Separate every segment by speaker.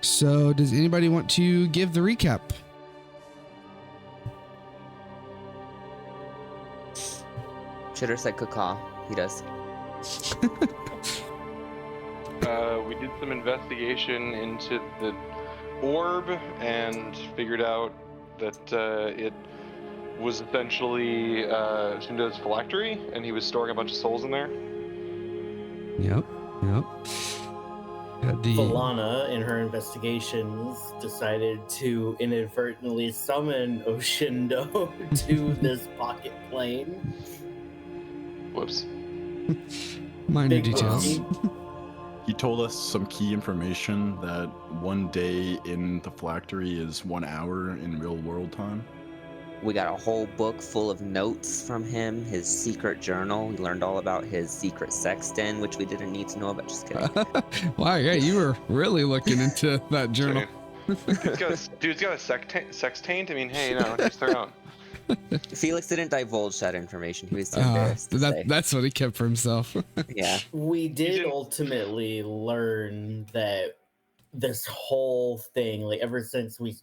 Speaker 1: So does anybody want to give the recap?
Speaker 2: Chitter said caca. He does.
Speaker 3: We did some investigation into the orb and figured out that it was essentially Shindo's phylactery, and he was storing a bunch of souls in there.
Speaker 1: Yep.
Speaker 4: Valana, in her investigations, decided to inadvertently summon Oshindo to this pocket plane.
Speaker 3: Whoops.
Speaker 1: Minor
Speaker 4: Big
Speaker 1: details.
Speaker 4: whoopsie.
Speaker 5: He told us some key information that 1 day in the phylactery is 1 hour in real world time.
Speaker 2: We got a whole book full of notes from him, his secret journal. We learned all about his secret sexton, which we didn't need to know about. Just kidding.
Speaker 1: Wow, yeah, you were really looking into that journal.
Speaker 3: Dude's got a sex taint. I mean, hey, just their own.
Speaker 2: Felix didn't divulge that information. He was too embarrassed to say.
Speaker 1: That's what he kept for himself.
Speaker 2: Yeah.
Speaker 4: We did ultimately learn that this whole thing, like ever since we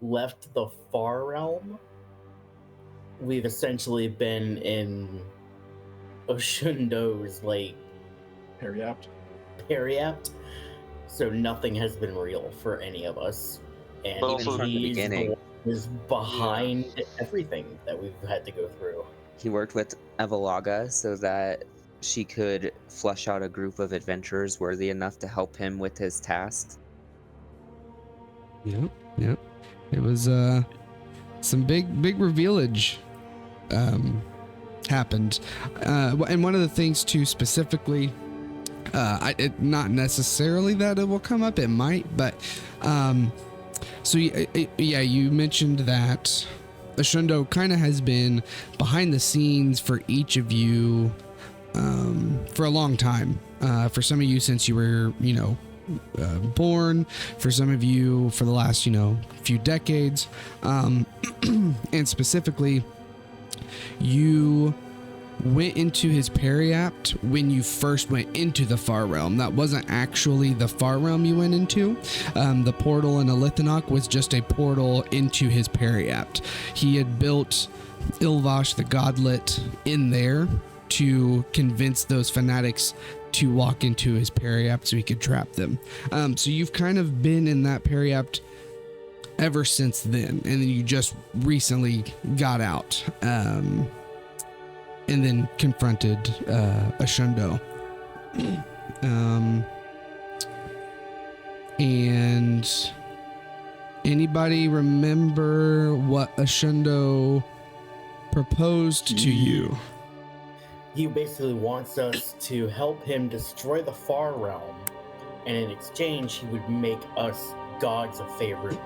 Speaker 4: left the Far Realm, we've essentially been in Oshundo's periapt. So nothing has been real for any of us, and
Speaker 3: But
Speaker 4: even
Speaker 3: also
Speaker 2: from the
Speaker 4: he's
Speaker 2: beginning.
Speaker 4: one is behind everything that we've had to go through.
Speaker 2: He worked with Evalaga so that she could flush out a group of adventurers worthy enough to help him with his tasks.
Speaker 1: Yep. It was some big revealage happened, and one of the things too specifically, not necessarily that it will come up, it might, but so yeah, you mentioned that Oshundo kind of has been behind the scenes for each of you for a long time. For some of you since you were, born, for some of you for the last, few decades. And specifically, you went into his periapt when you first went into the Far Realm. That wasn't actually the Far Realm you went into. The portal in Elithanok was just a portal into his periapt. He had built Ilvash the Godlet in there to convince those fanatics to walk into his periapt so he could trap them. So you've kind of been in that periapt ever since then, and then you just recently got out and then confronted Oshundo. And anybody remember what Oshundo proposed to you?
Speaker 4: He basically wants us to help him destroy the Far Realm, and in exchange, he would make us gods a favor.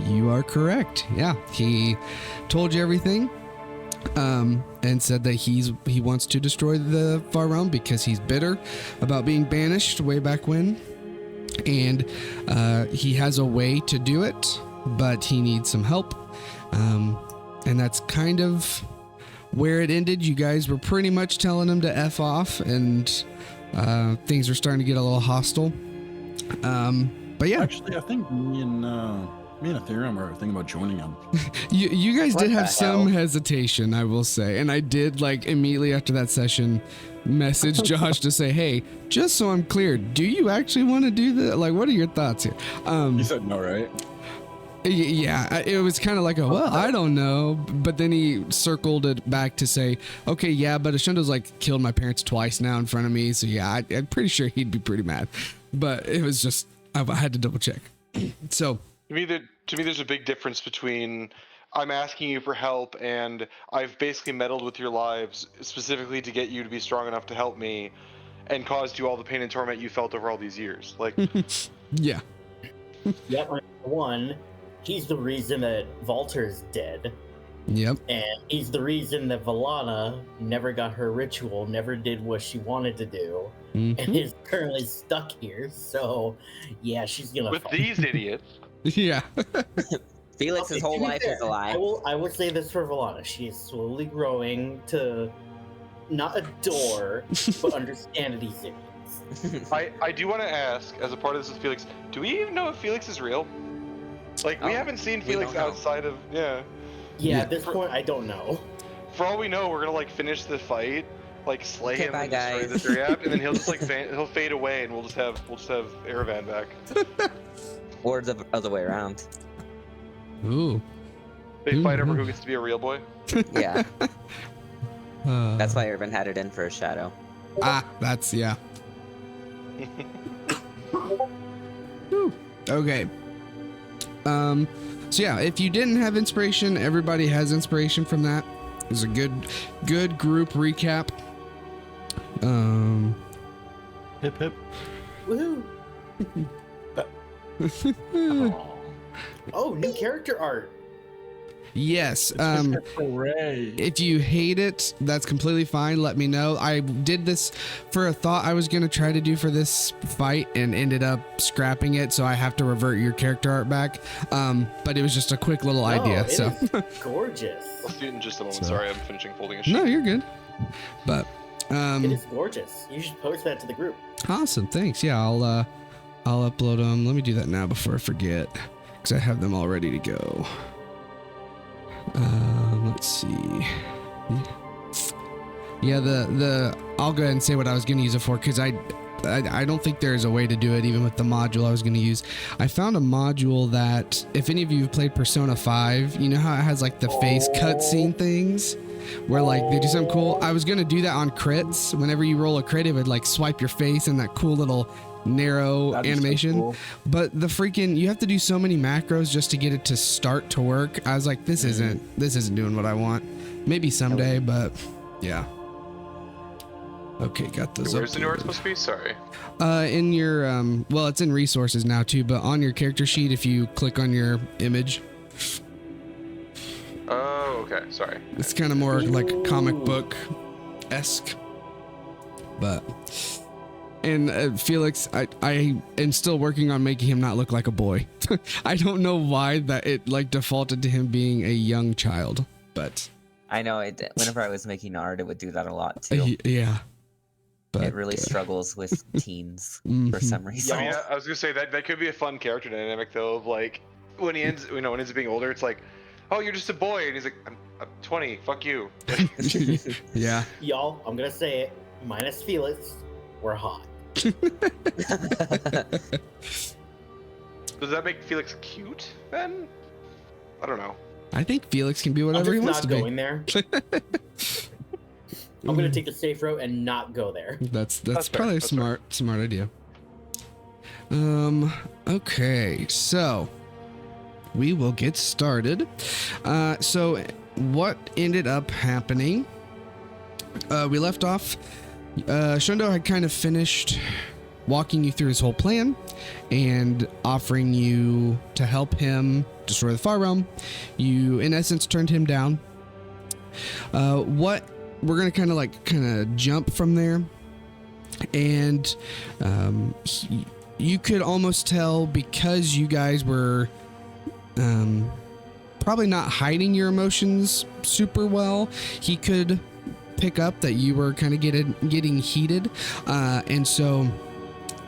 Speaker 1: You are correct. Yeah, he told you everything, and said that he wants to destroy the Far Realm because he's bitter about being banished way back when, and he has a way to do it, but he needs some help, and that's kind of where it ended. You guys were pretty much telling him to F off, and things were starting to get a little hostile. But yeah.
Speaker 5: Actually, I think me and Ethereum are thinking about joining him.
Speaker 1: You guys
Speaker 2: What
Speaker 1: did have
Speaker 2: the
Speaker 1: some
Speaker 2: hell?
Speaker 1: hesitation, I will say. And I did, immediately after that session, message Josh to say, hey, just so I'm clear, do you actually want to do that? What are your thoughts here?
Speaker 5: He said no, right?
Speaker 1: Yeah, it was kind of I don't know. But then he circled it back to say, okay, yeah, but Ashundo's killed my parents twice now in front of me. So yeah, I'm pretty sure he'd be pretty mad. But it was just, I had to double check. So
Speaker 3: To me, there's a big difference between I'm asking you for help and I've basically meddled with your lives specifically to get you to be strong enough to help me and caused you all the pain and torment you felt over all these years.
Speaker 1: yeah.
Speaker 4: Yep, one, he's the reason that Valter's dead,
Speaker 1: Yep.
Speaker 4: and he's the reason that Valana never got her ritual, never did what she wanted to do, and is currently stuck here. So, yeah, she's gonna
Speaker 3: with
Speaker 4: fight.
Speaker 3: these idiots.
Speaker 1: Yeah.
Speaker 2: Felix's
Speaker 4: Okay,
Speaker 2: whole
Speaker 4: to be
Speaker 2: life
Speaker 4: fair,
Speaker 2: is a lie.
Speaker 4: I will say this for Valana: she is slowly growing to not adore, but understand these idiots.
Speaker 3: I do want to ask, as a part of this with Felix, do we even know if Felix is real? Like, we
Speaker 2: Oh,
Speaker 3: haven't seen
Speaker 2: we
Speaker 3: Felix
Speaker 2: don't know.
Speaker 3: outside of
Speaker 4: Yeah,
Speaker 1: Yeah.
Speaker 4: at this point, I don't know.
Speaker 3: For all we know, we're gonna like finish the fight, like slay
Speaker 2: Okay,
Speaker 3: him
Speaker 2: bye,
Speaker 3: and destroy
Speaker 2: guys.
Speaker 3: the Theriapt, and then he'll just like he'll fade away, and we'll just have Erevan back.
Speaker 2: Or the other way around.
Speaker 1: Ooh.
Speaker 3: They fight over
Speaker 1: Mhm.
Speaker 3: who gets to be a real boy.
Speaker 2: Yeah, that's
Speaker 1: Uh,
Speaker 2: why Irvin had it in for a shadow.
Speaker 1: That's yeah. Whew. Okay. So yeah, if you didn't have inspiration, everybody has inspiration from that. It was a good group recap.
Speaker 5: Hip hip.
Speaker 4: Woohoo!
Speaker 5: Aw.
Speaker 4: Oh, new character art.
Speaker 1: Yes.
Speaker 5: Hooray.
Speaker 1: If you hate it, that's completely fine. Let me know. I did this for a thought I was going to try to do for this fight and ended up scrapping it. So I have to revert your character art back. But it was just a quick little idea.
Speaker 4: It
Speaker 1: So
Speaker 4: is gorgeous.
Speaker 3: I'll see it in just a moment.
Speaker 1: So-
Speaker 3: Sorry, I'm finishing folding a sheet.
Speaker 1: no, you're good. But,
Speaker 4: It is gorgeous. You should post that to the group.
Speaker 1: awesome. Thanks. Yeah. I'll upload them. Let me do that now before I forget, because I have them all ready to go. Let's see. Yeah, I'll go ahead and say what I was going to use it for, because I don't think there's a way to do it even with the module I was going to use. I found a module that, if any of you have played Persona 5, you know how it has like the face cutscene things where like they do something cool. I was going to do that on crits. Whenever you roll a crit, it would like swipe your face in that cool little narrow
Speaker 5: That'd be so
Speaker 1: animation.
Speaker 5: cool.
Speaker 1: But the freaking, you have to do so many macros just to get it to start to work. I was like, this isn't doing what I want. Maybe someday, but yeah. Okay, got those.
Speaker 3: Where's the new art
Speaker 1: uploaded.
Speaker 3: supposed to be? Sorry.
Speaker 1: In your well, it's in resources now too, but on your character sheet, if you click on your image,
Speaker 3: Oh, okay. Sorry.
Speaker 1: it's kind of more like comic
Speaker 4: Ooh.
Speaker 1: book esque. But and Felix, I am still working on making him not look like a boy. I don't know why that it like defaulted to him being a young child, but
Speaker 2: I know it. Whenever I was making art, it would do that a lot too.
Speaker 1: yeah. But
Speaker 2: It really struggles with teens for
Speaker 1: mhm.
Speaker 2: some reason.
Speaker 3: I mean, I was gonna say that could be a fun character dynamic though. Of like, when he ends, when he ends up being older, it's like, oh, you're just a boy, and he's like, I'm 20. Fuck you.
Speaker 1: Yeah.
Speaker 4: Y'all, I'm gonna say it. Minus Felix, we're hot.
Speaker 3: Does that make Felix cute then? I don't know.
Speaker 1: I think Felix can be
Speaker 4: I'm
Speaker 1: whatever he
Speaker 4: just
Speaker 1: wants
Speaker 4: not
Speaker 1: to be.
Speaker 4: going there. I'm gonna take the safe route and not go there.
Speaker 1: That's
Speaker 3: That's fair,
Speaker 1: probably a
Speaker 3: that's fair.
Speaker 1: smart idea. Okay, so we will get started. So what ended up happening? We left off. Shundo had kind of finished walking you through his whole plan and offering you to help him destroy the Far Realm. You, in essence, turned him down. What we're gonna kind of jump from there, and you could almost tell, because you guys were probably not hiding your emotions super well. He could pick up that you were kind of getting heated, and so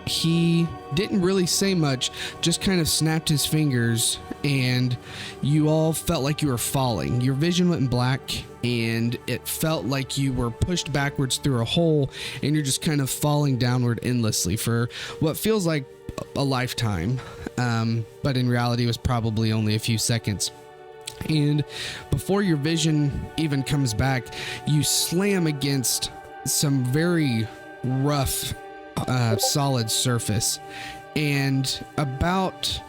Speaker 1: he didn't really say much, just kind of snapped his fingers, and you all felt like you were falling. Your vision went black, and it felt like you were pushed backwards through a hole, and you're just kind of falling downward endlessly for what feels like a lifetime, but in reality was probably only a few seconds. And before your vision even comes back, you slam against some very rough, solid surface, and about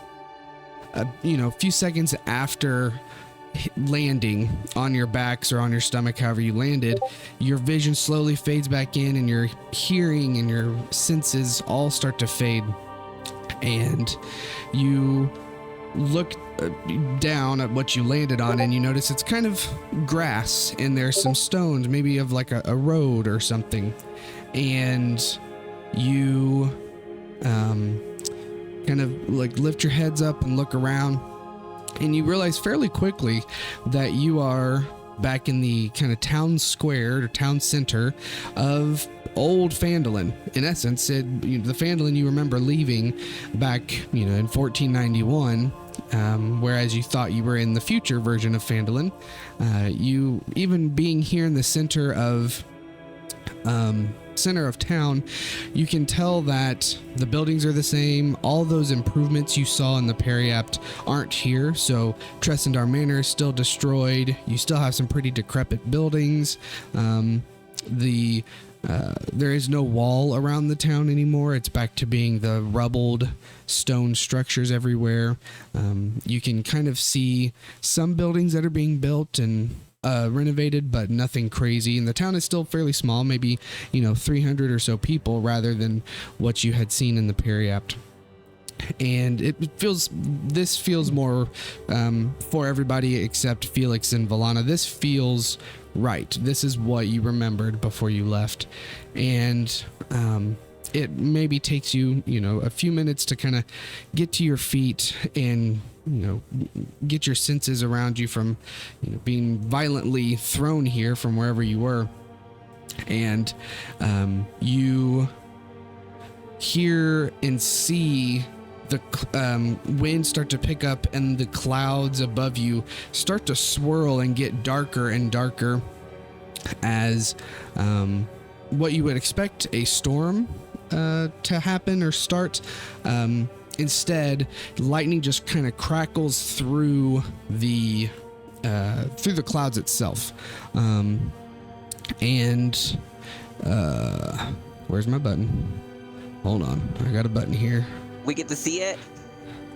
Speaker 1: a few seconds after landing on your backs or on your stomach, however you landed, your vision slowly fades back in, and your hearing and your senses all start to fade, and you look down at what you landed on, and you notice it's kind of grass, and there's some stones, maybe of like a road or something, and you kind of like lift your heads up and look around, and you realize fairly quickly that you are back in the kind of town square or town center of old Phandalin. In essence, the Phandalin you remember leaving back, in 1491, whereas you thought you were in the future version of Phandalin. You, even being here in the center of town, you can tell that the buildings are the same. All those improvements you saw in the Periapt aren't here. So Tressendar Manor is still destroyed. You still have some pretty decrepit buildings. There is no wall around the town anymore. It's back to being the rubbled stone structures everywhere. You can kind of see some buildings that are being built and renovated, but nothing crazy. And the town is still fairly small, maybe 300 or so people, rather than what you had seen in the Periapt. And this feels more for everybody except Felix and Valana. This feels right. This is what you remembered before you left. And it maybe takes you, a few minutes to kind of get to your feet and, get your senses around you from, being violently thrown here from wherever you were. And you hear and see the wind start to pick up, and the clouds above you start to swirl and get darker and darker as what you would expect a storm to happen or start. Instead, lightning just kind of crackles through the clouds itself. Where's my button? Hold on, I got a button here.
Speaker 2: We get to see it?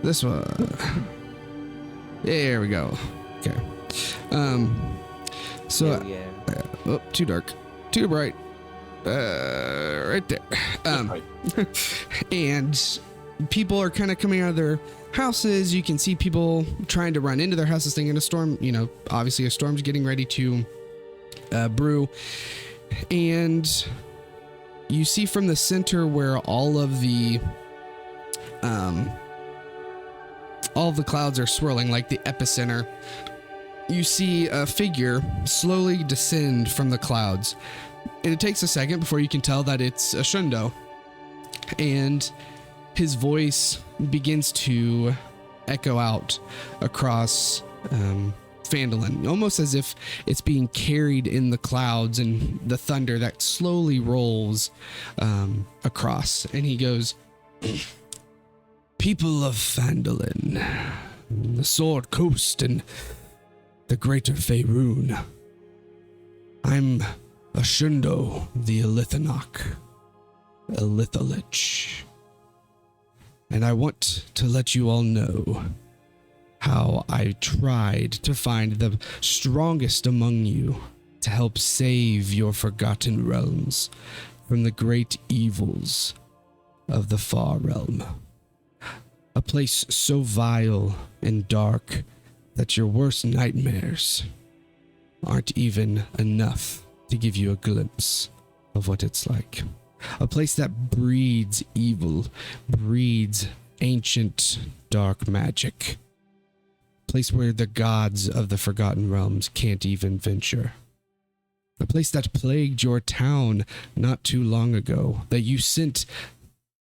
Speaker 1: This one. There we go. Okay. So,
Speaker 2: Yeah.
Speaker 1: too dark, too bright. Right there. And people are kind of coming out of their houses. You can see people trying to run into their houses, thinking a storm, obviously a storm's getting ready to brew. And you see from the center where all of the clouds are swirling, like the epicenter, you see a figure slowly descend from the clouds. And it takes a second before you can tell that it's a Shundo. And his voice begins to echo out across Phandalin, almost as if it's being carried in the clouds and the thunder that slowly rolls across. And he goes, "People of Phandalin, the Sword Coast and the Greater Faerun, I'm a Shundo, the Elithanok, Elithalich. And I want to let you all know how I tried to find the strongest among you to help save your forgotten realms from the great evils of the Far Realm. A place so vile and dark that your worst nightmares aren't even enough to give you a glimpse of what it's like. A place that breeds evil, breeds ancient dark magic. A place where the gods of the Forgotten Realms can't even venture. A place that plagued your town not too long ago, that you sent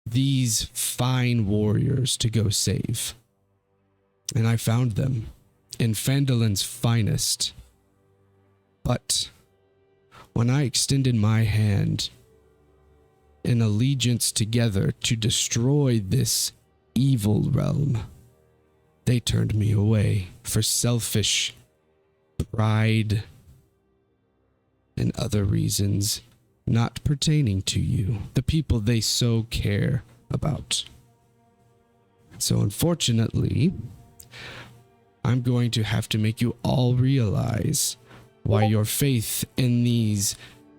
Speaker 1: these fine warriors to go save. And I found them in Phandalin's finest. But when I extended my hand in allegiance together to destroy this evil realm, they turned me away for selfish pride and other reasons not pertaining to you, the people they so care about. So unfortunately, I'm going to have to make you all realize why your faith in these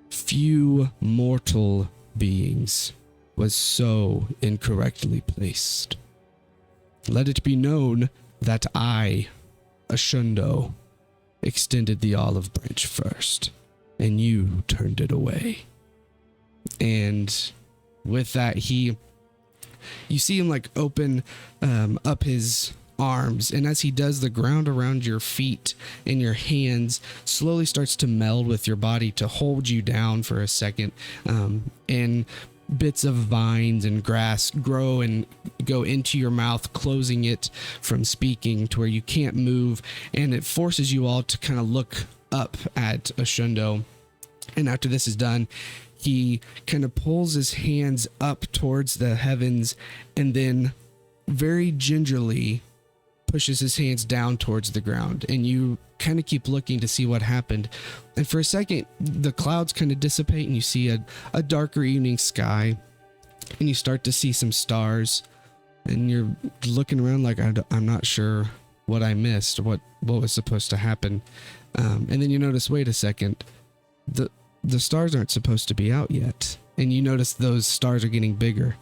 Speaker 1: few mortal beings was so incorrectly placed. Let it be known that I, a Shundo, extended the olive branch first, and you turned it away. And with that, you see him like open up his arms, and as he does, the ground around your feet and your hands slowly starts to meld with your body to hold you down for a second, and bits of vines and grass grow and go into your mouth, closing it from speaking to where you can't move, and it forces you all to kind of look up at Ashundo. And after this is done, he kind of pulls his hands up towards the heavens and then very gingerly pushes his hands down towards the ground, and you kind of keep looking to see what happened. And for a second, the clouds kind of dissipate and you see a darker evening sky, and you start to see some stars, and you're looking around like, I'm not sure what I missed, what was supposed to happen. And then you notice, wait a second, the stars aren't supposed to be out yet. And you notice those stars are getting bigger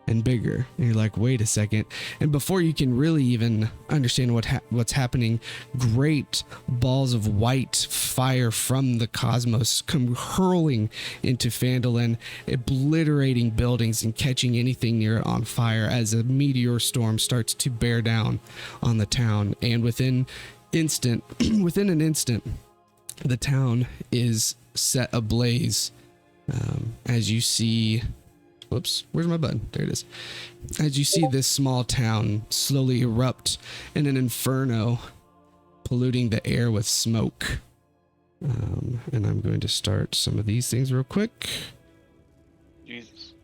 Speaker 1: and bigger, and you're like, wait a second. And before you can really even understand what's happening, great balls of white fire from the cosmos come hurling into Phandalin, obliterating buildings and catching anything near it on fire as a meteor storm starts to bear down on the town. And within an instant, the town is set ablaze, as you see. Whoops, where's my button? There it is. As you see this small town slowly erupt in an inferno, polluting the air with smoke. And I'm going to start some of these things real quick.
Speaker 3: Jesus.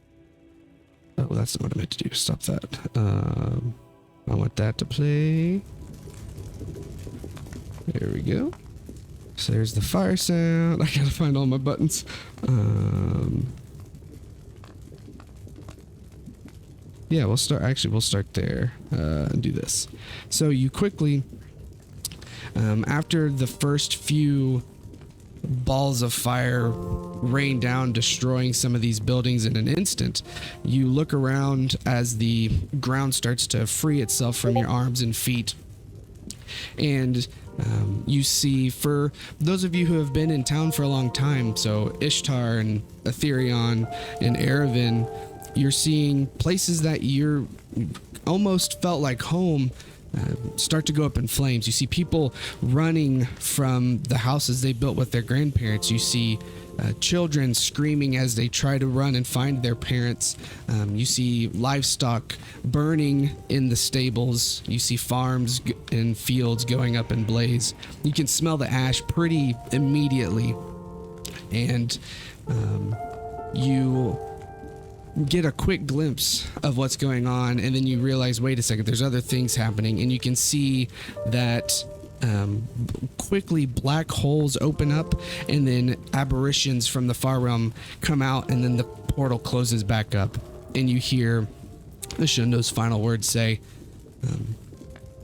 Speaker 1: Oh, that's not what I meant to do. Stop that. I want that to play. There we go. So there's the fire sound. I gotta find all my buttons. Yeah, we'll start there and do this. So you quickly, after the first few balls of fire rain down, destroying some of these buildings in an instant, you look around as the ground starts to free itself from your arms and feet. And you see, for those of you who have been in town for a long time, so Ishtar and Etherion and Erevan, you're seeing places that you're almost felt like home start to go up in flames. You see people running from the houses they built with their grandparents. You see children screaming as they try to run and find their parents. You see livestock burning in the stables. You see farms and fields going up in blaze. You can smell the ash pretty immediately, and you get a quick glimpse of what's going on, and then you realize, wait a second, there's other things happening. And you can see that quickly black holes open up, and then aberrations from the far realm come out, and then the portal closes back up, and you hear Ashundo's final words say,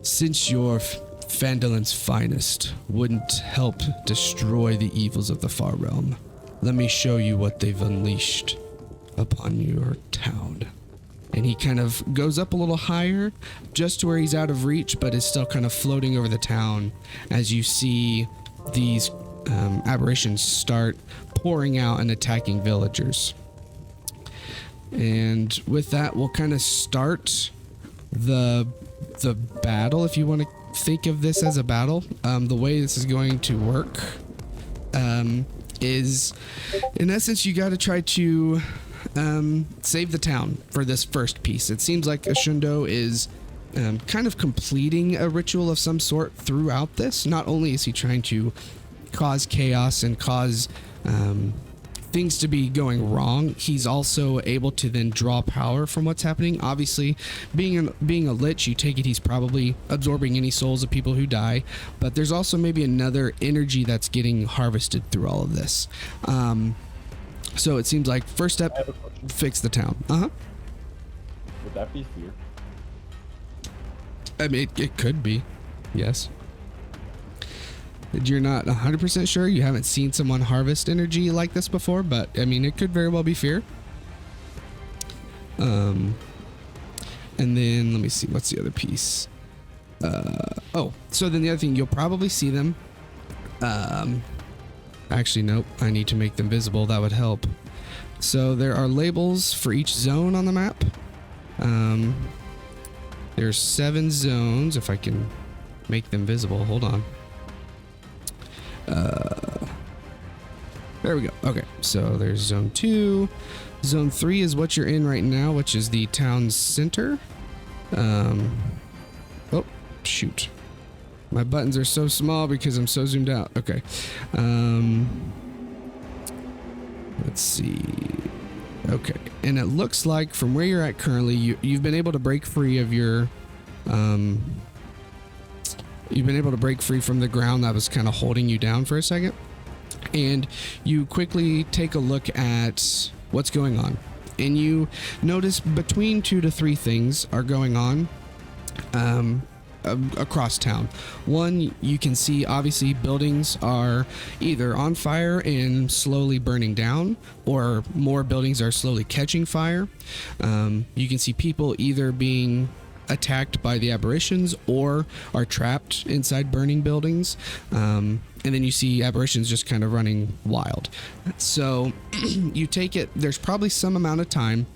Speaker 1: since your Phandalin's finest wouldn't help destroy the evils of the far realm, let me show you what they've unleashed upon your town. And he kind of goes up a little higher, just to where he's out of reach, but is still kind of floating over the town as you see these aberrations start pouring out and attacking villagers. And with that, we'll kind of start the battle, if you want to think of this as a battle. The way this is going to work is, in essence, you got to try to save the town for this first piece. It seems like Ashundo is kind of completing a ritual of some sort throughout this. Not only is he trying to cause chaos and cause things to be going wrong, he's also able to then draw power from what's happening. Obviously, being a lich, you take it he's probably absorbing any souls of people who die, but there's also maybe another energy that's getting harvested through all of this. So it seems like first step, fix the town.
Speaker 6: Would that be fear?
Speaker 1: I mean, it could be, yes. You're not 100% sure. You haven't seen someone harvest energy like this before, but I mean, it could very well be fear. And then let me see, what's the other piece? So then the other thing, you'll probably see them. Actually, nope, I need to make them visible. That would help. So there are labels for each zone on the map. There's 7 zones, if I can make them visible. Hold on. There we go. Okay, so there's zone 2. Zone 3 is what you're in right now, which is the town center. Oh, shoot. My buttons are so small because I'm so zoomed out. Okay. Let's see. Okay, and it looks like from where you're at currently, you've been able to break free of your, you've been able to break free from the ground that was kind of holding you down for a second, and you quickly take a look at what's going on, and you notice between 2 to 3 things are going on. Across town. One, you can see obviously buildings are either on fire and slowly burning down, or more buildings are slowly catching fire. You can see people either being attacked by the apparitions or are trapped inside burning buildings. And then you see apparitions just kind of running wild. So you take it, there's probably some amount of time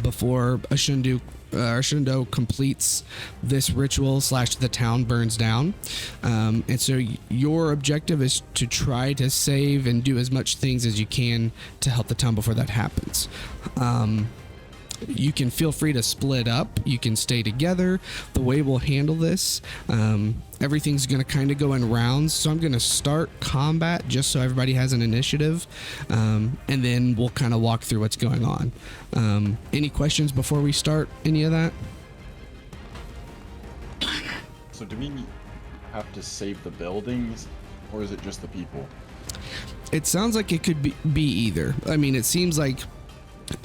Speaker 1: before Shundo completes this ritual / the town burns down. And so your objective is to try to save and do as much things as you can to help the town before that happens. You can feel free to split up. You can stay together. The way we'll handle this, everything's going to kind of go in rounds. So I'm going to start combat just so everybody has an initiative. And then we'll kind of walk through what's going on. Any questions before we start any of that?
Speaker 5: So do we have to save the buildings, or is it just the people?
Speaker 1: It sounds like it could be either. I mean, it seems like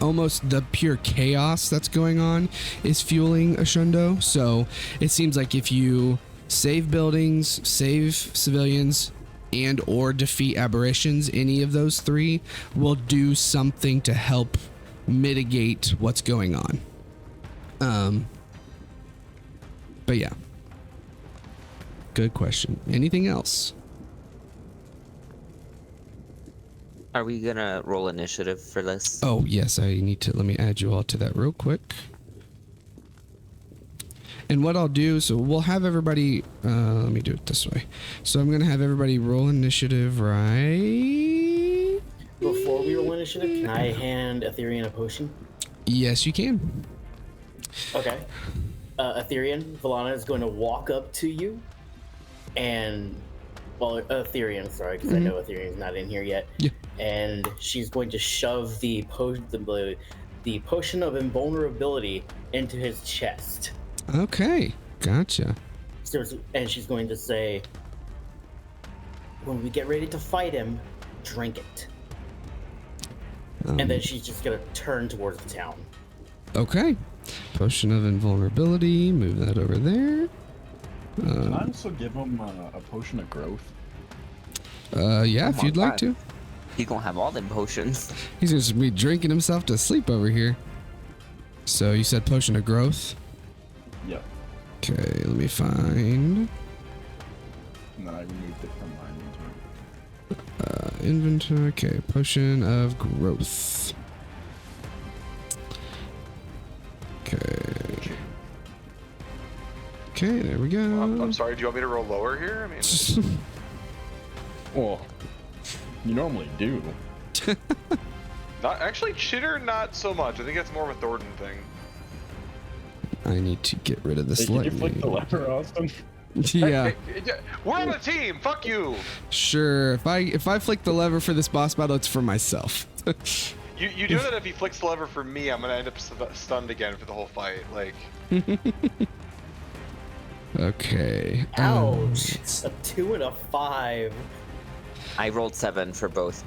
Speaker 1: almost the pure chaos that's going on is fueling Ashundo. So it seems like if you save buildings, save civilians, and or defeat aberrations, any of those 3 will do something to help mitigate what's going on. But yeah, good question. Anything else?
Speaker 2: Are we gonna roll initiative for this?
Speaker 1: Oh, yes, I need to, let me add you all to that real quick. And what I'll do, so we'll have everybody, let me do it this way. So I'm going to have everybody roll initiative right...
Speaker 4: Before we roll initiative, can I hand Ethereum a potion?
Speaker 1: Yes, you can.
Speaker 4: Okay. Ethereum, Valana is going to walk up to you and... Well, Ethereum, sorry, because I know Ethereum's not in here yet.
Speaker 1: Yeah.
Speaker 4: And she's going to shove the potion of invulnerability into his chest.
Speaker 1: Okay, gotcha.
Speaker 4: So, and she's going to say, when we get ready to fight him, drink it. And then she's just going to turn towards the town.
Speaker 1: Okay. Potion of invulnerability, move that over there.
Speaker 5: Can I also give him a potion of growth?
Speaker 1: Yeah, if you'd like to.
Speaker 2: He's gonna have all them potions.
Speaker 1: He's just be drinking himself to sleep over here. So you said potion of growth?
Speaker 5: Yep.
Speaker 1: Okay, let me find.
Speaker 5: And then I removed it from my inventory.
Speaker 1: Inventory. Okay, potion of growth. Okay. Okay, there we go.
Speaker 3: I'm sorry, do you want me to roll lower here? I mean,
Speaker 5: Well, you normally do.
Speaker 3: not actually, Chitter, not so much. I think that's more of a Thornton thing.
Speaker 1: I need to get rid of this
Speaker 5: Hey, can you flick
Speaker 1: lightning.
Speaker 5: the lever, Austin?
Speaker 1: Yeah,
Speaker 3: We're on a team. Fuck you.
Speaker 1: sure. If I flick the lever for this boss battle, it's for myself.
Speaker 3: You know that if he flicks the lever for me, I'm gonna end up stunned again for the whole fight. Like,
Speaker 1: Okay.
Speaker 4: Ouch! A 2 and a 5.
Speaker 2: I rolled 7 for both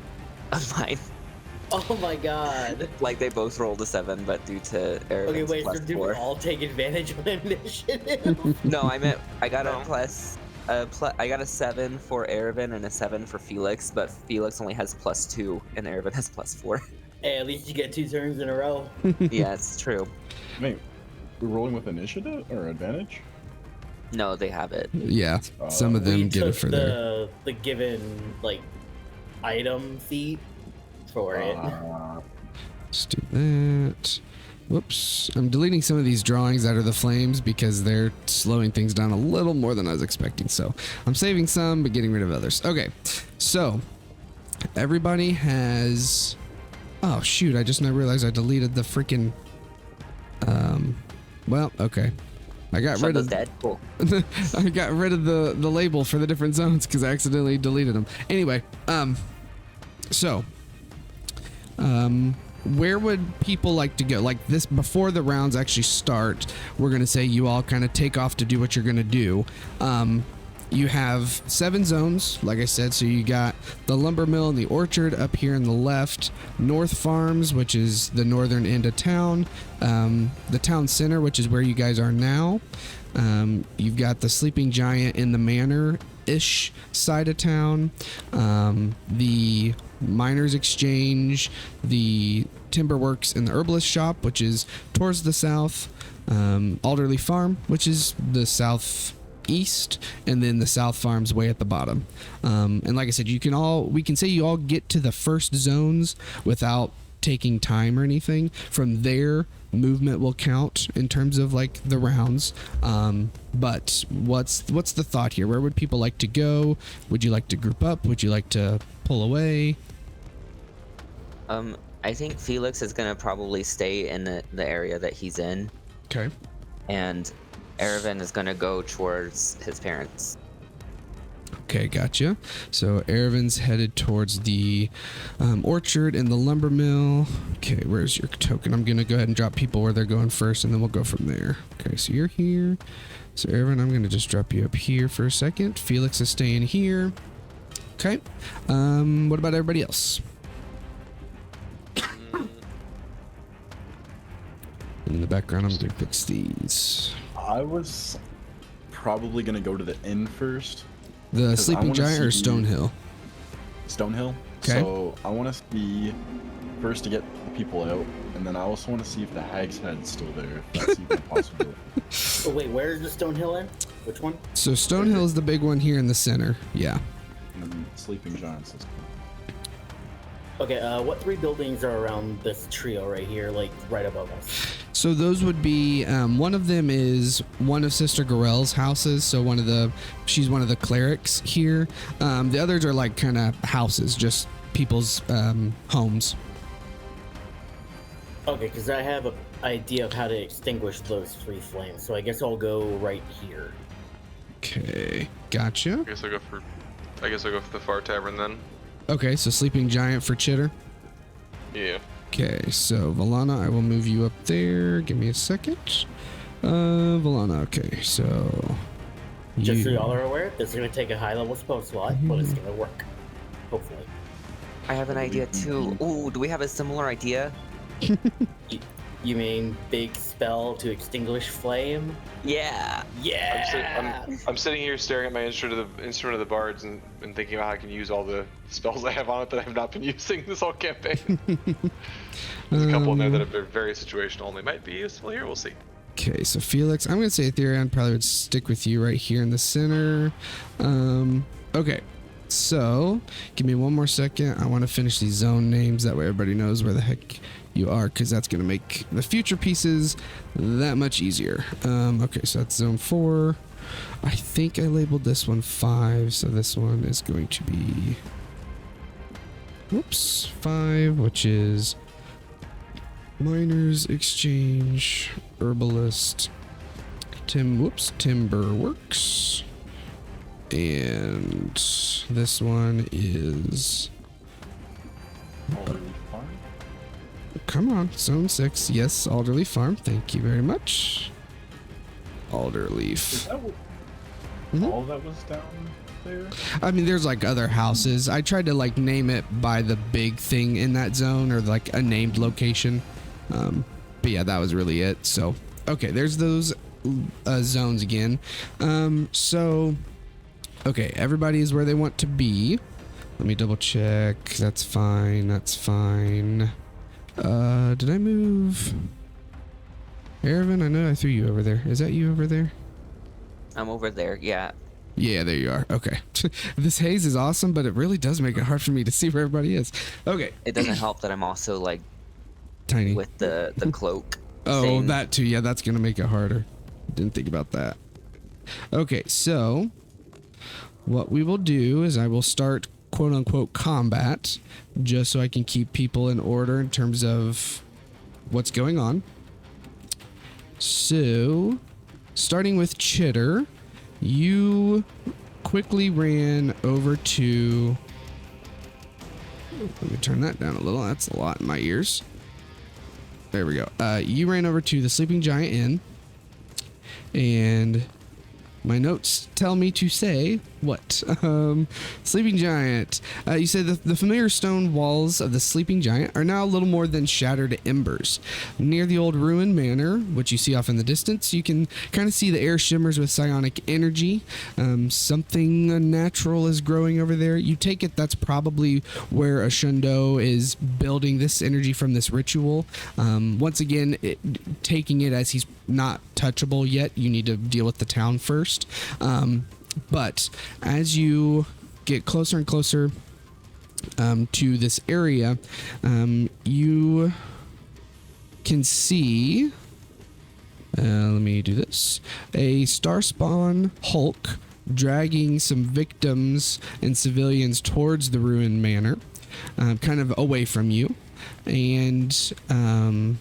Speaker 2: of mine.
Speaker 4: Oh my god.
Speaker 2: Like they both rolled a 7, but due to Aravin's
Speaker 4: Okay, wait, so
Speaker 2: plus
Speaker 4: do we
Speaker 2: 4.
Speaker 4: all take advantage of initiative?
Speaker 2: No, I meant I got
Speaker 3: No.
Speaker 2: a plus. I got a 7 for Aravin and a 7 for Felix, but Felix only has +2 and Aravin has +4.
Speaker 4: Hey, at least you get 2 turns in a row.
Speaker 2: Yeah, it's true.
Speaker 5: Wait, we're rolling with initiative or advantage?
Speaker 2: No, they have it.
Speaker 1: Yeah, some of them
Speaker 4: We
Speaker 1: get it
Speaker 4: took
Speaker 1: for their.
Speaker 4: the given, like, item feat for it.
Speaker 1: Let's do that. Whoops. I'm deleting some of these drawings that are the flames because they're slowing things down a little more than I was expecting. So I'm saving some, but getting rid of others. Okay. So everybody has... Oh, shoot. I just now realized I deleted the freaking... Well, okay. I got rid of...
Speaker 2: Deadpool.
Speaker 1: I got rid of the label for the different zones because I accidentally deleted them. Anyway, where would people like to go? Like this, before the rounds actually start, we're going to say you all kind of take off to do what you're going to do. You have 7 zones, like I said. So you got the lumber mill and the orchard up here on the left, North Farms, which is the northern end of town, the town center, which is where you guys are now. You've got the Sleeping Giant in the manor-ish side of town, the Miners Exchange, the Timber Works, and the Herbalist Shop, which is towards the south, Alderley Farm, which is the southeast, and then the South Farms way at the bottom. And like I said, we can say you all get to the first zones without taking time or anything. From there, movement will count in terms of like the rounds. But what's the thought here? Where would people like to go? Would you like to group up? Would you like to pull away?
Speaker 2: I think Felix is gonna probably stay in the area that he's in.
Speaker 1: Okay.
Speaker 2: And Erevan is gonna go towards his parents.
Speaker 1: Okay, gotcha. So Erevan's headed towards the orchard and the lumber mill. Okay, where's your token? I'm gonna go ahead and drop people where they're going first, and then we'll go from there. Okay, so you're here. So Erevan, I'm gonna just drop you up here for a second. Felix is staying here. Okay. What about everybody else? In the background, I'm gonna fix these.
Speaker 5: I was probably gonna go to the inn first.
Speaker 1: The Sleeping Giant or Stonehill?
Speaker 5: Stonehill.
Speaker 1: Okay.
Speaker 5: So I want to see first to get the people out, and then I also want to see if the Hag's Head's still there, if that's even possible.
Speaker 4: Oh, wait, where is the Stonehill in? Which one?
Speaker 1: So Stonehill is the big one here in the center. Yeah.
Speaker 5: And then Sleeping Giants.
Speaker 4: Okay, what 3 buildings are around this trio right here, like right above us?
Speaker 1: So those would be, one of them is one of Sister Gorell's houses. So she's one of the clerics here. The others are like kind of houses, just people's homes.
Speaker 4: Okay, because I have an idea of how to extinguish those 3 flames, so I guess I'll go right here.
Speaker 1: Okay, gotcha.
Speaker 3: I guess I'll go for the Far Tavern then.
Speaker 1: Okay, so Sleeping Giant for Chitter.
Speaker 3: Yeah.
Speaker 1: Okay, so Valana, I will move you up there. Give me a second. Valana, okay, so...
Speaker 4: Just so y'all are aware, this is going to take a high-level spell slot, but it's going to work. Hopefully.
Speaker 2: I have an idea too. Ooh, do we have a similar idea?
Speaker 4: You mean big spell to extinguish flame?
Speaker 2: Yeah.
Speaker 4: Yeah!
Speaker 3: I'm sitting here staring at my instrument of the bards and thinking about how I can use all the spells I have on it that I have not been using this whole campaign. There's a couple in there that have been very situational and they might be useful here. We'll see.
Speaker 1: Okay, so Felix, I'm going to say Ethereon probably would stick with you right here in the center. Okay, so give me one more second. I want to finish these zone names. That way everybody knows where the heck you are, because that's going to make the future pieces that much easier. Okay, so that's zone 4. I think I labeled this one 5, so this one is going to be... Whoops, 5, which is Miners Exchange, Herbalist, Timber Works, and this one is...
Speaker 5: Alderley Farm?
Speaker 1: Come on, Zone 6. Yes, Alderley Farm. Thank you very much. Alderleaf.
Speaker 5: Is that what, all that was down there?
Speaker 1: I mean, there's like other houses. I tried to like name it by the big thing in that zone or like a named location. But yeah, that was really it. So, okay, there's those zones again. So, okay, everybody is where they want to be. Let me double check. That's fine. That's fine. Did I move? Erevan, I know I threw you over there. Is that you over there?
Speaker 2: I'm over there, yeah.
Speaker 1: Yeah, there you are. Okay. This haze is awesome, but it really does make it hard for me to see where everybody is. Okay.
Speaker 2: It doesn't help that I'm also like
Speaker 1: Tiny.
Speaker 2: with the cloak.
Speaker 1: Oh,
Speaker 2: Same.
Speaker 1: that too. Yeah, that's gonna make it harder. Didn't think about that. Okay, so what we will do is I will start quote unquote combat just so I can keep people in order in terms of what's going on. So, starting with Chitter, you quickly ran over to... Let me turn that down a little. That's a lot in my ears. There we go. You ran over to the Sleeping Giant Inn, and my notes tell me to say what? Sleeping Giant. You said the familiar stone walls of the Sleeping Giant are now a little more than shattered embers. Near the old ruined manor, which you see off in the distance, you can kind of see the air shimmers with psionic energy. Something unnatural is growing over there. You take it that's probably where Ashundo is building this energy from this ritual. Once again, taking it as he's not touchable yet, you need to deal with the town first. But as you get closer and closer to this area, you can see, let me do this, a Starspawn Hulk dragging some victims and civilians towards the ruined manor, kind of away from you. And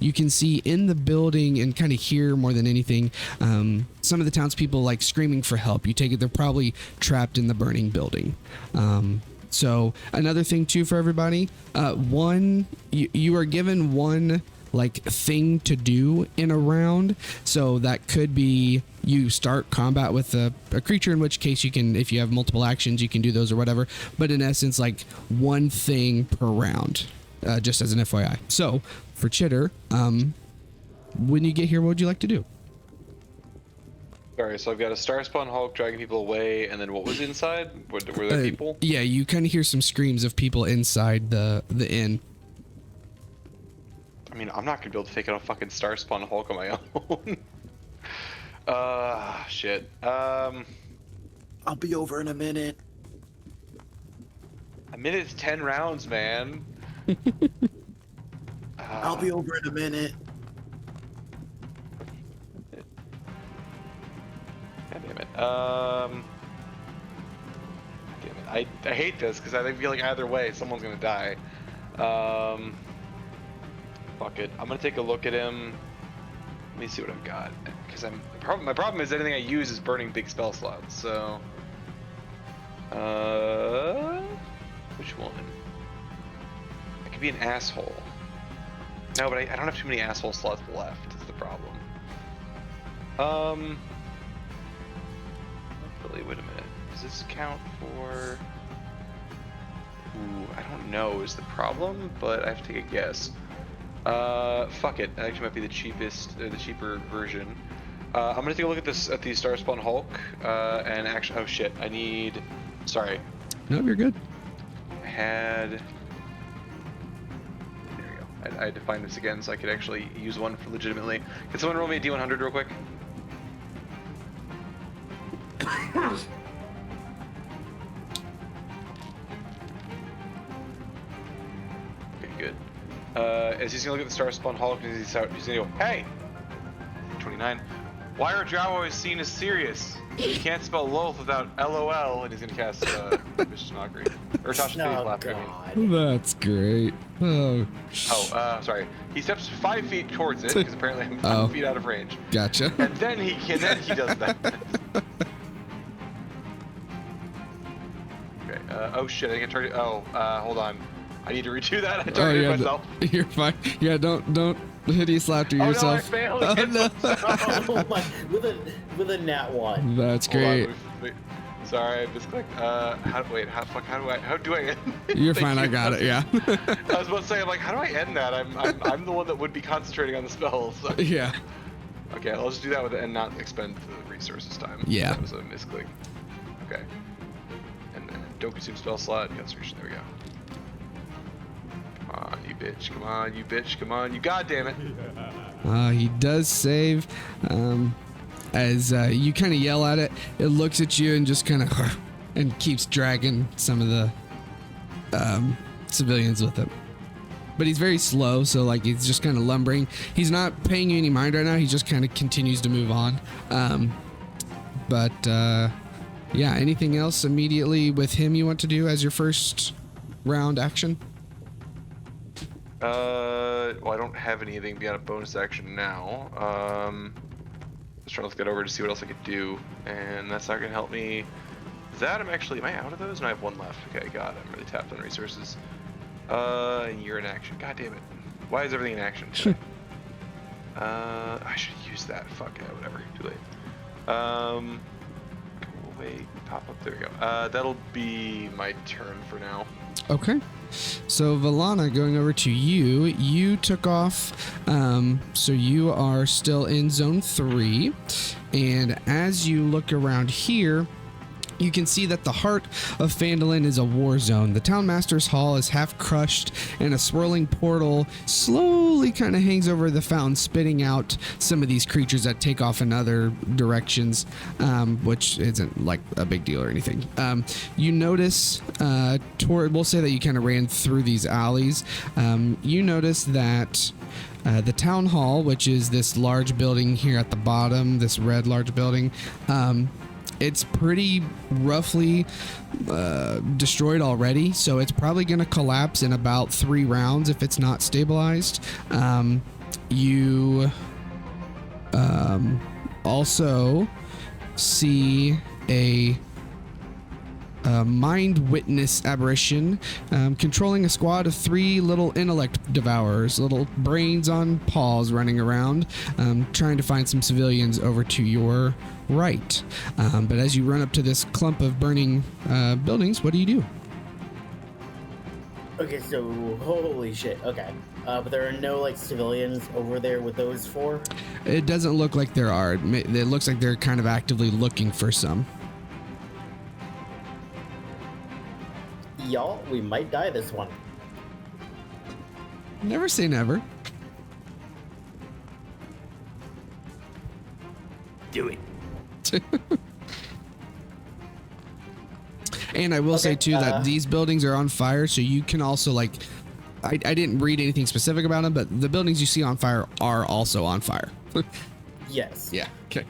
Speaker 1: you can see in the building and kind of hear more than anything some of the townspeople like screaming for help. You take it they're probably trapped in the burning building. So another thing too for everybody, you are given one like thing to do in a round. So that could be you start combat with a creature, in which case you can, if you have multiple actions, you can do those or whatever. But in essence, like one thing per round, just as an FYI. So for Chitter, when you get here, what would you like to do?
Speaker 3: Sorry, so I've got a Starspawn Hulk dragging people away, and then what was inside? Were there people?
Speaker 1: Yeah, you kind of hear some screams of people inside the inn.
Speaker 3: I mean, I'm not gonna be able to take out a fucking Starspawn Hulk on my own. Shit.
Speaker 5: I'll be over in a minute.
Speaker 3: A minute's 10 rounds, man.
Speaker 5: I'll be over in a minute.
Speaker 3: God damn it. Damn it. I hate this because I feel like either way someone's gonna die. Fuck it. I'm gonna take a look at him. Let me see what I've got. Because my problem is anything I use is burning big spell slots. So, which one? I could be an asshole. No, but I don't have too many asshole slots left. Is the problem. Really, wait a minute. Does this count for? Ooh, I don't know. Is the problem? But I have to take a guess. Fuck it. That actually might be the cheapest, the cheaper version. I'm gonna take a look at this, at the Starspawn Hulk, and actually, oh shit, I need. Sorry.
Speaker 1: No, you're good.
Speaker 3: I had. There we go. I had to find this again so I could actually use one for legitimately. Can someone roll me a D100 real quick? Okay, good. As he's gonna look at the Starspawn Hulk, and he's gonna go, "Hey, 29. Why are drow always seen as serious? You can't spell loath without LOL." And he's gonna cast Vicious Mockery, or Tasha
Speaker 4: Oh,
Speaker 3: Laughter. I mean.
Speaker 4: God.
Speaker 1: That's great. Oh.
Speaker 3: Sorry. He steps 5 feet towards it because apparently I'm 5 feet out of range.
Speaker 1: Gotcha.
Speaker 3: And then he does that. Okay. Oh shit! I can turn it. Oh, hold on. I need to redo that. I targeted myself.
Speaker 1: You're fine. Yeah, don't hideous laughter yourself.
Speaker 3: No, I failed.
Speaker 1: Oh, no.
Speaker 4: Oh my, with a nat one.
Speaker 1: That's
Speaker 3: Hold on,
Speaker 1: great.
Speaker 3: wait. Sorry, I misclicked. How do I end?
Speaker 1: You're
Speaker 3: Thank
Speaker 1: fine.
Speaker 3: you.
Speaker 1: I got it. Yeah.
Speaker 3: I was about to say, I'm like, how do I end that? I'm the one that would be concentrating on the spells. So.
Speaker 1: Yeah.
Speaker 3: Okay, I'll just do that with it and not expend the resource this time.
Speaker 1: Yeah.
Speaker 3: That was a misclick. Okay. And then don't consume spell slot. Concentration. There we go. Come on, you bitch. Come on, you bitch. Come on, you goddamn it.
Speaker 1: He does save. As you kind of yell at it, it looks at you and just kind of and keeps dragging some of the civilians with it. but he's very slow, so like he's just kind of lumbering. He's not paying you any mind right now. He just kind of continues to move on. Yeah, anything else immediately with him you want to do as your first round action?
Speaker 3: Well, I don't have anything beyond a bonus action now. Just trying to look that over to see what else I could do, and that's not gonna help me. That am I out of those? No, I have one left. Okay, God, I'm really tapped on resources. You're in action. God damn it. Why is everything in action today? I should use that. Fuck yeah, whatever. Too late. Go away. Pop up. There we go. That'll be my turn for now.
Speaker 1: Okay. So Valana, going over to you. You took off, so you are still in zone 3. And as you look around here, you can see that the heart of Phandalin is a war zone. The Townmaster's Hall is half crushed, and a swirling portal slowly kind of hangs over the fountain, spitting out some of these creatures that take off in other directions, which isn't like a big deal or anything. You notice, we'll say that you kind of ran through these alleys. You notice that the town hall, which is this large building here at the bottom, this red large building, it's pretty roughly destroyed already, so it's probably going to collapse in about 3 rounds if it's not stabilized. You also see a mind witness aberration controlling a squad of 3 little intellect devourers, little brains on paws running around, trying to find some civilians over to your right. But as you run up to this clump of burning buildings, what do you do?
Speaker 4: Okay, so holy shit. Okay, but there are no like civilians over there with those 4.
Speaker 1: It doesn't look like there are. It looks like they're kind of actively looking for some.
Speaker 4: Y'all, we might die this one.
Speaker 1: Never say never.
Speaker 4: Do it.
Speaker 1: And I will say too that these buildings are on fire, so you can also like, I didn't read anything specific about them, but the buildings you see on fire are also on fire.
Speaker 4: Yes.
Speaker 1: Yeah. Okay.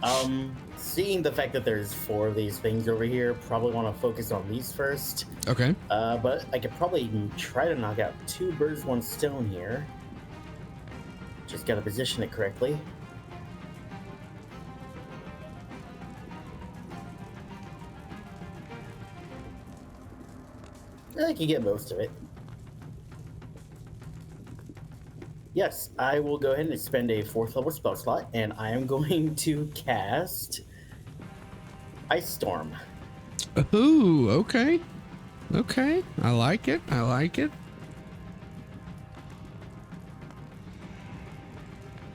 Speaker 4: Seeing the fact that there's 4 of these things over here, probably want to focus on these first.
Speaker 1: Okay.
Speaker 4: But I could probably try to knock out 2 birds, 1 stone here. Just gotta position it correctly. I can get most of it. Yes, I will go ahead and spend a 4th level spell slot, and I am going to cast Ice Storm.
Speaker 1: Ooh, okay. Okay. I like it. I like it.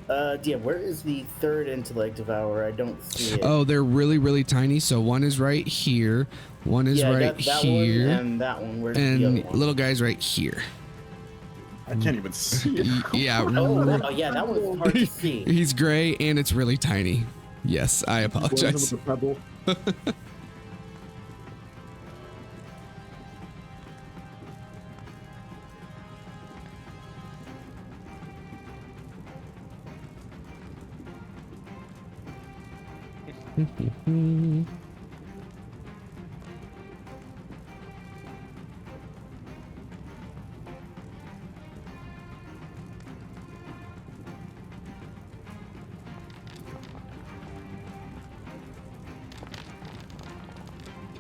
Speaker 4: DM, where is the 3rd intellect devourer? I don't see it.
Speaker 1: Oh, they're really, really tiny. So one is right here. One is right
Speaker 4: that
Speaker 1: here.
Speaker 4: One and that one. Where's the
Speaker 1: and
Speaker 4: other one?
Speaker 1: little guy's right here.
Speaker 5: I can't even see it.
Speaker 1: Yeah.
Speaker 4: Oh, wow, yeah, that one's hard to see.
Speaker 1: He's gray and it's really tiny. Yes, I apologize.
Speaker 6: With the pebble.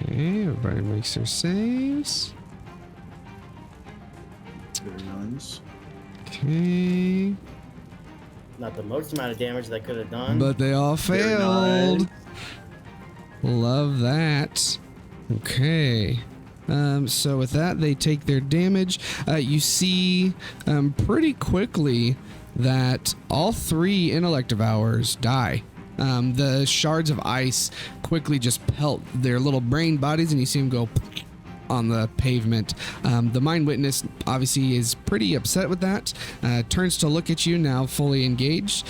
Speaker 1: Okay, everybody makes their saves.
Speaker 5: Very nice.
Speaker 1: Okay.
Speaker 4: Not the most amount of damage that I could have done.
Speaker 1: But they all failed. Love that. Okay. So with that, they take their damage. You see pretty quickly that all 3 intellect devourers die. The shards of ice quickly just pelt their little brain bodies, and you see them go on the pavement. The mind witness obviously is pretty upset with that. Turns to look at you, now fully engaged.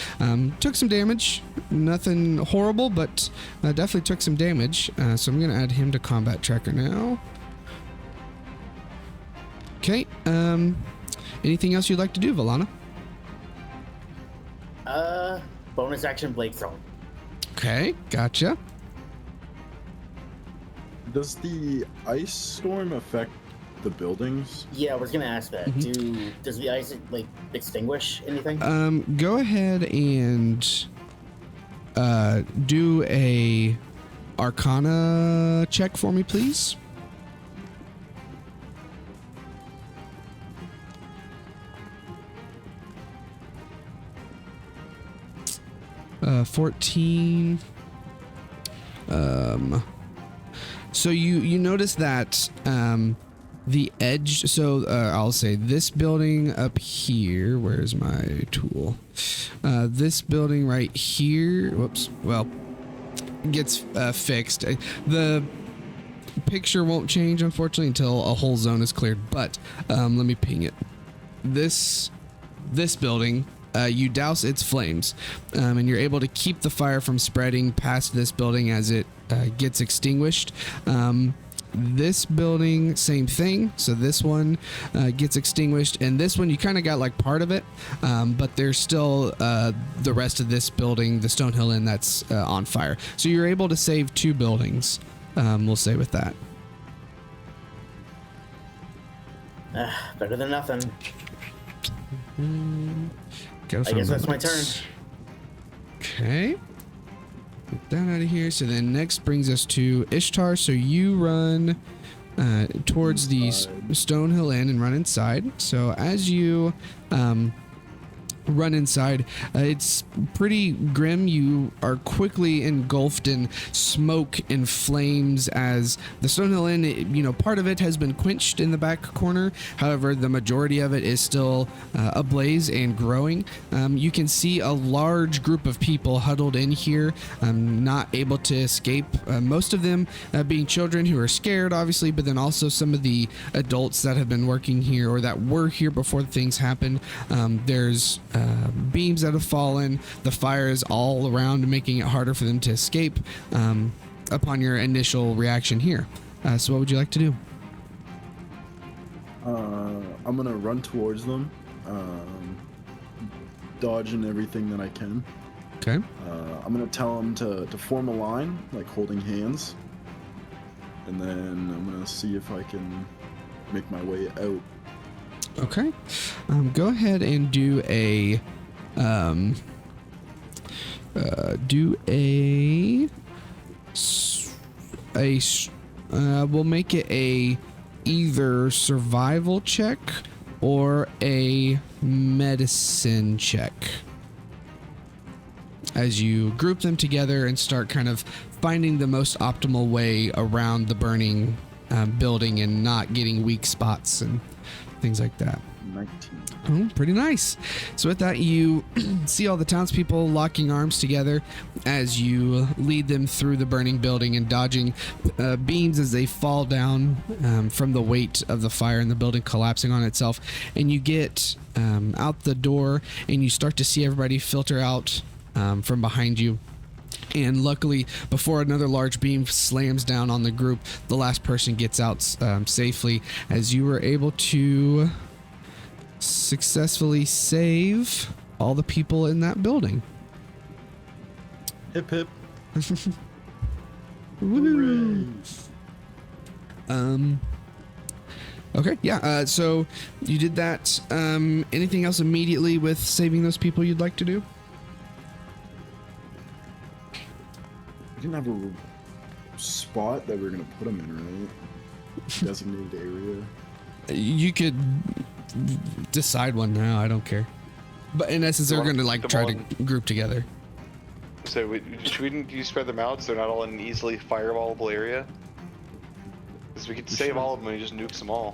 Speaker 1: Took some damage. Nothing horrible, but definitely took some damage. So I'm going to add him to combat tracker now. Okay. anything else you'd like to do, Valana?
Speaker 4: Bonus action blade throw.
Speaker 1: Okay, gotcha.
Speaker 5: Does the ice storm affect the buildings?
Speaker 4: Yeah, I was gonna ask that. Does the ice like extinguish anything?
Speaker 1: Go ahead and do a Arcana check for me, please. Uh, 14. So you notice that the edge. So I'll say this building up here. Where's my tool? This building right here. Whoops. Well, gets fixed. The picture won't change, unfortunately, until a whole zone is cleared. But let me ping it. This building. You douse its flames, and you're able to keep the fire from spreading past this building as it gets extinguished. This building, same thing. So this one gets extinguished, and this one you kind of got like part of it, but there's still the rest of this building, the Stonehill Inn, that's on fire. So you're able to save 2 buildings. We'll say with that.
Speaker 4: Better than nothing.
Speaker 1: I
Speaker 4: guess that's my turn.
Speaker 1: Okay. Get that out of here. So then next brings us to Ishtar. So you run towards the Stonehill Inn and run inside. So as you run inside, it's pretty grim. You are quickly engulfed in smoke and flames as the Stonehill Inn, part of it has been quenched in the back corner. However, the majority of it is still ablaze and growing. You can see a large group of people huddled in here, not able to escape. Most of them being children who are scared, obviously, but then also some of the adults that have been working here or that were here before things happened. There's beams that have fallen. The fire is all around, making it harder for them to escape upon your initial reaction here. So what would you like to do?
Speaker 5: I'm gonna run towards them, dodging everything that I can.
Speaker 1: Okay.
Speaker 5: I'm gonna tell them to form a line, like holding hands, and then I'm gonna see if I can make my way out.
Speaker 1: Okay. Go ahead and do a we'll make it a either survival check or a medicine check as you group them together and start kind of finding the most optimal way around the burning building and not getting weak spots and things like that.
Speaker 5: 19.
Speaker 1: Oh, pretty nice. So with that, you see all the townspeople locking arms together as you lead them through the burning building and dodging beams as they fall down from the weight of the fire and the building collapsing on itself. And you get out the door and you start to see everybody filter out from behind you. And luckily, before another large beam slams down on the group, the last person gets out safely as you were able to successfully save all the people in that building.
Speaker 5: Hip hip.
Speaker 1: Woo. Okay, yeah. So you did that. Anything else immediately with saving those people you'd like to do?
Speaker 5: We didn't have a spot that we were gonna put them in, right? Designated area.
Speaker 1: You could decide one now. I don't care. But in essence, they're going to like try to group together.
Speaker 3: So shouldn't you spread them out so they're not all in an easily fireballable area? Because we could save all of them and just nukes them all.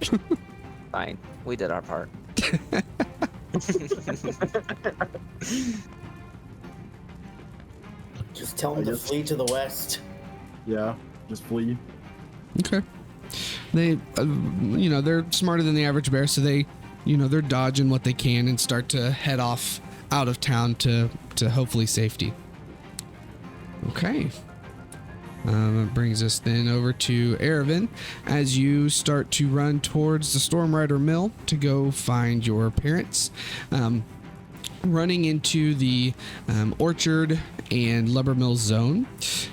Speaker 2: Fine, we did our part.
Speaker 4: Just tell them to flee to the west.
Speaker 5: Yeah, just flee.
Speaker 1: Okay. They, they're smarter than the average bear, so they, they're dodging what they can and start to head off out of town to hopefully safety. Okay. It brings us then over to Erevan as you start to run towards the Stormrider Mill to go find your parents. Running into the orchard and lumber mill zone.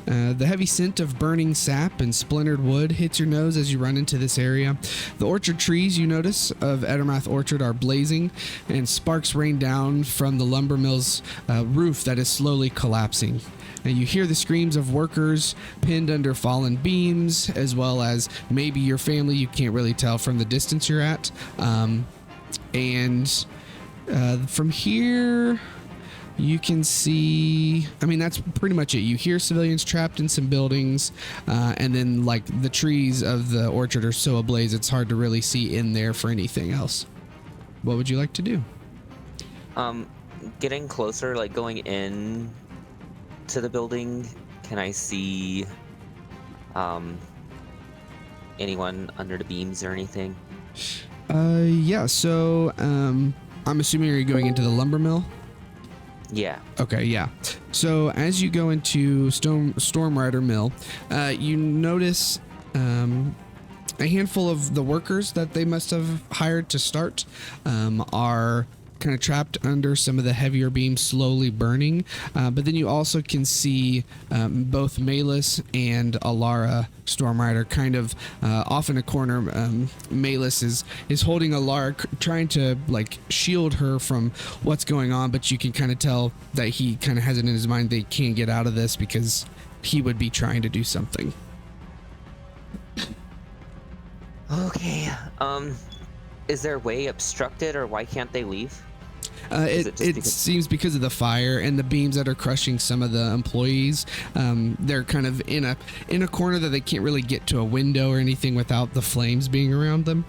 Speaker 1: The heavy scent of burning sap and splintered wood hits your nose as you run into this area. The orchard trees you notice of Edermath Orchard are blazing, and sparks rain down from the lumber mill's roof that is slowly collapsing. And you hear the screams of workers pinned under fallen beams, as well as maybe your family. You can't really tell from the distance you're at. From here, you can see, I mean, that's pretty much it. You hear civilians trapped in some buildings, and then like the trees of the orchard are so ablaze, it's hard to really see in there for anything else. What would you like to do?
Speaker 2: Getting closer, like going in to the building, can I see anyone under the beams or anything?
Speaker 1: Yeah, so I'm assuming you're going into the lumber mill?
Speaker 2: Yeah.
Speaker 1: Okay, yeah. So as you go into Stormrider Mill, you notice a handful of the workers that they must have hired to start are kind of trapped under some of the heavier beams slowly burning. But then you also can see both Malus and Alara Stormrider kind of off in a corner. Malus is holding Alara, trying to like shield her from what's going on, but you can kind of tell that he kind of has it in his mind they can't get out of this because he would be trying to do something.
Speaker 2: Okay. Is their way obstructed, or why can't they leave?
Speaker 1: It seems because of the fire and the beams that are crushing some of the employees. They're kind of in a corner that they can't really get to a window or anything without the flames being around them.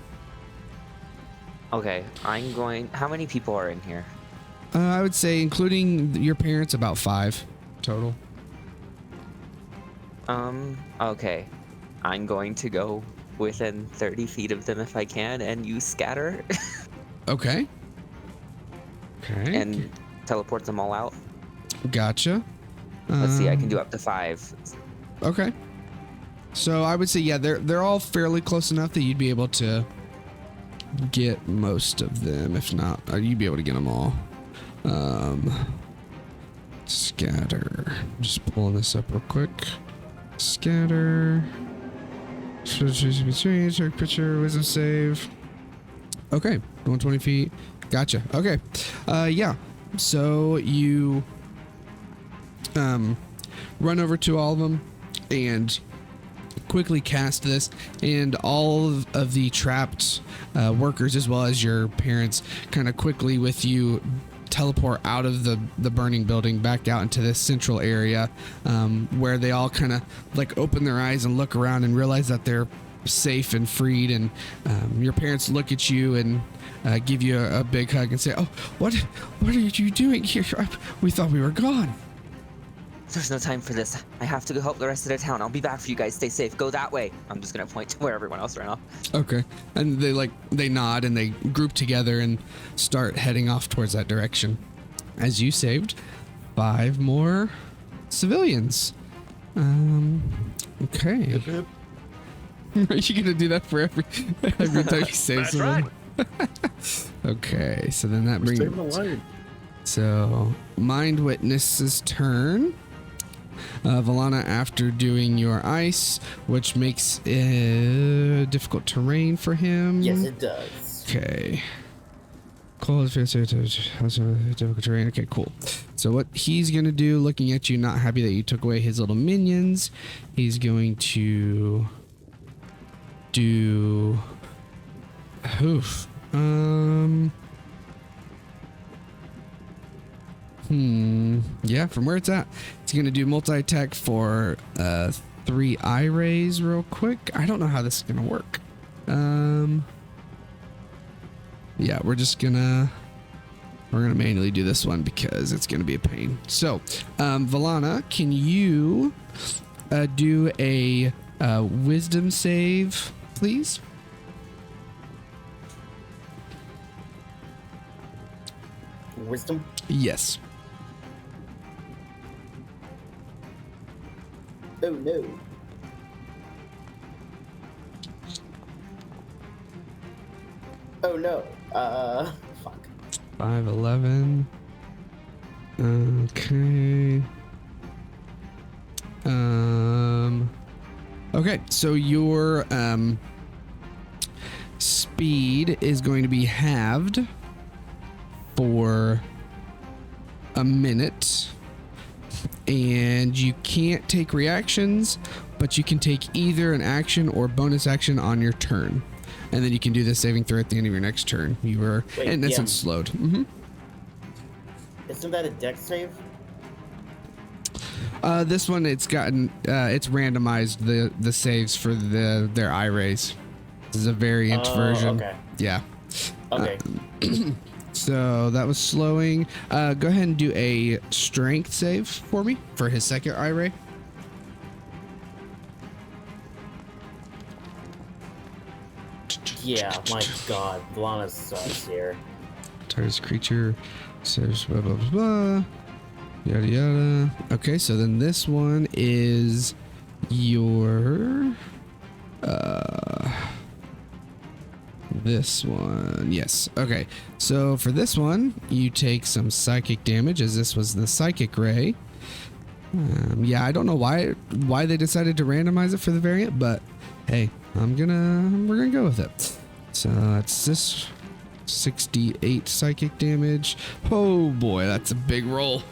Speaker 2: Okay, how many people are in here?
Speaker 1: I would say, including your parents, about 5 total.
Speaker 2: Okay. I'm going to go within 30 feet of them if I can, and use scatter.
Speaker 1: Okay. Okay.
Speaker 2: And teleport them all out.
Speaker 1: Gotcha.
Speaker 2: Let's see, I can do up to 5.
Speaker 1: Okay. So I would say, yeah, they're all fairly close enough that you'd be able to get most of them. If not, you'd be able to get them all. Scatter. Just pulling this up real quick. Scatter. Picture, wisdom save. Okay, 120 feet. Gotcha. Okay. Yeah. So you run over to all of them and quickly cast this, and all of the trapped workers, as well as your parents, kind of quickly with you teleport out of the burning building back out into this central area, where they all kind of like open their eyes and look around and realize that they're safe and freed. And your parents look at you and give you a big hug and say, "Oh, what are you doing here? We thought we were gone."
Speaker 2: There's no time for this. I have to go help the rest of the town. I'll be back for you guys. Stay safe. Go that way. I'm just gonna point to where everyone else ran off.
Speaker 1: Okay. And they nod and they group together and start heading off towards that direction. As you saved 5 more civilians. Okay.
Speaker 5: Hip, hip.
Speaker 1: Are you gonna do that for every time you save someone? Okay, so then that
Speaker 5: We're saving a
Speaker 1: brings.
Speaker 5: life.
Speaker 1: So Mind Witness's turn. Valana, after doing your ice, which makes difficult terrain for him.
Speaker 4: Yes, it does.
Speaker 1: Okay. Cold, difficult terrain. Okay, cool. So what he's gonna do, looking at you, not happy that you took away his little minions, he's going to do. Oof. Yeah, from where it's at, it's gonna do multi-attack for 3 eye rays real quick. I don't know how this is gonna work. Yeah, we're gonna manually do this one because it's gonna be a pain. So, Valana, can you do a wisdom save, please?
Speaker 4: Wisdom?
Speaker 1: Yes.
Speaker 4: Oh no. Oh no. Fuck.
Speaker 1: 5'11". Okay. Okay, so your speed is going to be halved for a minute, and you can't take reactions, but you can take either an action or bonus action on your turn, and then you can do the saving throw at the end of your next turn. You are in essence slowed.
Speaker 4: Isn't that a dex save?
Speaker 1: This one, it's gotten it's randomized the saves for their eye rays. This is a variant version.
Speaker 4: Okay.
Speaker 1: Yeah.
Speaker 4: Okay.
Speaker 1: So that was slowing. Go ahead and do a strength save for me for his second eye ray.
Speaker 4: Yeah, my god, Lana sucks here.
Speaker 1: Target's creature saves blah blah blah. Yada yada. Okay, so then this one is your this one. Yes. Okay. So for this one, you take some psychic damage, as this was the psychic ray. Yeah, I don't know why they decided to randomize it for the variant, but hey, we're gonna go with it. So that's this 68 psychic damage. Oh boy, that's a big roll.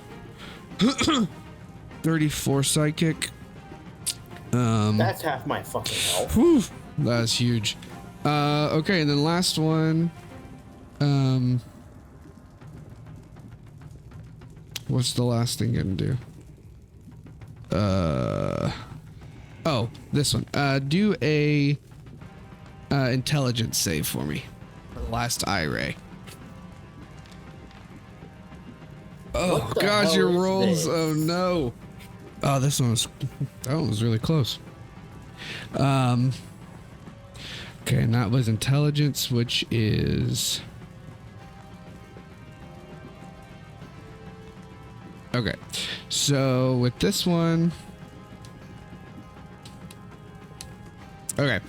Speaker 1: 34 psychic.
Speaker 4: That's half my fucking health.
Speaker 1: Whew, that's huge. Okay, and then last one. What's the last thing gonna do? Oh, this one. Do a intelligence save for me. Last eye ray. Oh gosh, your rolls. Oh no. Oh, that one was really close. Okay, and that was intelligence, which is okay. So with this one, okay.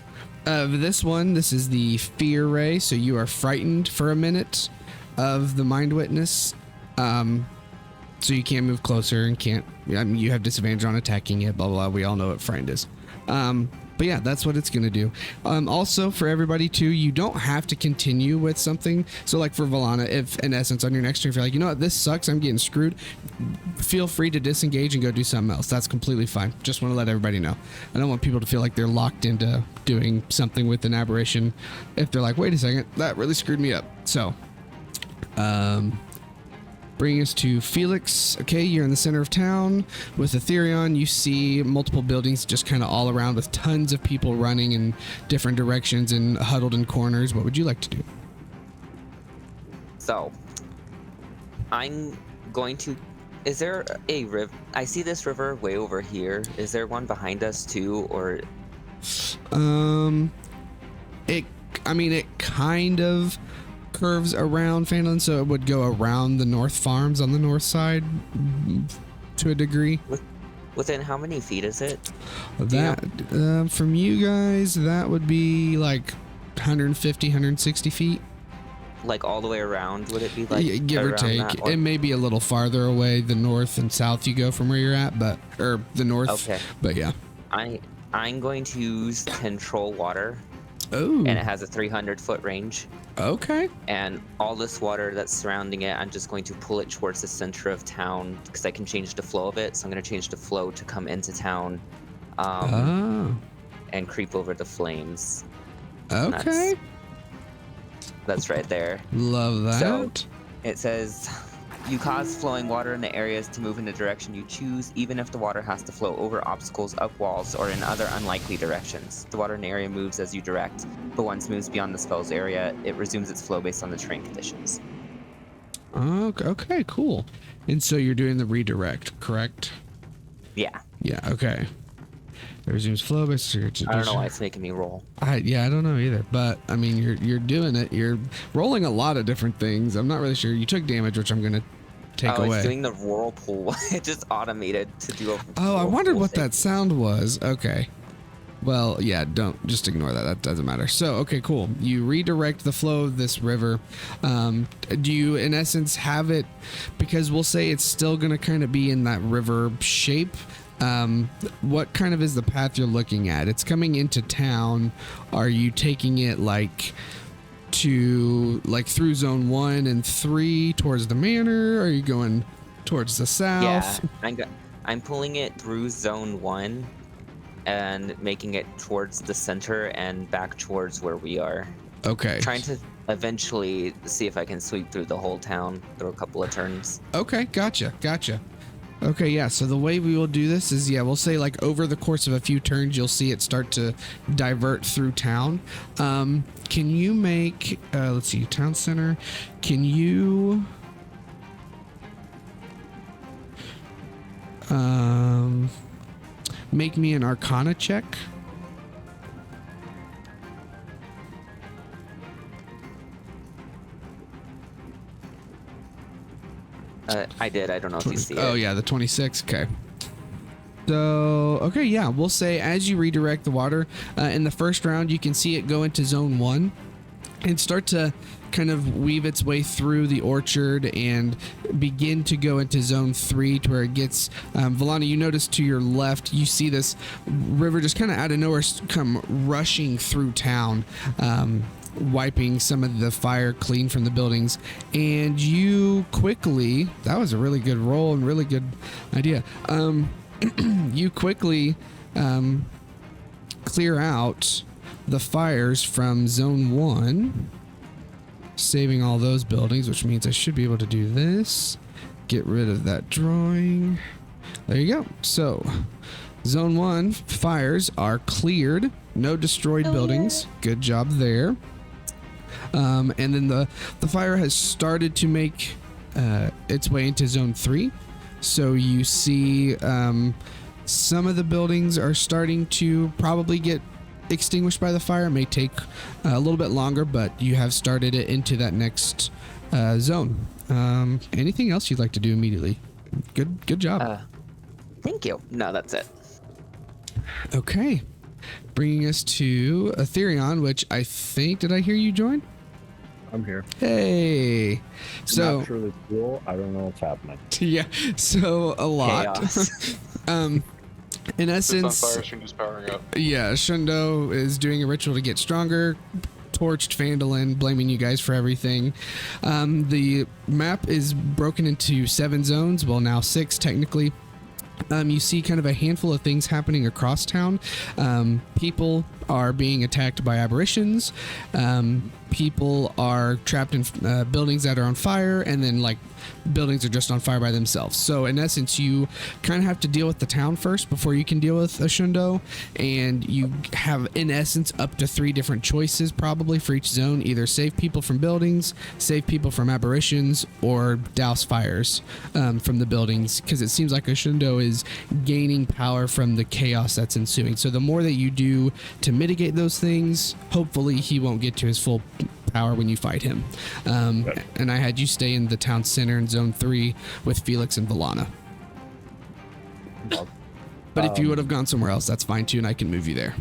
Speaker 1: This is the fear ray. So you are frightened for a minute of the mind witness. So you can't move closer and can't. I mean, you have disadvantage on attacking it. Blah blah. We all know what frightened is. But yeah, that's what it's gonna do. Also for everybody too, you don't have to continue with something. So like for Valana, if in essence on your next turn, if you're like, you know what, this sucks, I'm getting screwed, feel free to disengage and go do something else. That's completely fine. Just want to let everybody know. I don't want people to feel like they're locked into doing something with an aberration if they're like, wait a second, that really screwed me up. So, bringing us to Felix. Okay, you're in the center of town with Ethereon. You see multiple buildings just kind of all around with tons of people running in different directions and huddled in corners. What would you like to do?
Speaker 2: So, I'm going to. Is there a river? I see this river way over here. Is there one behind us too, or?
Speaker 1: It kind of curves around Fanlin, so it would go around the North Farms on the north side to a degree.
Speaker 2: Within how many feet is it?
Speaker 1: That from you guys, that would be like 150, 160 feet.
Speaker 2: Like all the way around? Would it be like
Speaker 1: Yeah, give or take? It may be a little farther away, the north and south you go from where you're at, or the north.
Speaker 2: Okay.
Speaker 1: But yeah.
Speaker 2: I'm going to use control water.
Speaker 1: Oh.
Speaker 2: And it has a 300-foot range.
Speaker 1: Okay.
Speaker 2: And all this water that's surrounding it, I'm just going to pull it towards the center of town because I can change the flow of it. So I'm going to change the flow to come into town and creep over the flames.
Speaker 1: Okay.
Speaker 2: That's right there.
Speaker 1: Love that.
Speaker 2: So it says, you cause flowing water in the areas to move in the direction you choose, even if the water has to flow over obstacles, up walls, or in other unlikely directions. The water in the area moves as you direct, but once it moves beyond the spell's area, it resumes its flow based on the terrain conditions.
Speaker 1: Okay, cool. And so you're doing the redirect, correct?
Speaker 2: Yeah.
Speaker 1: Yeah, okay. It resumes flow based on
Speaker 2: I don't know why it's making me roll.
Speaker 1: I don't know either, but I mean you're doing it. You're rolling a lot of different things. I'm not really sure. You took damage, which I'm gonna take away.
Speaker 2: It's doing the whirlpool. It just automated to do a
Speaker 1: I wondered what that sound was. Okay. Well, yeah, don't just ignore that. That doesn't matter. So, okay, cool. You redirect the flow of this river. Do you, in essence, have it, because we'll say it's still going to kind of be in that river shape. What kind of is the path you're looking at? It's coming into town. Are you taking it like through zone 1 and 3 towards the manor? Are you going towards the south?
Speaker 2: Yeah, I'm pulling it through zone 1 and making it towards the center and back towards where we are.
Speaker 1: Okay.
Speaker 2: Trying to eventually see if I can sweep through the whole town through a couple of turns.
Speaker 1: Okay, gotcha. Okay, yeah, so the way we will do this is, we'll say like over the course of a few turns, you'll see it start to divert through town. Can you make, let's see, town center, can you... make me an Arcana check.
Speaker 2: I did. I don't know if you see it.
Speaker 1: Oh yeah, the 26. Okay. So, okay, yeah, we'll say as you redirect the water, in the first round, you can see it go into zone 1 and start to kind of weave its way through the orchard and begin to go into zone 3 to where it gets, Valana, you notice to your left, you see this river just kind of out of nowhere come rushing through town, wiping some of the fire clean from the buildings. And you quickly, that was a really good roll and really good idea. You quickly clear out the fires from zone 1, saving all those buildings, which means I should be able to do this. Get rid of that drawing. There you go. So zone 1 fires are cleared. No destroyed buildings. Good job there. And then the fire has started to make its way into zone 3. So you see some of the buildings are starting to probably get extinguished by the fire. It may take a little bit longer, but you have started it into that next zone. Anything else you'd like to do immediately? Good job.
Speaker 2: Thank you. No, that's it.
Speaker 1: Okay. Bringing us to Aetherion, which I think, did I hear you join?
Speaker 7: I'm here.
Speaker 1: Hey. So
Speaker 7: Not really cool. I don't know what's happening.
Speaker 1: yeah. So a lot.
Speaker 2: Chaos.
Speaker 1: In essence,
Speaker 3: It's on fire, Shundo's powering up.
Speaker 1: yeah, Shundo is doing a ritual to get stronger. Torched Phandalin, blaming you guys for everything. The map is broken into 7 zones. Well, now 6 technically. You see kind of a handful of things happening across town. People are being attacked by aberrations. People are trapped in buildings that are on fire, and then like buildings are just on fire by themselves. So in essence, you kind of have to deal with the town first before you can deal with a Shundo, and you have in essence up to 3 different choices probably for each zone: either save people from buildings, save people from aberrations, or douse fires from the buildings, because it seems like a Shundo is gaining power from the chaos that's ensuing. So the more that you do to mitigate those things, hopefully he won't get to his full power when you fight him. And I had you stay in the town center in zone 3 with Felix and Valana. But if you would have gone somewhere else, that's fine too, and I can move you there.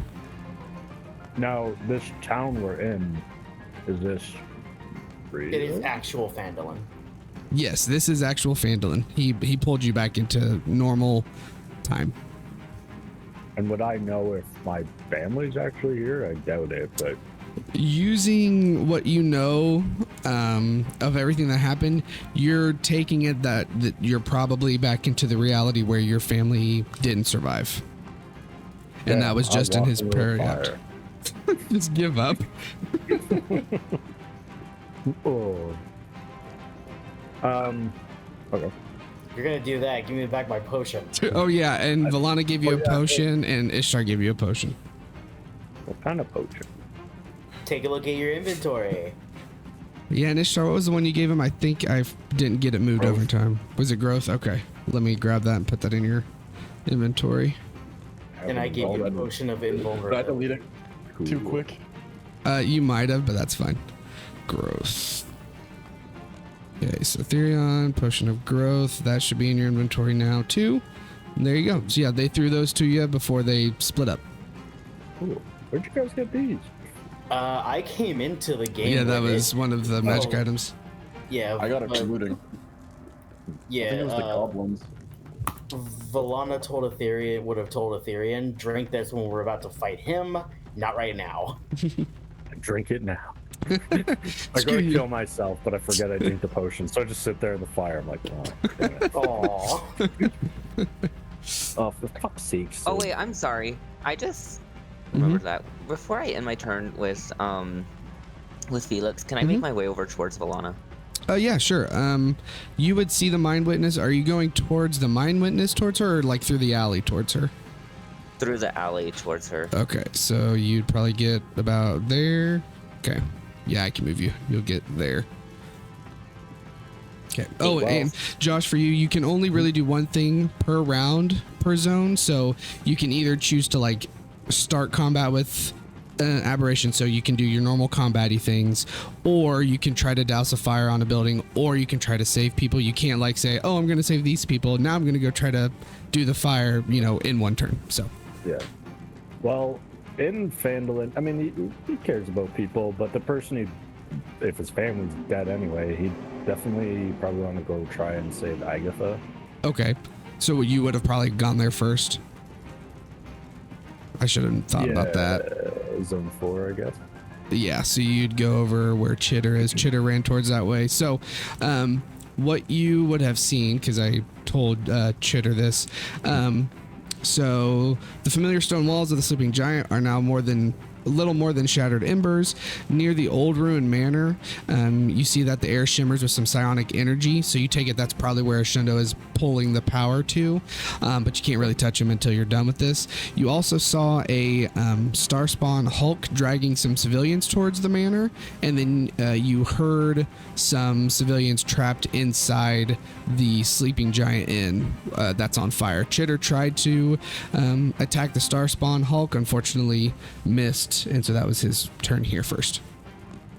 Speaker 7: Now, this town we're in, is this real?
Speaker 4: It is actual Phandalin.
Speaker 1: Yes, this is actual Phandalin. He pulled you back into normal time.
Speaker 7: And would I know if my family's actually here? I doubt it, but...
Speaker 1: Using what you know of everything that happened, you're taking it that you're probably back into the reality where your family didn't survive. And
Speaker 7: Yeah,
Speaker 1: that was
Speaker 7: I
Speaker 1: just in
Speaker 7: walked
Speaker 1: his
Speaker 7: into a
Speaker 1: prayer.
Speaker 7: fire.
Speaker 1: Just give up.
Speaker 7: Oh. Okay.
Speaker 4: You're gonna do that. Give me back my potion.
Speaker 1: Oh yeah, and Valana gave you a potion, and Ishtar gave you a potion.
Speaker 7: What kind of potion?
Speaker 4: Take a look at your inventory.
Speaker 1: Yeah, and Ishtar, what was the one you gave him? I think I didn't get it moved over time. Was it growth? Okay, let me grab that and put that in your inventory.
Speaker 4: And I gave you a potion of
Speaker 6: Did I
Speaker 4: invulnerability.
Speaker 6: delete it too
Speaker 7: Cool.
Speaker 6: quick?
Speaker 1: You might have, but that's fine. Growth. Okay, so Therion, potion of growth. That should be in your inventory now too. And there you go. So yeah, they threw those to you before they split up.
Speaker 7: Cool. Where'd you guys get these?
Speaker 4: I came into the game.
Speaker 1: Yeah, that
Speaker 4: with
Speaker 1: was
Speaker 4: it.
Speaker 1: one of the magic
Speaker 4: Oh.
Speaker 1: items.
Speaker 4: Yeah,
Speaker 5: I got it
Speaker 4: but-
Speaker 5: looting.
Speaker 4: Yeah,
Speaker 5: I think it was the goblins.
Speaker 4: Valana told Ethereum, would have told Ethereum, drink this when we're about to fight him. Not right now.
Speaker 7: Drink it now. I go
Speaker 1: Screw
Speaker 7: to
Speaker 1: you.
Speaker 7: kill myself, but I forget I drink the potion, so I just sit there in the fire. I'm like, oh, damn it.
Speaker 4: Aww.
Speaker 7: Oh, for fuck's sake.
Speaker 2: Oh
Speaker 7: Sid.
Speaker 2: wait, I'm sorry. I just
Speaker 1: Mm-hmm.
Speaker 2: remembered that. Before I end my turn with Felix, can I make
Speaker 1: Mm-hmm.
Speaker 2: my way over towards Valana?
Speaker 1: Yeah, sure. You would see the Mind Witness. Are you going towards the Mind Witness towards her, or like through the alley towards her?
Speaker 2: Through the alley towards her.
Speaker 1: Okay, so you'd probably get about there. Okay. Yeah, I can move you. You'll get there. Okay. Oh,
Speaker 7: wow.
Speaker 1: and Josh, for you can only really do one thing per round per zone. So you can either choose to like start combat with an aberration, so you can do your normal combat-y things, or you can try to douse a fire on a building, or you can try to save people. You can't like say, oh, I'm going to save these people. Now I'm going to go try to do the fire, in one turn. So.
Speaker 7: Yeah. Well, in Phandalin, I mean, he cares about people, but the person if his family's dead anyway, he'd definitely probably want to go try and save Agatha.
Speaker 1: Okay. So you would have probably gone there first. I should have thought about that.
Speaker 7: Zone 4, I guess.
Speaker 1: Yeah, so you'd go over where Chitter is. Chitter ran towards that way. So, what you would have seen, because I told Chitter this, so the familiar stone walls of the Sleeping Giant are now a little more than shattered embers. Near the old ruined manor, you see that the air shimmers with some psionic energy, so you take it that's probably where Shundo is pulling the power to, but you can't really touch him until you're done with this. You also saw a Starspawn Hulk dragging some civilians towards the manor, and then you heard some civilians trapped inside the Sleeping Giant Inn that's on fire. Chitter tried to attack the Starspawn Hulk, unfortunately missed, and so that was his turn here first.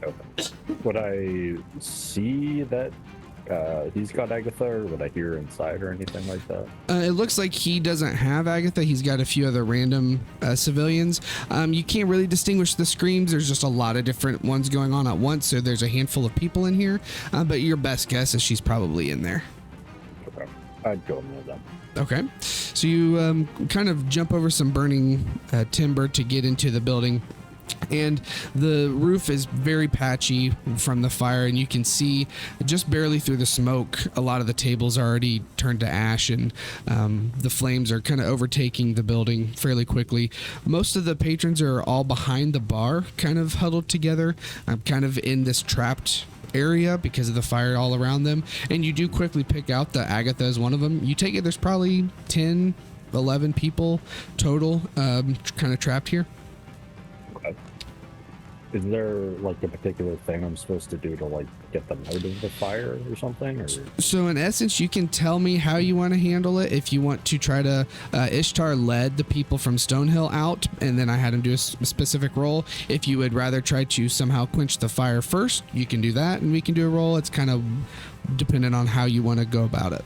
Speaker 7: Okay. Would I see that he's got Agatha, or would I hear inside or anything like that?
Speaker 1: It looks like he doesn't have Agatha. He's got a few other random civilians. You can't really distinguish the screams. There's just a lot of different ones going on at once, so there's a handful of people in here, but your best guess is she's probably in there.
Speaker 7: Okay. I'd go near them.
Speaker 1: Okay, so you kind of jump over some burning timber to get into the building, and the roof is very patchy from the fire, and you can see just barely through the smoke a lot of the tables are already turned to ash, and the flames are kind of overtaking the building fairly quickly. Most of the patrons are all behind the bar, kind of huddled together, kind of in this trapped area because of the fire all around them, and you do quickly pick out that Agatha is one of them. You take it there's probably 10 11 people total kind of trapped here.
Speaker 7: Okay. Is there like a particular thing I'm supposed to do to like get them out of the fire or something? Or
Speaker 1: So in essence, you can tell me how you want to handle it. If you want to try to Ishtar led the people from Stonehill out, and then I had him do a specific roll. If you would rather try to somehow quench the fire first, you can do that, and we can do a roll. It's kind of dependent on how you want to go about it.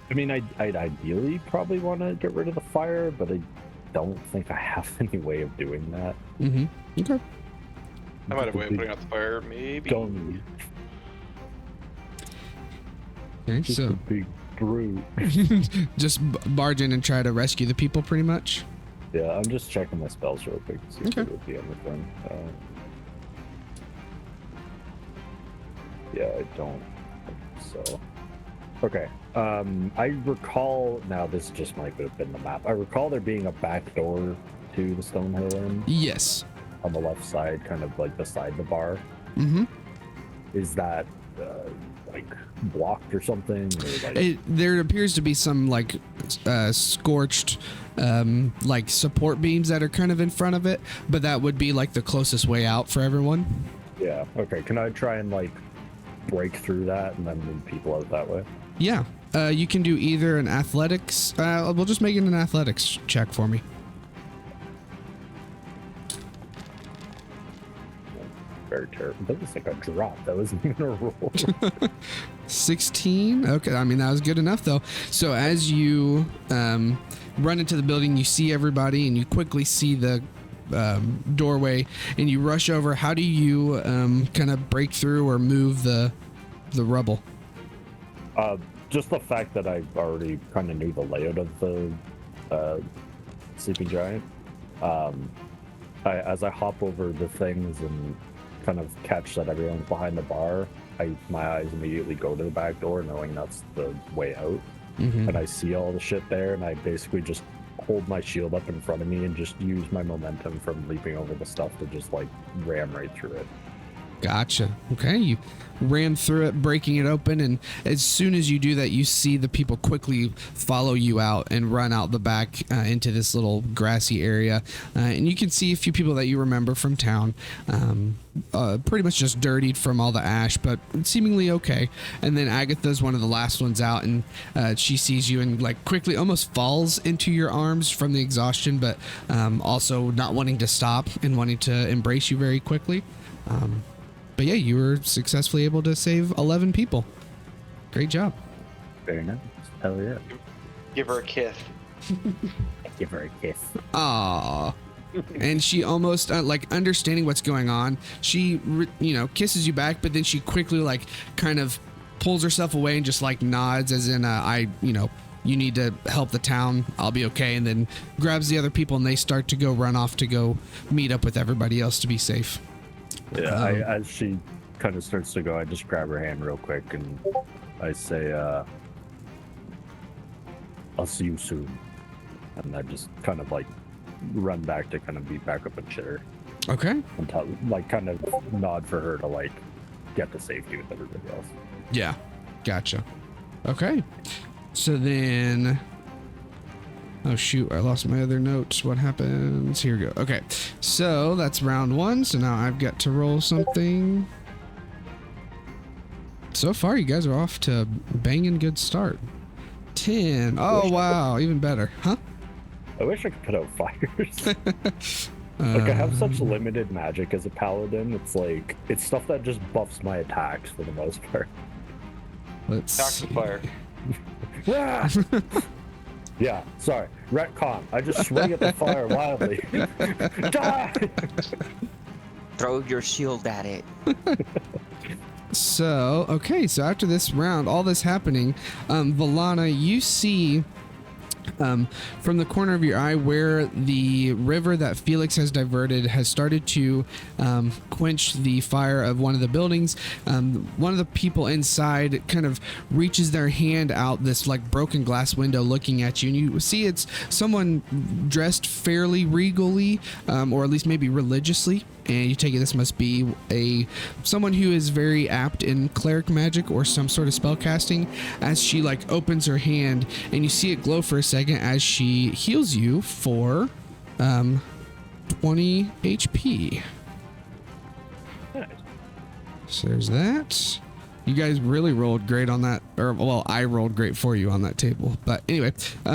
Speaker 7: I mean, I'd ideally probably want to get rid of the fire, but I don't think I have any way of doing that.
Speaker 1: Mm-hmm. Okay.
Speaker 3: I might have a way of putting out the fire, maybe.
Speaker 7: Don't.
Speaker 1: Okay,
Speaker 7: Just
Speaker 1: so
Speaker 7: a big brute.
Speaker 1: just barge in and try to rescue the people, pretty much.
Speaker 7: Yeah, I'm just checking my spells real quick to see
Speaker 1: Okay.
Speaker 7: if it would be anything. Yeah, I don't think so. Okay. I recall, now this just might have been the map. I recall there being a back door to the Stonehill Inn
Speaker 1: Yes.
Speaker 7: on the left side, kind of like beside the bar.
Speaker 1: Mm-hmm.
Speaker 7: Is that like blocked or something? Or like...
Speaker 1: There appears to be some like scorched like support beams that are kind of in front of it, but that would be like the closest way out for everyone.
Speaker 7: Yeah. Okay. Can I try and like break through that and then move people out that way?
Speaker 1: Yeah. You can do either an athletics. We'll just make it an athletics check for me.
Speaker 7: Very terrible. That was like a drop. That wasn't even a roll.
Speaker 1: 16. Okay, I mean that was good enough though. So as you run into the building. You see everybody, and you quickly see the doorway, and you rush over. How do you kind of break through or move the rubble?
Speaker 7: Just the fact that I already kind of knew the layout of the sleeping giant. As I hop over the things and kind of catch that everyone's behind the bar, my eyes immediately go to the back door, knowing that's the way out. And I see all the shit there, and I basically just hold my shield up in front of me and just use my momentum from leaping over the stuff to just like ram right through it.
Speaker 1: Gotcha. Okay, you ran through it, breaking it open, and as soon as you do that, you see the people quickly follow you out and run out the back into this little grassy area. And you can see a few people that you remember from town, pretty much just dirtied from all the ash, but seemingly okay. And then Agatha's one of the last ones out, and she sees you and like quickly almost falls into your arms from the exhaustion, but also not wanting to stop and wanting to embrace you very quickly. But yeah, you were successfully able to save 11 people. Great job.
Speaker 7: Very nice. Hell yeah.
Speaker 3: Give her a kiss.
Speaker 7: Give her a kiss.
Speaker 1: Aww. And she almost like understanding what's going on. She, kisses you back, but then she quickly like kind of pulls herself away and just like nods as in, you need to help the town. I'll be okay. And then grabs the other people and they start to go run off to go meet up with everybody else to be safe.
Speaker 7: Yeah, as she kind of starts to go, I just grab her hand real quick and I say, I'll see you soon. And I just kind of like run back to kind of be back up and shit her.
Speaker 1: Okay.
Speaker 7: And kind of nod for her to like get to safety with everybody else.
Speaker 1: Yeah, gotcha. Okay. So then... Oh shoot, I lost my other notes. What happens? Here we go. Okay, so that's round one. So now I've got to roll something. So far, you guys are off to a banging good start. 10. Oh wow, even better. Huh?
Speaker 7: I wish I could put out fires. Like I have such limited magic as a paladin. It's like, it's stuff that just buffs my attacks for the most part.
Speaker 1: Let's
Speaker 3: Toxic
Speaker 1: see.
Speaker 3: fire.
Speaker 7: Yeah, sorry. Retcon. I just swing at the fire wildly. Die!
Speaker 2: Throw your shield at it.
Speaker 1: So, okay, so after this round, all this happening, Valana, you see from the corner of your eye where the river that Felix has diverted has started to quench the fire of one of the buildings. One of the people inside kind of reaches their hand out this like broken glass window looking at you, and you see it's someone dressed fairly regally, or at least maybe religiously. And you take it this must be someone who is very apt in cleric magic or some sort of spell casting, as she like opens her hand and you see it glow for a second as she heals you for 20 HP.
Speaker 7: Nice.
Speaker 1: So there's that. You guys really rolled great on that, or well, I rolled great for you on that table. But anyway,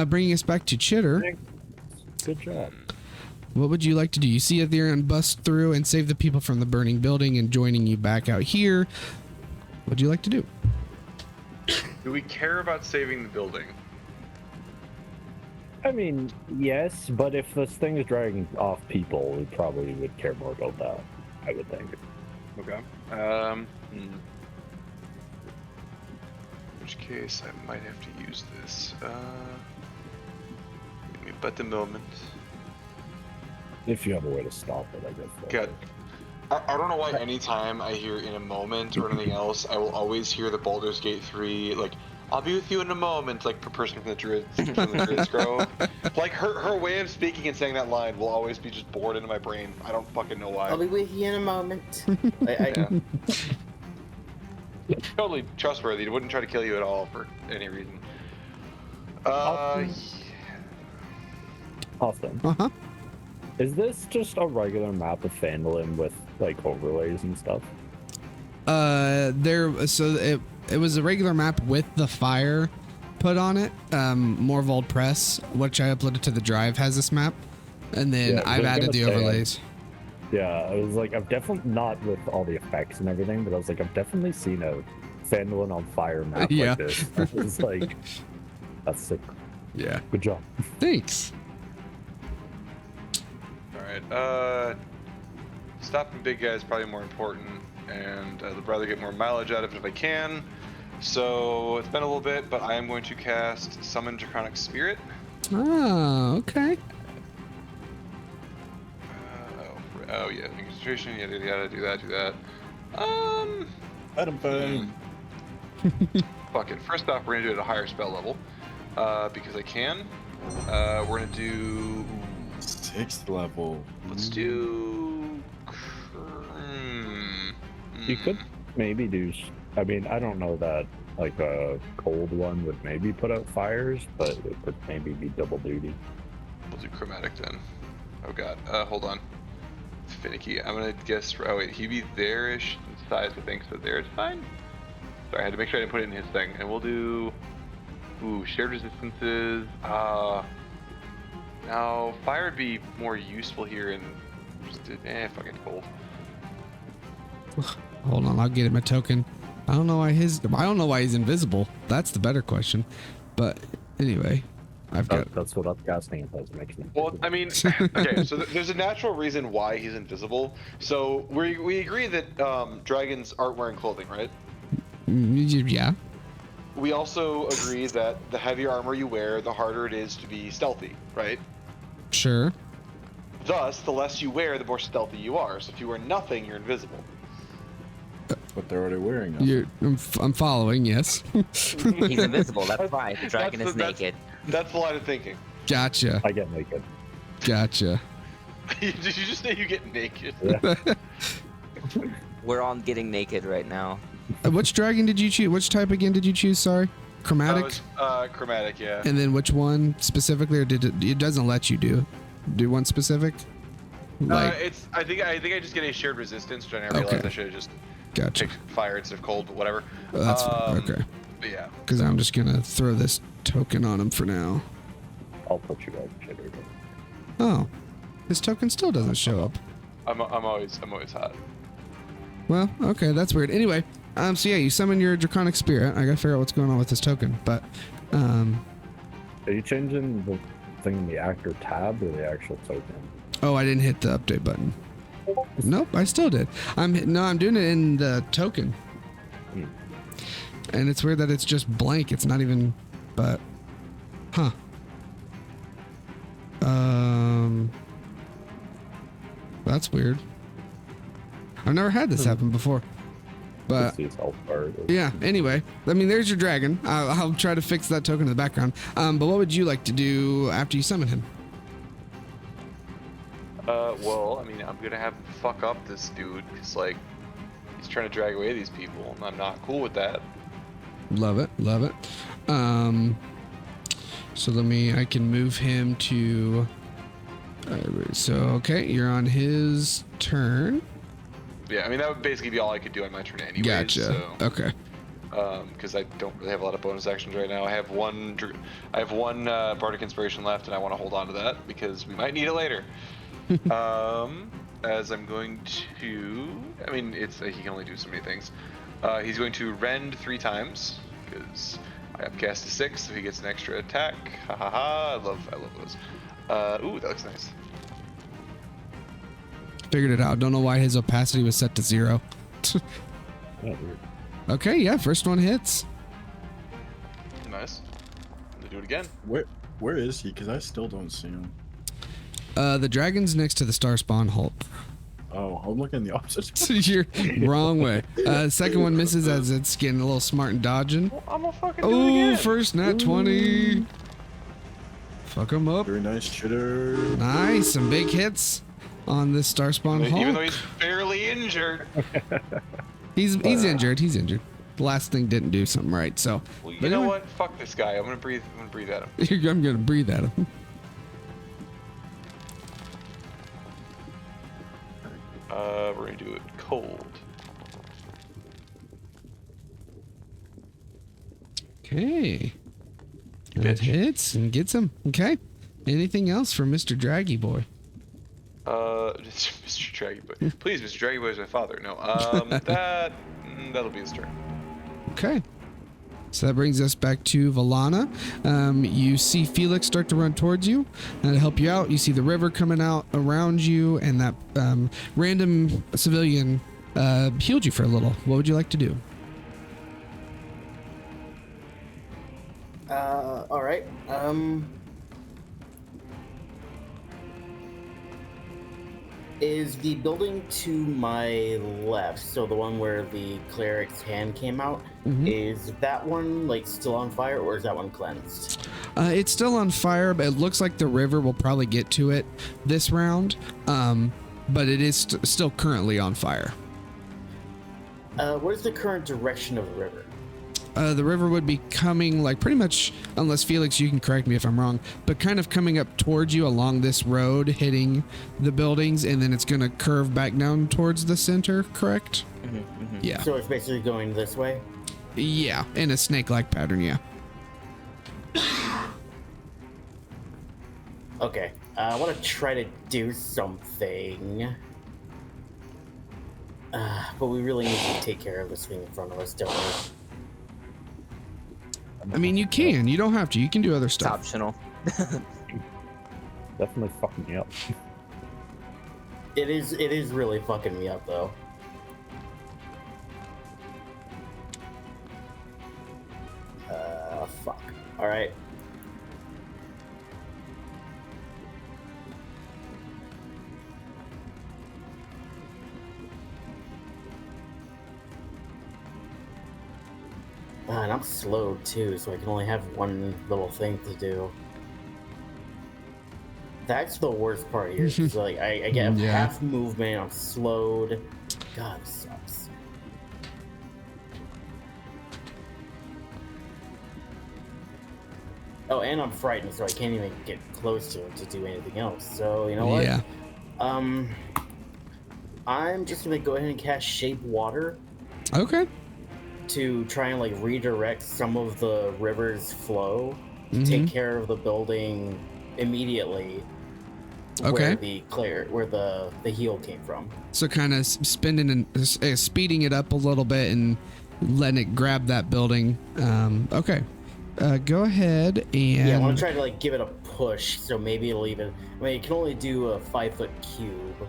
Speaker 1: bringing us back to Chitter.
Speaker 7: Good job.
Speaker 1: What would you like to do? You see Aetherion bust through and save the people from the burning building and joining you back out here. What would you like to do?
Speaker 3: Do we care about saving the building?
Speaker 7: I mean, yes, but if this thing is dragging off people, we probably would care more about that, I would think.
Speaker 3: Okay. In which case, I might have to use this. Give me but a moment.
Speaker 7: If you have a way to stop it, I guess.
Speaker 3: God. I don't know why anytime I hear in a moment or anything else, I will always hear the Baldur's Gate 3, like, I'll be with you in a moment, like the person from the Druid's Grove. Like, her way of speaking and saying that line will always be just bored into my brain. I don't fucking know why.
Speaker 4: I'll be with you in a moment.
Speaker 3: Yeah. Totally trustworthy. It wouldn't try to kill you at all for any reason.
Speaker 7: Austin.
Speaker 1: Uh-huh.
Speaker 7: Is this just a regular map of Phandalin with like overlays and stuff?
Speaker 1: It was a regular map with the fire put on it. Morvold Press, which I uploaded to the drive, has this map, and then
Speaker 7: Yeah,
Speaker 1: I've added the overlays.
Speaker 7: Yeah, I was like, I've definitely not with all the effects and everything, but I was like, I've definitely seen a Phandalin on fire map
Speaker 1: Yeah.
Speaker 7: like this. It's like, that's sick.
Speaker 1: Yeah.
Speaker 7: Good job.
Speaker 1: Thanks.
Speaker 3: All right. Stopping big guy is probably more important, and I'd rather get more mileage out of it if I can. So it's been a little bit, but I am going to cast Summon Draconic Spirit.
Speaker 1: Oh, okay.
Speaker 3: Oh yeah, concentration. Yada yada. Do that.
Speaker 5: Let him burn.
Speaker 3: Fuck it. First off, we're gonna do it at a higher spell level, because I can. We're gonna do.
Speaker 5: 6th level.
Speaker 3: Let's do.
Speaker 7: You could maybe do. I mean, I don't know that like a cold one would maybe put out fires, but it could maybe be double duty.
Speaker 3: We'll do chromatic then. Oh god. Hold on. It's finicky. I'm gonna guess. Oh wait, he'd be there-ish in size, I think. So there, it's fine. Sorry, I had to make sure I didn't put it in his thing. And we'll do. Ooh, shared resistances. Now fire would be more useful here in. Fucking cold.
Speaker 1: Hold on, I'll get him a token. I don't know why he's invisible. That's the better question. But anyway,
Speaker 7: That's what upcasting it does. Makes me.
Speaker 3: Well, I mean, okay, so there's a natural reason why he's invisible. So we agree that dragons aren't wearing clothing, right?
Speaker 1: Yeah.
Speaker 3: We also agree that the heavier armor you wear, the harder it is to be stealthy, right?
Speaker 1: Sure.
Speaker 3: Thus, the less you wear, the more stealthy you are. So if you wear nothing, you're invisible.
Speaker 5: But they're already wearing them.
Speaker 1: I'm following. Yes.
Speaker 2: He's invisible. That's why the dragon is naked.
Speaker 3: That's the line of thinking.
Speaker 1: Gotcha.
Speaker 7: I get naked.
Speaker 1: Gotcha.
Speaker 3: Did you just say you get naked?
Speaker 7: Yeah.
Speaker 2: We're all getting naked right now.
Speaker 1: Which dragon did you choose? Which type again did you choose? Sorry. Chromatic.
Speaker 3: Chromatic, yeah.
Speaker 1: And then which one specifically, or it doesn't let you do one specific?
Speaker 3: I think I just get a shared resistance, which I never realized I should have just
Speaker 1: Gotcha.
Speaker 3: picked fire instead of cold, but whatever.
Speaker 1: That's fine. Okay.
Speaker 3: But yeah.
Speaker 1: Because I'm just gonna throw this token on him for now.
Speaker 7: I'll put you guys together.
Speaker 1: Oh, his token still doesn't show up.
Speaker 3: I'm always hot.
Speaker 1: Well, okay, that's weird. Anyway, so yeah, you summon your draconic spirit. I gotta figure out what's going on with this token, but
Speaker 7: Are you changing the thing in the actor tab or the actual token?
Speaker 1: oh, I didn't hit the update button. Nope, I still did. I'm doing it in the token. And it's weird that it's just blank. It's not even, but, huh. That's weird. I've never had this happen before. But yeah, anyway, I mean, there's your dragon. I'll try to fix that token in the background. But what would you like to do after you summon him?
Speaker 3: Well, I mean, I'm gonna have him fuck up this dude, because, like, he's trying to drag away these people, and I'm not cool with that.
Speaker 1: Love it, love it. So I can move him to, so, okay, you're on his turn.
Speaker 3: Yeah, I mean, that would basically be all I could do on my turn anyway.
Speaker 1: Gotcha,
Speaker 3: so,
Speaker 1: okay.
Speaker 3: Because I don't really have a lot of bonus actions right now. I have one Bardic Inspiration left, and I want to hold on to that, because we might need it later. As I'm going to, I mean, he can only do so many things. He's going to rend 3 times because I upcast to 6, so he gets an extra attack. Ha ha ha! I love those. Ooh, that looks nice.
Speaker 1: Figured it out. Don't know why his opacity was set to 0. Okay, yeah, first one hits.
Speaker 3: Nice. I'm gonna do it again.
Speaker 5: Where is he? Because I still don't see him.
Speaker 1: The dragon's next to the star spawn Hulk.
Speaker 5: Oh, I'm looking the opposite.
Speaker 1: You're wrong way. Second one misses as it's getting a little smart and dodging.
Speaker 3: Well, I'm gonna fucking do it again.
Speaker 1: First nat 20. Fuck him up.
Speaker 5: Very nice shitter.
Speaker 1: Nice, some big hits on this star spawn Hulk.
Speaker 3: Even though he's barely injured.
Speaker 1: He's injured. He's injured. The last thing didn't do something right. So.
Speaker 3: Well, you know what? Fuck this guy. I'm gonna breathe at him.
Speaker 1: I'm gonna breathe at him.
Speaker 3: We're gonna do it cold.
Speaker 1: Okay. That hits and gets him. Okay. Anything else for Mr. Draggy Boy?
Speaker 3: Mr. Draggy Boy. Please, Mr. Draggy Boy is my father. No. That'll be his turn.
Speaker 1: Okay. So that brings us back to Valana. You see Felix start to run towards you to help you out. You see the river coming out around you, and that random civilian healed you for a little. What would you like to do?
Speaker 4: All right. Is the building to my left, so the one where the cleric's hand came out, is that one like still on fire, or is that one cleansed?
Speaker 1: It's still on fire, but it looks like the river will probably get to it this round. But it is still currently on fire.
Speaker 4: What is the current direction of the river?
Speaker 1: The river would be coming like pretty much, unless Felix, you can correct me if I'm wrong, but kind of coming up towards you along this road, hitting the buildings, and then it's going to curve back down towards the center, correct? Yeah.
Speaker 4: So it's basically going this way?
Speaker 1: Yeah, in a snake-like pattern, yeah.
Speaker 4: Okay. I want to try to do something. But we really need to take care of this thing in front of us, don't we?
Speaker 1: I mean, you can. You don't have to. You can do other
Speaker 2: It's
Speaker 1: stuff.
Speaker 2: optional.
Speaker 7: Definitely fucking me up.
Speaker 4: It is really fucking me up, though. Fuck. Alright. And I'm slowed too, so I can only have one little thing to do. That's the worst part here. Is like I get half movement, I'm slowed. God, this sucks. Oh, and I'm frightened, so I can't even get close to it to do anything else. So you know what?
Speaker 1: Yeah.
Speaker 4: I'm just gonna go ahead and cast Shape Water
Speaker 1: Okay.
Speaker 4: to try and like redirect some of the river's flow to take care of the building immediately.
Speaker 1: Okay.
Speaker 4: Where the heal came from.
Speaker 1: So kind of spinning and speeding it up a little bit and letting it grab that building. Okay. Go ahead and...
Speaker 4: Yeah, I want to try to like give it a push, so maybe it'll even... I mean, it can only do a 5-foot cube.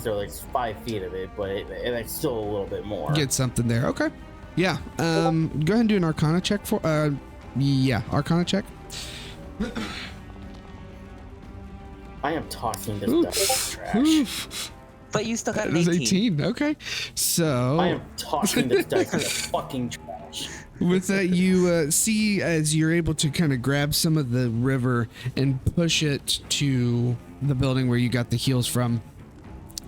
Speaker 4: So like 5 feet of it, but it's still a little bit more.
Speaker 1: Get something there. Okay. Yeah. Go ahead and do an Arcana check for... yeah, Arcana check.
Speaker 4: I am tossing this dice in the trash.
Speaker 2: But you still got
Speaker 1: That
Speaker 2: an
Speaker 1: is
Speaker 2: 18.
Speaker 1: 18. Okay. So...
Speaker 4: I am tossing this dice in the fucking trash.
Speaker 1: With that, you see as you're able to kind of grab some of the river and push it to the building where you got the heals from.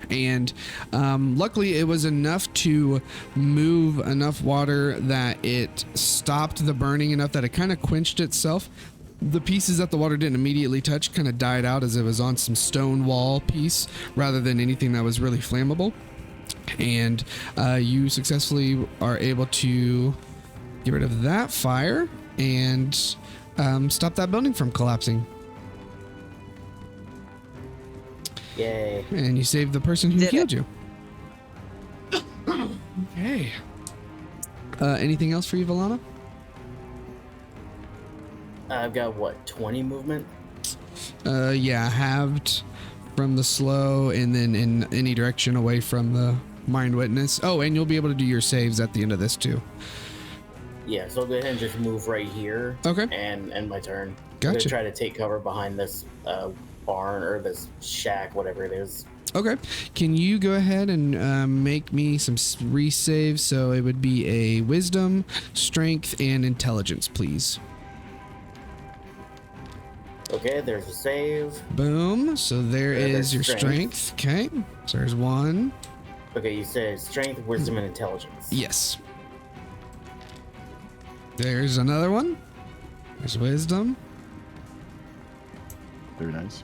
Speaker 1: And luckily, it was enough to move enough water that it stopped the burning enough that it kind of quenched itself. The pieces that the water didn't immediately touch kind of died out as it was on some stone wall piece rather than anything that was really flammable. And you successfully are able to get rid of that fire and stop that building from collapsing.
Speaker 4: Yay.
Speaker 1: And you saved the person who healed you. Okay. Anything else for you, Valana?
Speaker 4: I've got what, 20 movement?
Speaker 1: Yeah, halved from the slow and then in any direction away from the mind witness. Oh, and you'll be able to do your saves at the end of this too.
Speaker 4: Yeah, so I'll go ahead and just move right here.
Speaker 1: Okay.
Speaker 4: And end my turn. I'm
Speaker 1: Gotcha.
Speaker 4: gonna try to take cover behind this barn or this shack, whatever it is.
Speaker 1: Okay. Can you go ahead and make me some resaves? So it would be a wisdom, strength, and intelligence, please.
Speaker 4: Okay, there's a save.
Speaker 1: Boom. So there
Speaker 4: Yeah,
Speaker 1: is
Speaker 4: there's
Speaker 1: your
Speaker 4: strength.
Speaker 1: strength. Okay. So there's one.
Speaker 4: Okay, you said strength, wisdom, and intelligence.
Speaker 1: Yes. There's another one. There's wisdom.
Speaker 5: Very nice.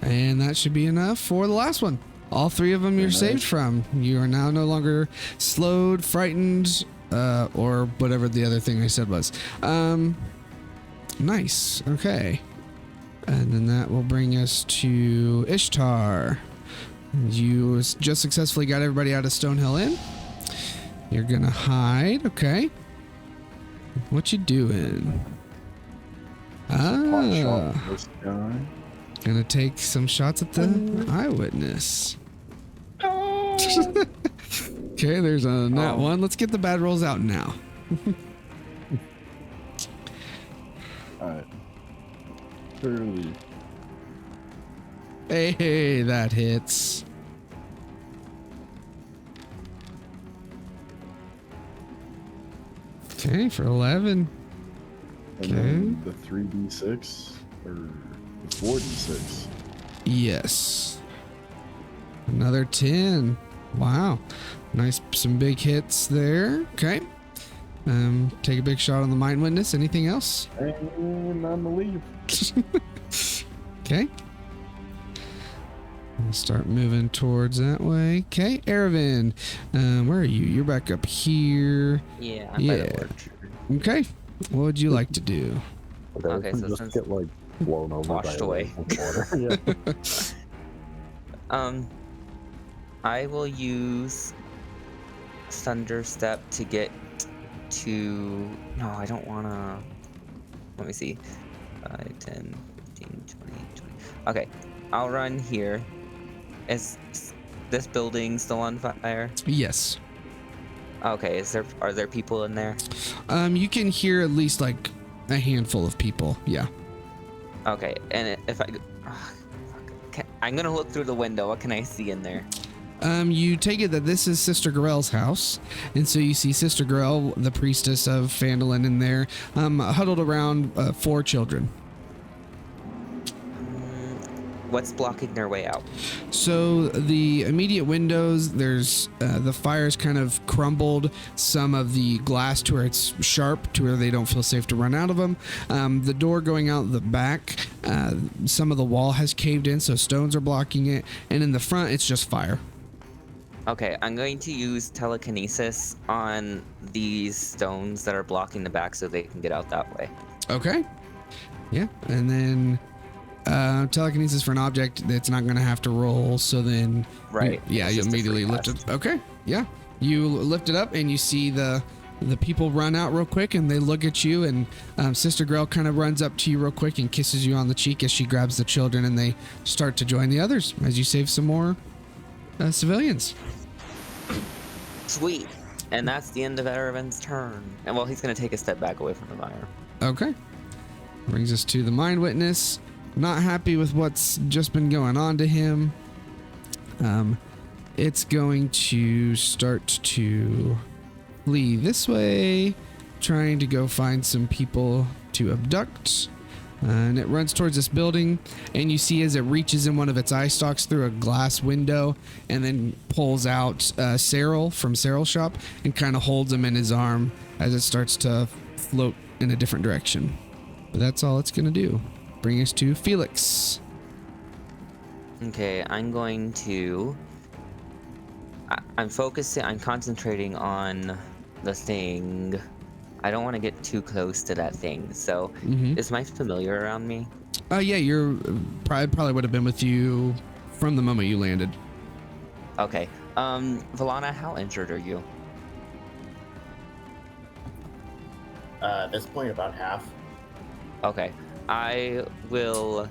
Speaker 1: And that should be enough for the last one. All three of them you're
Speaker 5: Nice.
Speaker 1: saved from. You are now no longer slowed, frightened, or whatever the other thing I said was. Nice. Okay. And then that will bring us to Ishtar. You just successfully got everybody out of Stonehill Inn. You're gonna hide. Okay. What you doing?
Speaker 5: Pot shot
Speaker 1: Ah,
Speaker 5: this guy.
Speaker 1: gonna take some shots at the eyewitness. Okay, there's a nat one. Let's get the bad rolls out now.
Speaker 5: Alright. Surely.
Speaker 1: Hey, that hits. Okay, for 11.
Speaker 5: And then the 3d6 or the 4d6.
Speaker 1: Yes. Another 10. Wow. Nice, some big hits there. Okay. Take a big shot on the mind witness. Anything else?
Speaker 5: And on the leave.
Speaker 1: Okay. I'll start moving towards that way. Okay, Aravan, where are you? You're back up here.
Speaker 2: Yeah, I'm by the
Speaker 1: Yeah.
Speaker 2: orchard.
Speaker 1: Okay. What would you like to do?
Speaker 2: Okay, so
Speaker 7: just
Speaker 2: since
Speaker 7: get like blown over
Speaker 2: washed
Speaker 7: by a
Speaker 2: away.
Speaker 7: wave of water. Yeah.
Speaker 2: I will use Thunder Step to get to. No, I don't wanna. Let me see. 5, 10, 15, 20, 20. Okay, I'll run here. Is this building still on fire?
Speaker 1: Yes.
Speaker 2: Okay, are there people in there?
Speaker 1: You can hear at least like a handful of people. Yeah.
Speaker 2: Okay, and if I'm gonna look through the window. What can I see in there?
Speaker 1: You take it that this is Sister Gorell's house, and so you see Sister Gorell, the priestess of Phandalin, in there, huddled around 4 children.
Speaker 2: What's blocking their way out?
Speaker 1: So the immediate windows, there's the fire's kind of crumbled some of the glass to where it's sharp, to where they don't feel safe to run out of them. The door going out the back, some of the wall has caved in, so stones are blocking it, and in the front, it's just fire.
Speaker 2: Okay, I'm going to use telekinesis on these stones that are blocking the back so they can get out that way.
Speaker 1: Okay. Yeah, and then telekinesis for an object that's not going to have to roll, so then
Speaker 2: Right.
Speaker 1: yeah,
Speaker 2: It's
Speaker 1: you
Speaker 2: just a
Speaker 1: immediately
Speaker 2: free
Speaker 1: lift
Speaker 2: cast.
Speaker 1: it. Okay, yeah, you lift it up and you see the people run out real quick and they look at you, and Sister Grell kind of runs up to you real quick and kisses you on the cheek as she grabs the children, and they start to join the others as you save some more civilians.
Speaker 2: Sweet. And that's the end of Eravan's turn. And well, he's going to take a step back away from the fire.
Speaker 1: Okay, brings us to the mind witness. Not happy with what's just been going on to him. It's going to start to flee this way, trying to go find some people to abduct. And it runs towards this building, and you see as it reaches in one of its eye stalks through a glass window, and then pulls out Cyril from Cyril's shop and kind of holds him in his arm as it starts to float in a different direction. But that's all it's going to do. Bring us to Felix.
Speaker 2: Okay, I'm going to... I'm concentrating on the thing. I don't want to get too close to that thing, so is my familiar around me?
Speaker 1: Yeah, you're probably would have been with you from the moment you landed.
Speaker 2: Okay. Valana, how injured are you?
Speaker 4: At this point, about half.
Speaker 2: Okay. I will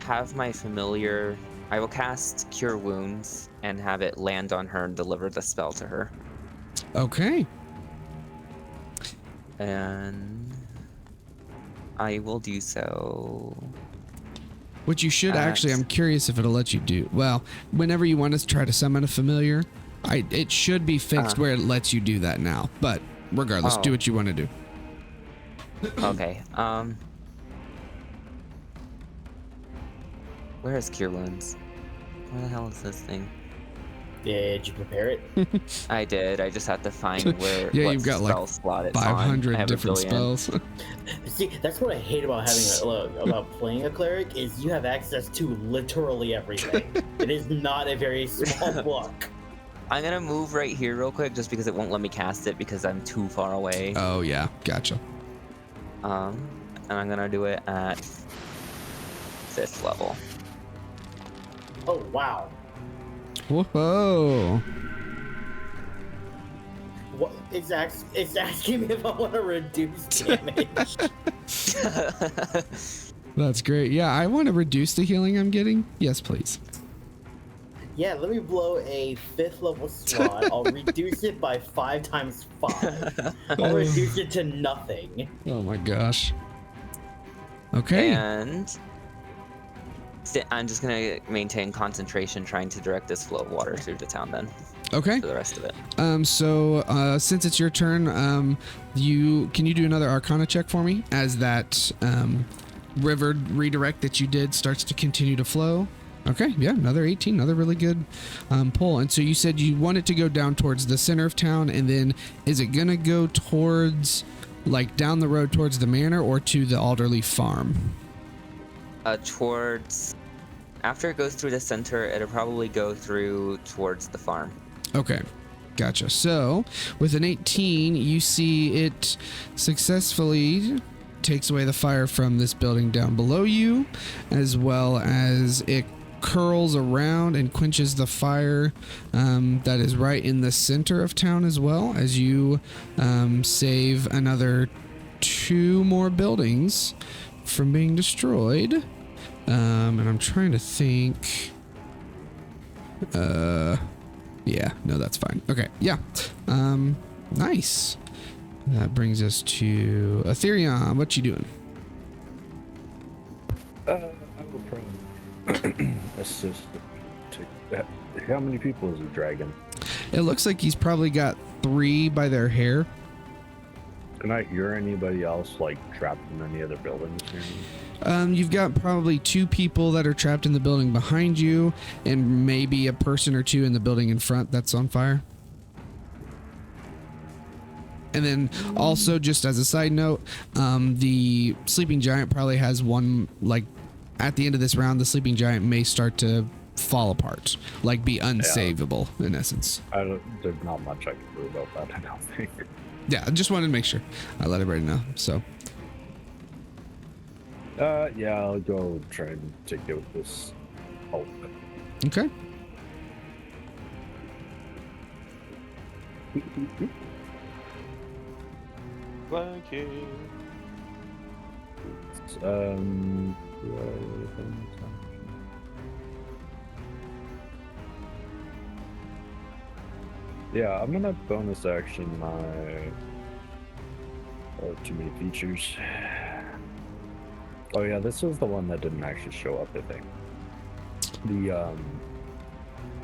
Speaker 2: have my familiar... I will cast Cure Wounds and have it land on her and deliver the spell to her.
Speaker 1: Okay.
Speaker 2: And I will do so.
Speaker 1: What you should actually, I'm curious if it'll let you do. Well, whenever you want to try to summon a familiar, it should be fixed where it lets you do that now. But regardless, do what you want to do.
Speaker 2: Okay. Where is Cure Wounds? Where the hell is this thing?
Speaker 4: Did you prepare it?
Speaker 2: I did. I just have to find where.
Speaker 1: Yeah,
Speaker 2: what
Speaker 1: you've got
Speaker 2: spell
Speaker 1: like
Speaker 2: slot it's on. I
Speaker 1: 500
Speaker 2: have a
Speaker 1: different
Speaker 2: billion.
Speaker 1: spells.
Speaker 4: See, that's what I hate about about playing a cleric is you have access to literally everything. It is not a very small block.
Speaker 2: I'm gonna move right here real quick just because it won't let me cast it because I'm too far away.
Speaker 1: Oh yeah, gotcha.
Speaker 2: And I'm gonna do it at 5th level.
Speaker 4: Oh wow.
Speaker 1: Whoa.
Speaker 4: What? It's asking me if I want to reduce damage.
Speaker 1: That's great. Yeah, I want to reduce the healing I'm getting. Yes, please.
Speaker 4: Yeah, let me blow a 5th level slot. I'll reduce it by 5 times 5. I'll reduce it to nothing.
Speaker 1: Oh my gosh. Okay.
Speaker 2: And I'm just gonna maintain concentration, trying to direct this flow of water through the town then
Speaker 1: Okay.
Speaker 2: for the rest of it.
Speaker 1: So since it's your turn, can you do another Arcana check for me as that river redirect that you did starts to continue to flow? Okay, yeah, another 18, another really good pull. And so you said you want it to go down towards the center of town, and then is it gonna go towards, like, down the road towards the manor or to the Alderley farm?
Speaker 2: Towards, after it goes through the center, it'll probably go through towards the farm.
Speaker 1: Okay, gotcha. So with an 18, you see it successfully takes away the fire from this building down below you, as well as it curls around and quenches the fire that is right in the center of town, as well as you save another 2 more buildings from being destroyed. And I'm trying to think. Yeah, no, that's fine. Okay, yeah. Nice. That brings us to Ethereum. What you doing?
Speaker 7: I will probably assist. How many people is he dragging?
Speaker 1: It looks like he's probably got 3 by their hair.
Speaker 7: Can I hear anybody else like trapped in any other buildings?
Speaker 1: You've got probably 2 people that are trapped in the building behind you, and maybe a person or 2 in the building in front that's on fire. And then also, just as a side note, the sleeping giant probably has one, like, at the end of this round, the sleeping giant may start to fall apart, like be unsavable in essence.
Speaker 7: There's not much I can do about that, I don't think.
Speaker 1: Yeah, I just wanted to make sure I let everybody know. So,
Speaker 7: yeah, I'll go try and take out this Hulk.
Speaker 1: okay.
Speaker 3: Like it.
Speaker 7: Yeah, I'm gonna bonus action my too many features. Oh yeah, this was the one that didn't actually show up, I think. The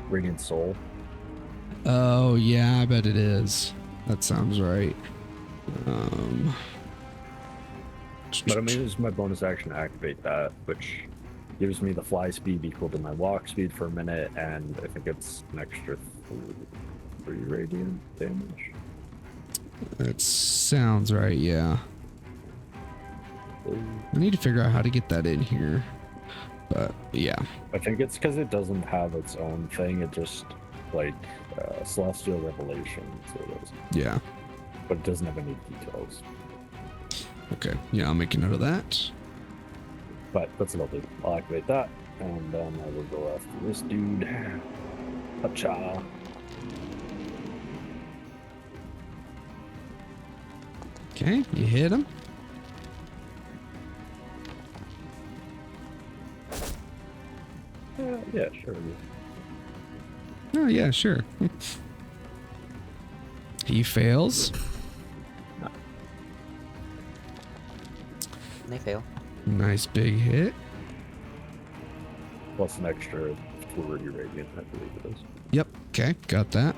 Speaker 7: Radiant Soul.
Speaker 1: Oh yeah, I bet it is. That sounds right.
Speaker 7: But I'm gonna use my bonus action to activate that, which gives me the fly speed equal to my walk speed for a minute, and I think it's an extra 3 radiant damage.
Speaker 1: That sounds right. Yeah. I need to figure out how to get that in here. But yeah.
Speaker 7: I think it's because it doesn't have its own thing. It just like Celestial Revelation. So it is.
Speaker 1: Yeah.
Speaker 7: But it doesn't have any details.
Speaker 1: Okay. Yeah, I'll make a note of that.
Speaker 7: But that's lovely. I'll activate that, and then I will go after this dude. Hacha.
Speaker 1: Okay, you hit him.
Speaker 7: Yeah, sure.
Speaker 1: Oh yeah, sure. He fails.
Speaker 2: They fail.
Speaker 1: Nice big hit.
Speaker 7: Plus an extra 40 radiant, I believe it is.
Speaker 1: Yep. Okay, got that.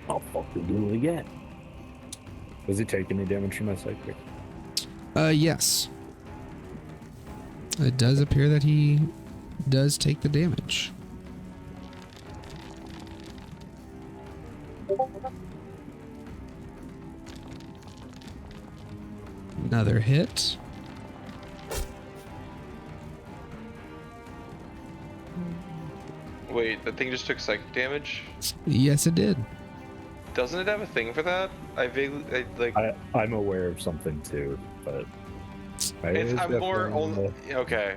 Speaker 7: I'll fucking do it again. Does he take any damage from my sidekick?
Speaker 1: Yes. It does appear that he does take the damage. Another hit.
Speaker 3: Wait, that thing just took psychic damage?
Speaker 1: Yes, it did.
Speaker 3: Doesn't it have a thing for that? I vaguely, like...
Speaker 7: I'm aware of something too, but
Speaker 3: I'm more only okay.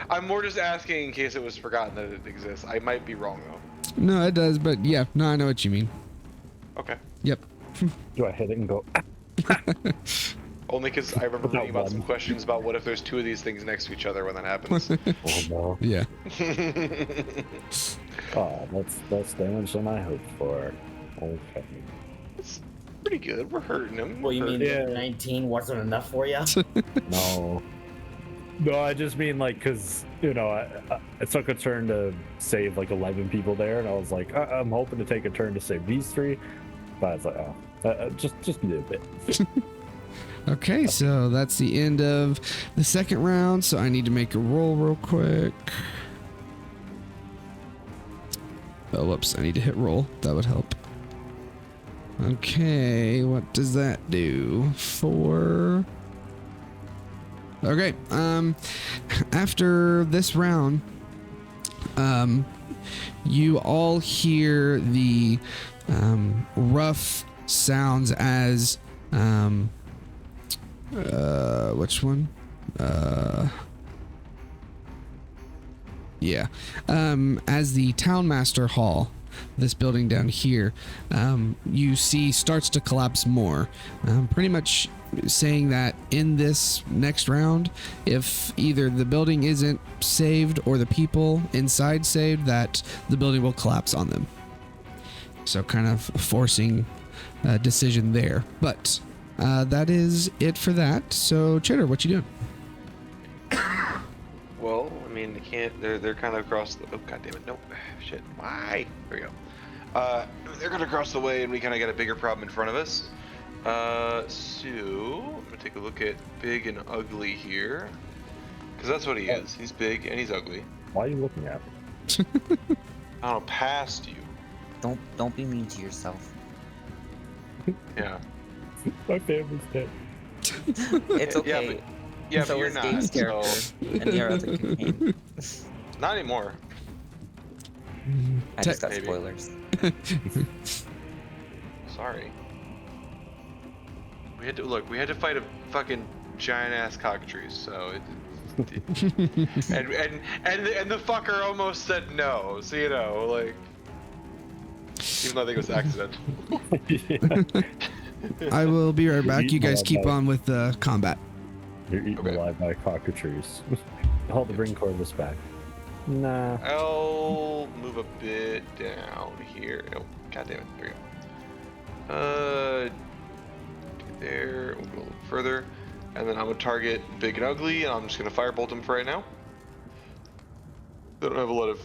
Speaker 3: I'm more just asking in case it was forgotten that it exists. I might be wrong though.
Speaker 1: No, it does, but yeah, no, I know what you mean.
Speaker 3: Okay.
Speaker 1: Yep.
Speaker 7: Do I hit it and go?
Speaker 3: Only because I remember
Speaker 7: Without
Speaker 3: reading about some
Speaker 7: one.
Speaker 3: questions about what if there's two of these things next to each other when that happens.
Speaker 7: Oh no.
Speaker 1: Yeah.
Speaker 7: Oh, that's less damage than I hoped for. Okay.
Speaker 3: It's pretty good. We're hurting him.
Speaker 4: Well, you mean
Speaker 7: Yeah.
Speaker 4: 19 wasn't enough for you?
Speaker 7: No. No, I just mean like, cause you know, I took a turn to save like 11 people there, and I was like, I'm hoping to take a turn to save these 3, but I was like, just a little bit.
Speaker 1: Okay, so that's the end of the second round. So I need to make a roll real quick. Oh, whoops! I need to hit roll. That would help. Okay, what does that do? 4. Okay. After this round, you all hear the rough sounds as which one? Yeah. As the Townmaster Hall, this building down here, you see starts to collapse more. Pretty much saying that in this next round, if either the building isn't saved or the people inside saved, that the building will collapse on them. So kind of forcing a decision there. But that is it for that. So Cheddar, what you doing?
Speaker 3: Well, I mean, they can't. They're kind of across. Oh, god damn it! Nope. Shit. Why? There we go. They're gonna cross the way, and we kind of got a bigger problem in front of us. So I'm gonna take a look at Big and Ugly here, because that's what he is. He's big and he's ugly.
Speaker 7: Why are you looking at me?
Speaker 3: I don't know, past you.
Speaker 2: Don't be mean to yourself.
Speaker 3: Yeah.
Speaker 7: My family's dead.
Speaker 2: It's okay.
Speaker 3: Yeah,
Speaker 2: So
Speaker 3: but you're
Speaker 2: is
Speaker 3: not.
Speaker 2: Dave's character
Speaker 3: So,
Speaker 2: and your other campaign.
Speaker 3: not anymore.
Speaker 2: I just got
Speaker 3: Maybe.
Speaker 2: spoilers.
Speaker 3: Sorry. We had to look. We had to fight a fucking giant ass cockatrice. So and the fucker almost said no. So you know, like, even though I think it was accident.
Speaker 1: I will be right back. You guys keep on with the combat.
Speaker 7: You're eaten
Speaker 3: Okay.
Speaker 7: alive by cockatrice. I'll bring Corvus back. Nah.
Speaker 3: I'll move a bit down here. Oh, god damn it. There we go. There. We'll go a little further. And then I'm going to target Big and Ugly, and I'm just going to firebolt them for right now. They don't have a lot of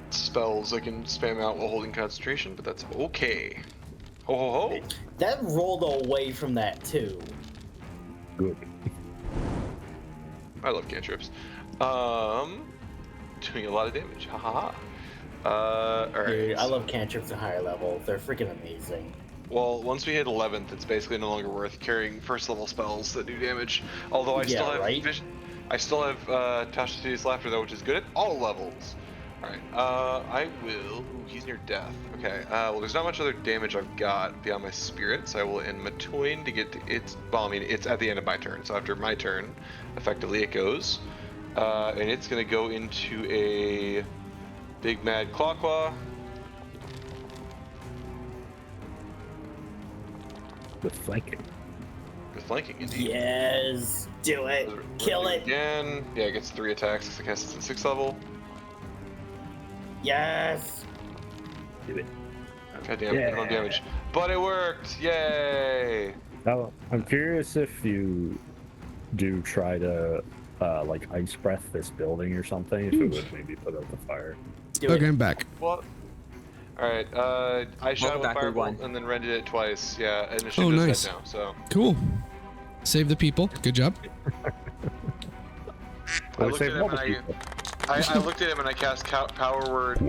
Speaker 3: spells I can spam out while holding concentration, but that's okay. Ho ho ho!
Speaker 4: That rolled away from that too.
Speaker 7: Good.
Speaker 3: I love cantrips. Doing a lot of damage. Ha ha ha. Alright.
Speaker 4: Dude, I love cantrips at higher level. They're freaking amazing.
Speaker 3: Well, once we hit 11th, it's basically no longer worth carrying first level spells that do damage. Although I still have
Speaker 4: right?
Speaker 3: I still have Tasha City's Laughter though, which is good at all levels. Alright, I will... Ooh, he's near death. Okay, well there's not much other damage I've got beyond my spirit, so I will end Matoin to get to its... Well, I mean, it's at the end of my turn, so after my turn, effectively it goes. And it's gonna go into a Big Mad Claw.
Speaker 7: With flanking.
Speaker 3: With flanking, indeed.
Speaker 4: Yes, do it. Kill it.
Speaker 3: Again. Yeah, it gets 3 attacks because I cast it at 6th level.
Speaker 4: Yes.
Speaker 7: Do it.
Speaker 3: God damn, minimum damage. But it worked! Yay!
Speaker 7: Now, I'm curious if you do try to, like, ice breath this building or something, if it would maybe put out the fire.
Speaker 4: Do
Speaker 1: Okay,
Speaker 4: it.
Speaker 1: I'm back.
Speaker 3: What? Alright, I shot with
Speaker 2: back, we won.
Speaker 3: Firebolt and then rented it twice. Yeah, and it should
Speaker 1: Oh,
Speaker 3: do
Speaker 1: nice.
Speaker 3: that now, so.
Speaker 1: Cool. Save the people. Good job.
Speaker 3: I
Speaker 7: Or
Speaker 3: looked,
Speaker 7: save
Speaker 3: at him
Speaker 7: all
Speaker 3: and
Speaker 7: the people.
Speaker 3: I looked at him and I cast Power Word.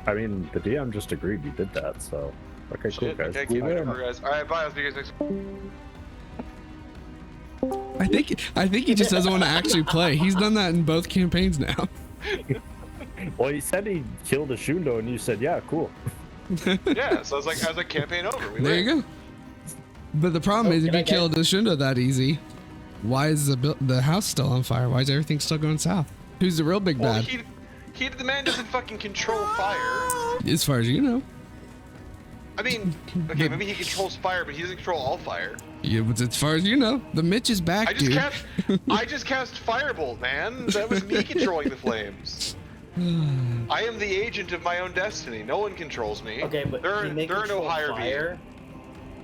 Speaker 7: I mean, the DM just agreed you did that, so... Okay, cool,
Speaker 3: Shit,
Speaker 7: guys.
Speaker 3: okay,
Speaker 7: We
Speaker 3: keep it
Speaker 7: win.
Speaker 3: over, guys. Alright, bye, I'll see you guys next.
Speaker 1: I think he just doesn't want to actually play. He's done that in both campaigns now.
Speaker 7: Well, he said he killed a Shundo, and you said, yeah, cool.
Speaker 3: Yeah, so I was like, campaign over. We
Speaker 1: There
Speaker 3: win.
Speaker 1: you go. But the problem is, if
Speaker 4: can I
Speaker 1: you killed
Speaker 4: get-
Speaker 1: Ashindo that easy, why is the house still on fire? Why is everything still going south? Who's the real big
Speaker 3: Well,
Speaker 1: bad?
Speaker 3: the man doesn't fucking control fire.
Speaker 1: As far as you know.
Speaker 3: I mean, okay, maybe he controls fire, but he doesn't control all fire.
Speaker 1: Yeah, but as far as you know, the Mitch is back, dude.
Speaker 3: I just cast Firebolt, man. That was me controlling the flames. I am the agent of my own destiny. No one controls me.
Speaker 4: Okay, but
Speaker 3: there
Speaker 4: he may
Speaker 3: are no
Speaker 4: control
Speaker 3: higher
Speaker 4: fire,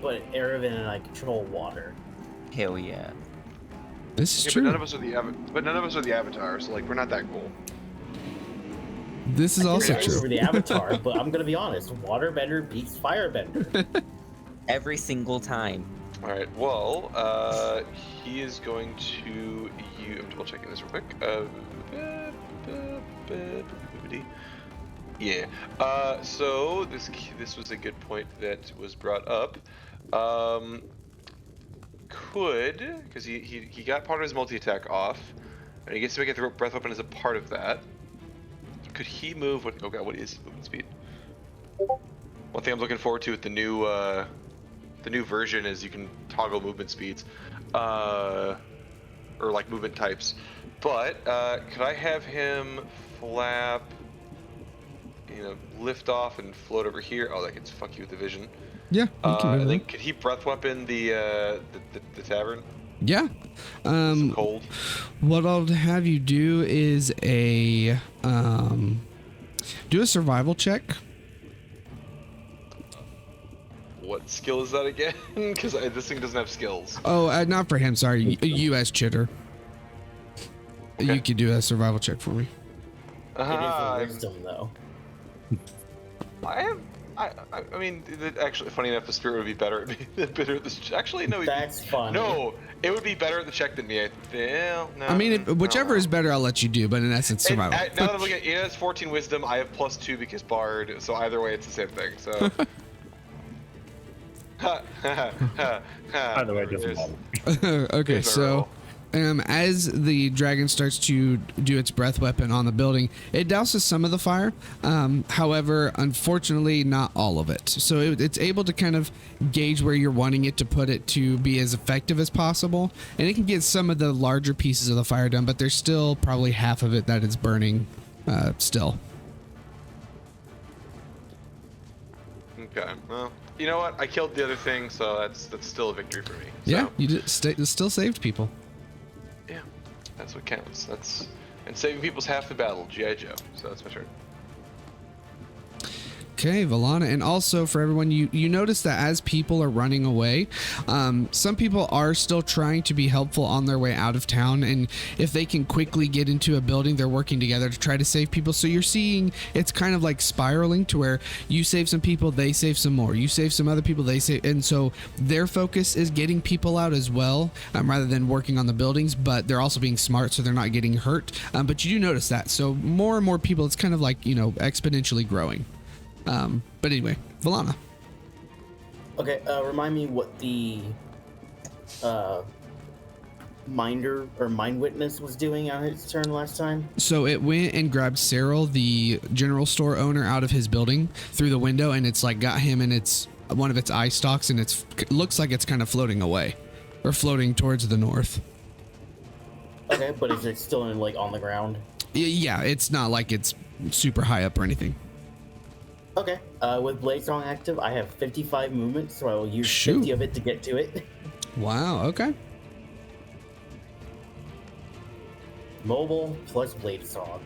Speaker 4: but Aravan and I control water.
Speaker 2: Hell yeah.
Speaker 1: This is
Speaker 3: Yeah,
Speaker 1: true.
Speaker 3: but none of us are the avatars, so like we're not that cool.
Speaker 1: This is also
Speaker 4: We're
Speaker 1: true.
Speaker 4: the Avatar, but I'm gonna be honest. Waterbender beats Firebender.
Speaker 2: Every single time.
Speaker 3: All right. Well, he is going to. I'm double checking this real quick. Yeah. So this was a good point that was brought up. Because he got part of his multi-attack off, and he gets to make a breath weapon as a part of that. Could he move? Oh god, what is movement speed? One thing I'm looking forward to with the new version is you can toggle movement speeds, or like movement types. But could I have him flap? Lift off and float over here. Oh, that gets fuck you with the vision.
Speaker 1: Yeah. You can
Speaker 3: I
Speaker 1: move
Speaker 3: think
Speaker 1: on.
Speaker 3: could he breath weapon the tavern?
Speaker 1: Yeah.
Speaker 3: Cold.
Speaker 1: What I'll have you do is do a survival check.
Speaker 3: What skill is that again? Because this thing doesn't have skills.
Speaker 1: Oh, not for him. Sorry, U.S. chitter.
Speaker 3: Okay.
Speaker 1: You could do a survival check for me.
Speaker 4: It is a wisdom, though.
Speaker 3: I mean, actually, funny enough, the spirit would be better at this. Actually, no.
Speaker 4: That's funny.
Speaker 3: No, it would be better at the check than me. No.
Speaker 1: I mean, whichever is better, I'll let you do. But in essence, survival.
Speaker 3: Now that I'm looking at it, has 14 wisdom. I have +2 because bard. So either way, it's the same thing. So.
Speaker 7: Either way, it doesn't matter.
Speaker 1: Okay,
Speaker 3: Here's our
Speaker 1: so
Speaker 3: roll.
Speaker 1: as the dragon starts to do its breath weapon on the building, it douses some of the fire. However, unfortunately, not all of it. So it's able to kind of gauge where you're wanting it to put it to be as effective as possible. And it can get some of the larger pieces of the fire done, but there's still probably half of it that is burning still.
Speaker 3: Okay. Well, you know what? I killed the other thing, so that's still a victory for me. So,
Speaker 1: Yeah, you did, still saved people.
Speaker 3: Yeah, that's what counts. And saving people's half the battle, G.I. Joe. So that's my turn.
Speaker 1: Okay, Valana, and also for everyone, you notice that as people are running away, some people are still trying to be helpful on their way out of town, and if they can quickly get into a building, they're working together to try to save people. So you're seeing it's kind of like spiraling to where you save some people, they save some more, you save some other people, they save, and so their focus is getting people out as well, rather than working on the buildings, but they're also being smart so they're not getting hurt. But you do notice that, so more and more people, it's kind of like, exponentially growing. But anyway, Valana.
Speaker 4: Okay, remind me what the Minder or Mind Witness was doing on its turn last time.
Speaker 1: So it went and grabbed Cyril, the general store owner, out of his building through the window, and it's like got him in one of its eye stalks, and it looks like it's kind of floating away, or floating towards the north.
Speaker 4: Okay, but is it still on the ground?
Speaker 1: Yeah, it's not like it's super high up or anything.
Speaker 4: Okay, with Blade Song active, I have 55 movement, so I will use
Speaker 1: Shoot.
Speaker 4: 50 of it to get to it.
Speaker 1: Wow. Okay.
Speaker 4: Mobile plus Blade Song.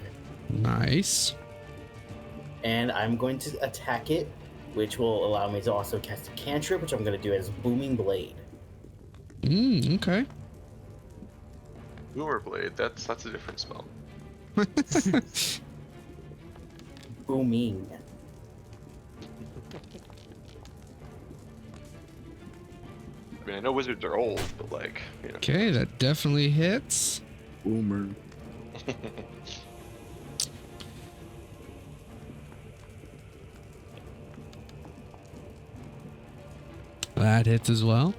Speaker 1: Nice.
Speaker 4: And I'm going to attack it, which will allow me to also cast a cantrip, which I'm going to do as Booming Blade.
Speaker 1: Okay.
Speaker 3: Boomer Blade, that's a different spell.
Speaker 4: Booming.
Speaker 3: I mean, I know wizards are old, but
Speaker 1: Okay, that definitely hits.
Speaker 5: Boomer.
Speaker 1: That hits as well.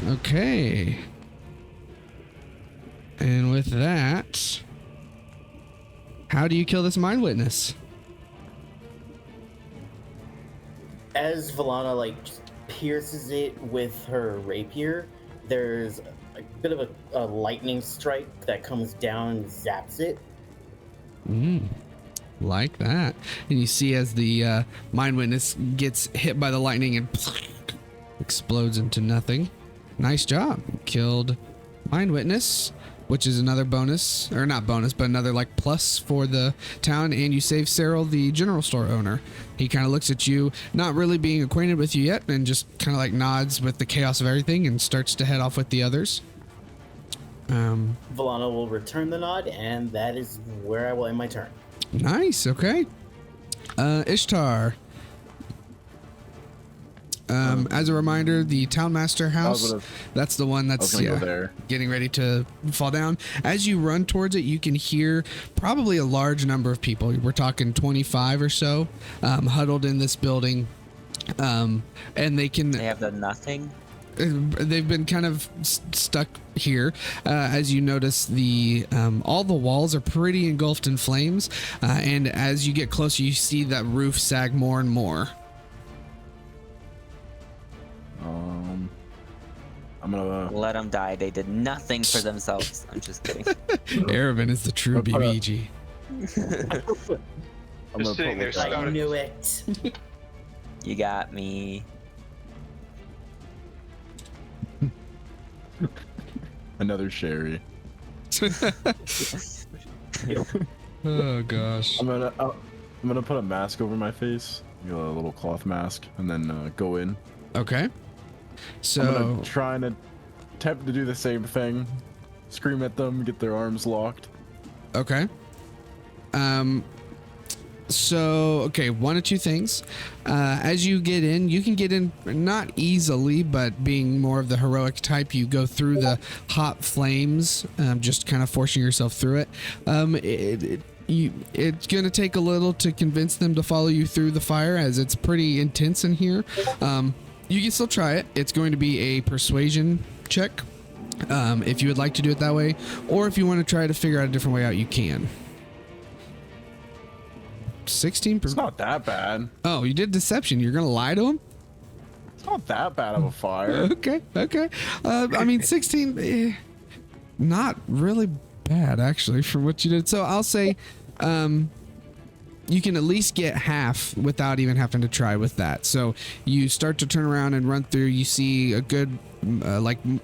Speaker 1: Okay. And with that, how do you kill this Mind Witness?
Speaker 4: as Valana like pierces it with her rapier, there's a bit of a lightning strike that comes down and zaps it.
Speaker 1: Like that. And you see as the mind witness gets hit by the lightning and explodes into nothing. Nice job. Killed mind witness, which is another bonus, or not bonus, but another like plus for the town. And you save Cyril, the general store owner. He kind of looks at you, not really being acquainted with you yet, and just kind of like nods with the chaos of everything and starts to head off with the others.
Speaker 4: Valana will return the nod, and that is where I will end my turn.
Speaker 1: Nice. Okay. Ishtar. As a reminder, the Townmaster house, that's the one that's
Speaker 5: go there.
Speaker 1: getting ready to fall down. As you run towards it, you can hear probably a large number of people. We're talking 25 or so huddled in this building. And they
Speaker 2: have done nothing.
Speaker 1: They've been kind of stuck here. As you notice, the all the walls are pretty engulfed in flames, and as you get closer, you see that roof sag more and more.
Speaker 5: I'm gonna
Speaker 2: let them die. They did nothing for themselves. I'm just kidding.
Speaker 1: Aravan is the true BBG.
Speaker 5: I'm
Speaker 3: Just sitting there
Speaker 4: I
Speaker 3: spouting.
Speaker 4: knew it.
Speaker 2: You got me.
Speaker 5: another sherry.
Speaker 1: Oh gosh.
Speaker 5: I'm gonna put a mask over my face, a little cloth mask, and then go in.
Speaker 1: Okay. So
Speaker 5: I'm gonna try and attempt to do the same thing. Scream at them, get their arms locked.
Speaker 1: okay. Okay, one of two things. As you get in, you can get in not easily, but being more of the heroic type, you go through the hot flames, just kind of forcing yourself through it. It's going to take a little to convince them to follow you through the fire, as it's pretty intense in here. You can still try it. It's going to be a persuasion check, if you would like to do it that way, or if you want to try to figure out a different way out, you can. 16%.
Speaker 5: It's not that bad.
Speaker 1: Oh, you did deception. You're gonna lie to him?
Speaker 5: It's not that bad of a fire.
Speaker 1: Okay. I mean, 16, not really bad actually for what you did. So I'll say, you can at least get half without even having to try with that. So you start to turn around and run through. You see a good,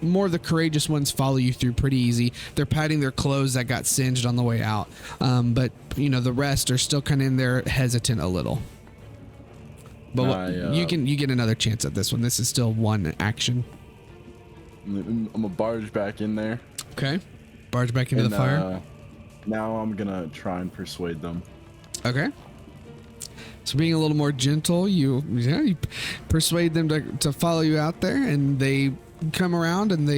Speaker 1: more of the courageous ones follow you through pretty easy. They're patting their clothes that got singed on the way out. But the rest are still kind of in there hesitant a little. But you get another chance at this one. This is still one action.
Speaker 5: I'm gonna barge back in there.
Speaker 1: Okay. Barge back into the fire.
Speaker 5: Now I'm gonna try and persuade them.
Speaker 1: Okay. So being a little more gentle, you persuade them to follow you out there, and they come around, and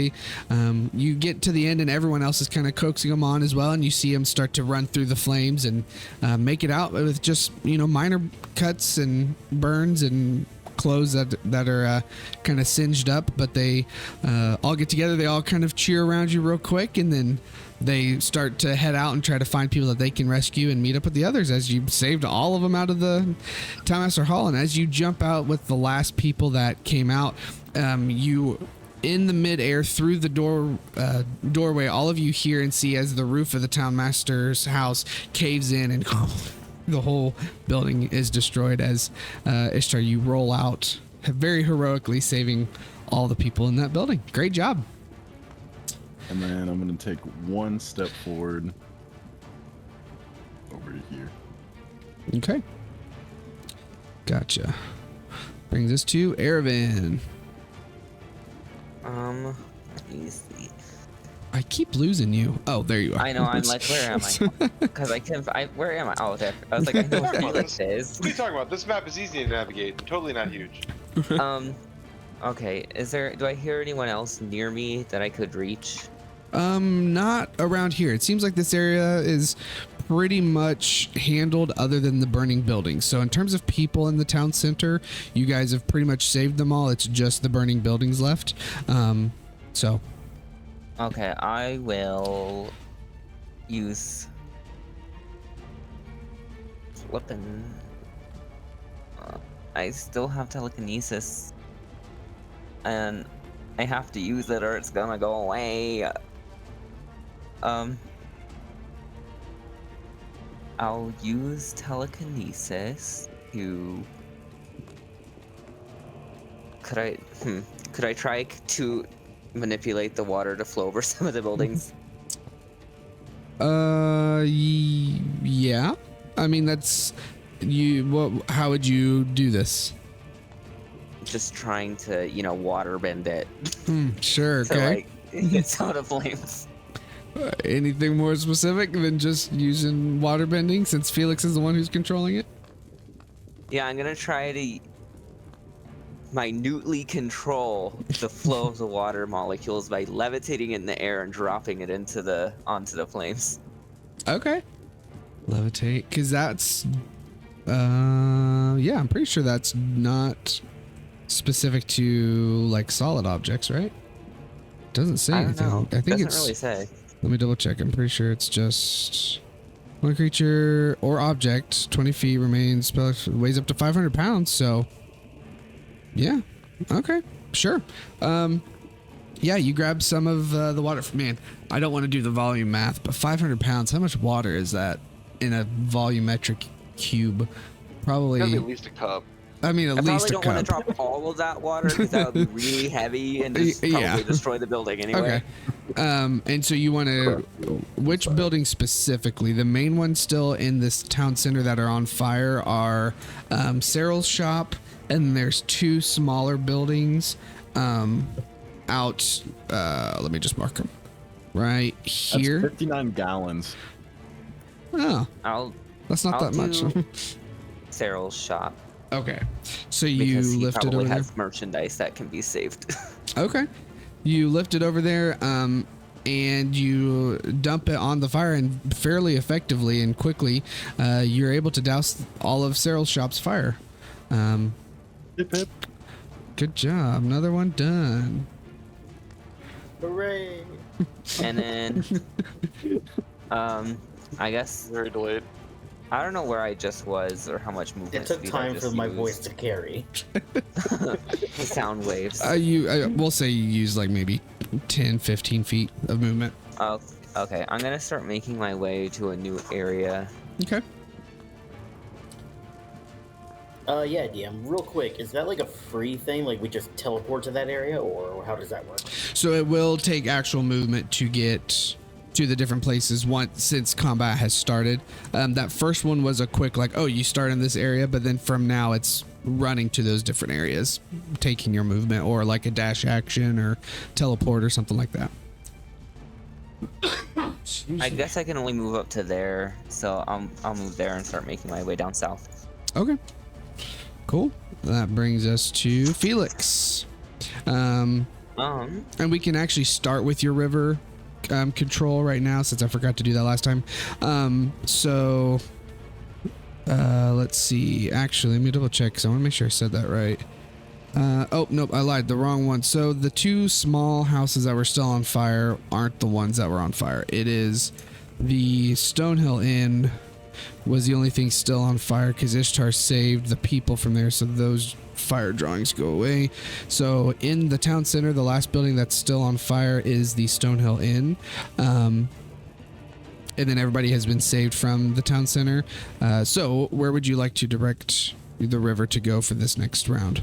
Speaker 1: you get to the end, and everyone else is kind of coaxing them on as well, and you see them start to run through the flames and make it out with just minor cuts and burns and clothes that are kind of singed up, but they all get together. They all kind of cheer around you real quick, and then they start to head out and try to find people that they can rescue and meet up with the others, as you saved all of them out of the Townmaster Hall. And as you jump out with the last people that came out, you in the midair through the doorway, all of you hear and see as the roof of the Townmaster's house caves in, and the whole building is destroyed as Ishtar, you roll out, very heroically saving all the people in that building. Great job.
Speaker 5: And then I'm gonna take one step forward over to here.
Speaker 1: Okay. Gotcha. Brings us to Aravan.
Speaker 2: Let me see.
Speaker 1: I keep losing you. Oh, there you are.
Speaker 2: I know. I'm like, where am I? Because I can't. Where am I? Oh, there. I was like, I know where this is.
Speaker 3: What are you talking about? This map is easy to navigate. Totally not huge.
Speaker 2: Okay. Do I hear anyone else near me that I could reach?
Speaker 1: Not around here. It seems like this area is pretty much handled other than the burning buildings. So in terms of people in the town center, you guys have pretty much saved them all. It's just the burning buildings left. So.
Speaker 2: Okay, I will use flippin'. I still have telekinesis. And I have to use it or it's gonna go away. I'll use telekinesis to... Could I try to manipulate the water to flow over some of the buildings?
Speaker 1: Yeah. I mean, that's how would you do this?
Speaker 2: Just trying to, water bend it.
Speaker 1: Sure,
Speaker 2: to,
Speaker 1: okay.
Speaker 2: get some of the flames.
Speaker 1: Anything more specific than just using water bending, since Felix is the one who's controlling it?
Speaker 2: Yeah, I'm gonna try to minutely control the flow of the water molecules by levitating it in the air and dropping it onto the flames.
Speaker 1: Okay. Levitate, because that's yeah, I'm pretty sure that's not specific to like solid objects, right? Doesn't say anything.
Speaker 2: Know.
Speaker 1: I think
Speaker 2: Doesn't really say.
Speaker 1: Let me double check. I'm pretty sure it's just one creature or object 20 feet remains, weighs up to 500 pounds. So yeah, okay, sure. Yeah, you grab some of the water. Man, I don't want to do the volume math, but 500 pounds, how much water is that in a volumetric cube? Probably
Speaker 3: Gotta be at least a cup.
Speaker 1: I mean, at least a cup.
Speaker 2: I probably don't want to drop all of that water because that would be really heavy and just probably destroy the building anyway.
Speaker 1: Okay. And so you want to, which building specifically? The main ones still in this town center that are on fire are Cyril's shop, and there's two smaller buildings out. Let me just mark them right here.
Speaker 5: That's 59 gallons.
Speaker 1: Oh, that's not that much.
Speaker 2: Cyril's shop.
Speaker 1: Okay, so you
Speaker 2: Because he
Speaker 1: lift it
Speaker 2: probably
Speaker 1: over there.
Speaker 2: has merchandise that can be saved.
Speaker 1: Okay, you lift it over there, and you dump it on the fire, and fairly effectively and quickly, you're able to douse all of Cyril's shop's fire.
Speaker 5: Hip hip.
Speaker 1: Good job, another one done.
Speaker 4: Hooray!
Speaker 2: And then, I guess
Speaker 3: Very delayed.
Speaker 2: I don't know where I just was or how much movement.
Speaker 4: It took
Speaker 2: speed I
Speaker 4: time
Speaker 2: just
Speaker 4: for my
Speaker 2: used.
Speaker 4: voice to carry.
Speaker 2: The sound waves.
Speaker 1: We'll say you use like maybe 10, 15 feet of movement.
Speaker 2: Oh, okay. I'm gonna start making my way to a new area.
Speaker 1: Okay.
Speaker 4: Yeah, DM, real quick, is that like a free thing? Like we just teleport to that area, or how does that work?
Speaker 1: So it will take actual movement to get to the different places once since combat has started. That first one was a quick like, oh, you start in this area, but then from now it's running to those different areas, taking your movement, or like a dash action or teleport or something like that.
Speaker 2: I guess I can only move up to there, so I'll move there and start making my way down south.
Speaker 1: Okay. Cool. That brings us to Felix. And we can actually start with your river control right now, since I forgot to do that last time. Let's see. Actually, let me double check because I want to make sure I said that right. Oh, nope, I lied. The wrong one. So the two small houses that were still on fire aren't the ones that were on fire. It is the Stonehill Inn was the only thing still on fire because Ishtar saved the people from there, so those fire drawings go away. So in the town center, the last building that's still on fire is the Stonehill Inn. And then everybody has been saved from the town center. So where would you like to direct the river to go for this next round?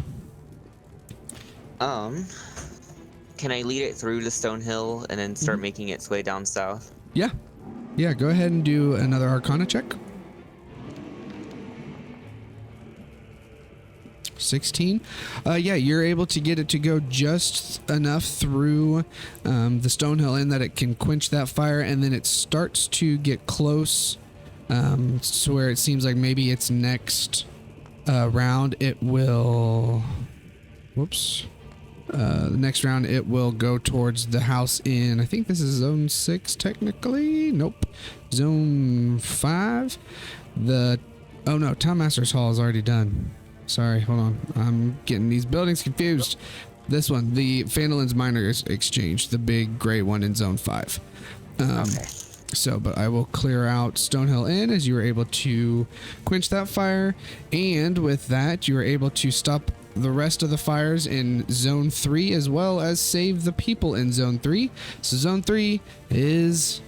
Speaker 2: Can I lead it through to Stonehill and then start making its way down south?
Speaker 1: Yeah, go ahead and do another Arcana check. 16. Yeah, you're able to get it to go just enough through the Stonehill Inn that it can quench that fire, and then it starts to get close to where it seems like maybe its next round it will... Whoops. The next round it will go towards the house in, I think this is zone 6 technically. Nope, zone 5. Oh no, Town Master's Hall is already done. Sorry, hold on, I'm getting these buildings confused. This one, the Fandolin's Miners Exchange, the big gray one in zone 5.
Speaker 2: Okay.
Speaker 1: But I will clear out Stonehill Inn as you were able to quench that fire. And with that, you were able to stop the rest of the fires in Zone 3 as well as save the people in Zone 3. So Zone 3 is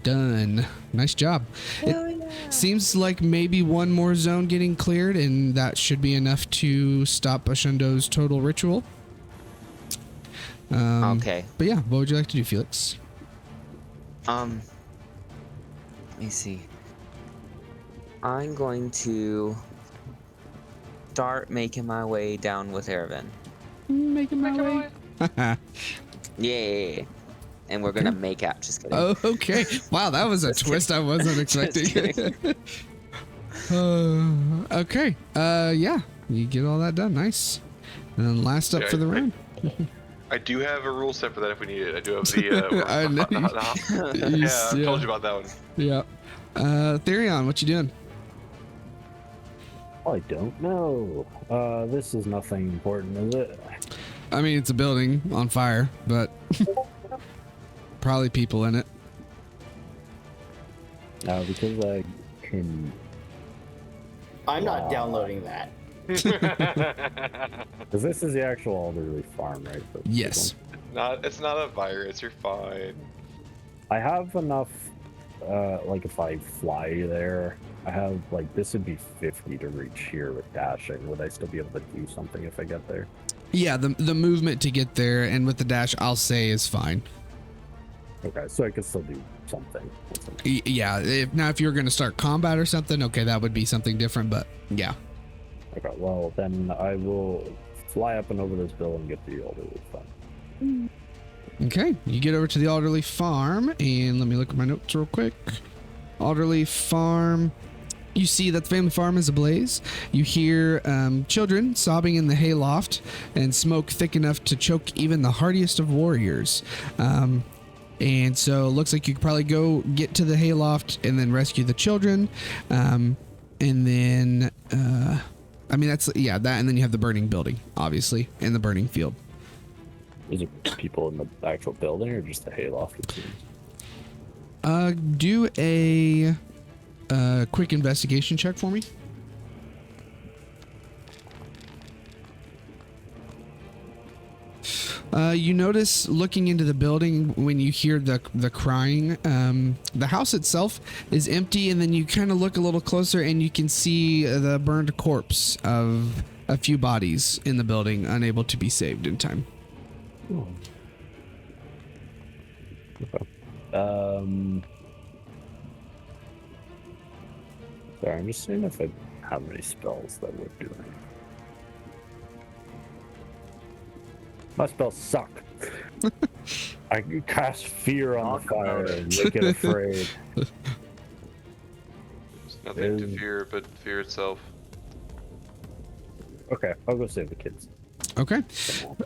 Speaker 1: done. Nice job. It seems like maybe one more zone getting cleared, and that should be enough to stop Ashundo's total ritual.
Speaker 2: Okay.
Speaker 1: But yeah, what would you like to do, Felix?
Speaker 2: Let me see. I'm going to start making my way down with Erevan.
Speaker 1: Making my way.
Speaker 2: Yeah. And we're gonna make out. Just kidding.
Speaker 1: Oh, okay. Wow, that was a
Speaker 2: Just
Speaker 1: twist I
Speaker 2: kidding.
Speaker 1: wasn't
Speaker 2: Just
Speaker 1: expecting.
Speaker 2: kidding.
Speaker 1: Okay. Yeah, you get all that done. Nice. And then last up
Speaker 3: Yeah,
Speaker 1: for the round.
Speaker 3: I do have a rule set for that if we need it. I do have the.
Speaker 1: I know.
Speaker 3: Yeah, I told you about that one.
Speaker 1: Yeah. Therion, what you doing?
Speaker 7: I don't know. This is nothing important, is it?
Speaker 1: I mean, it's a building on fire, but probably people in it.
Speaker 7: Because I can.
Speaker 4: I'm not downloading that.
Speaker 7: Because this is the actual Alderley farm, right?
Speaker 1: Yes.
Speaker 3: It's not a virus. You're fine.
Speaker 7: I have enough. Like if I fly there, I have like this would be 50 to reach here with dashing. Would I still be able to do something if I get there?
Speaker 1: Yeah, the movement to get there and with the dash, I'll say is fine.
Speaker 7: Okay, so I could still do something.
Speaker 1: Yeah, if you're going to start combat or something, okay, that would be something different, but yeah.
Speaker 7: Okay, well then I will fly up and over this bill and get the Alderley farm.
Speaker 1: Okay, you get over to the Alderley farm, and let me look at my notes real quick. Alderley farm. You see that the family farm is ablaze. You hear children sobbing in the hayloft, and smoke thick enough to choke even the hardiest of warriors. And so it looks like you could probably go get to the hayloft and then rescue the children. And then, I mean, that's, yeah, that, and then you have the burning building, obviously, and the burning field.
Speaker 7: Is it people in the actual building or just the hayloft?
Speaker 1: Do a quick investigation check for me. You notice looking into the building when you hear the crying, the house itself is empty, and then you kind of look a little closer and you can see the burned corpse of a few bodies in the building, unable to be saved in time.
Speaker 7: Oh. Okay. Sorry, I'm just seeing if I have any spells that would do anything. My spells suck. I can cast fear on the fire and make it afraid.
Speaker 3: There's nothing to fear but fear itself.
Speaker 7: Okay, I'll go save the kids.
Speaker 1: Okay.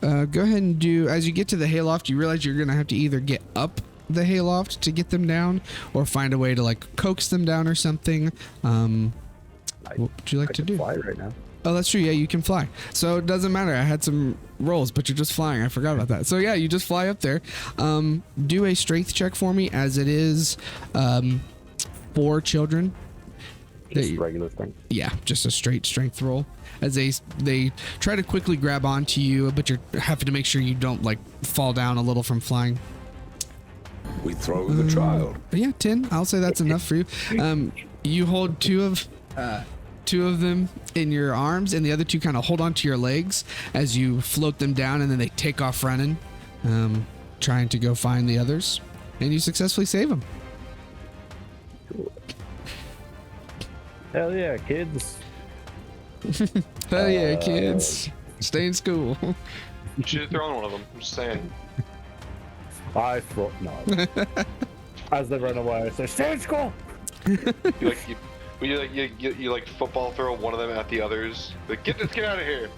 Speaker 1: Go ahead and do, as you get to the hayloft, you realize you're going to have to either get up the hayloft to get them down or find a way to like coax them down or something. What would you like to do?
Speaker 7: Fly right now.
Speaker 1: Oh, that's true. Yeah, you can fly. So it doesn't matter. I had some rolls, but you're just flying. I forgot about that. So yeah, you just fly up there. Do a strength check for me, as it is 4 children.
Speaker 7: Just regular strength.
Speaker 1: Yeah, just a straight strength roll. As they try to quickly grab onto you, but you're having to make sure you don't like fall down a little from flying.
Speaker 8: We throw the child.
Speaker 1: But yeah, 10. I'll say that's enough for you. You hold two of them in your arms, and the other 2 kind of hold onto your legs as you float them down, and then they take off running, trying to go find the others, and you successfully save them.
Speaker 7: Hell yeah, kids.
Speaker 1: Hell yeah, kids. Stay in school.
Speaker 3: You should have thrown one of them. I'm just saying.
Speaker 7: I throw no. As they run away, I say, "Stay in school."
Speaker 3: You like football throw one of them at the others. Like, get this kid out of here.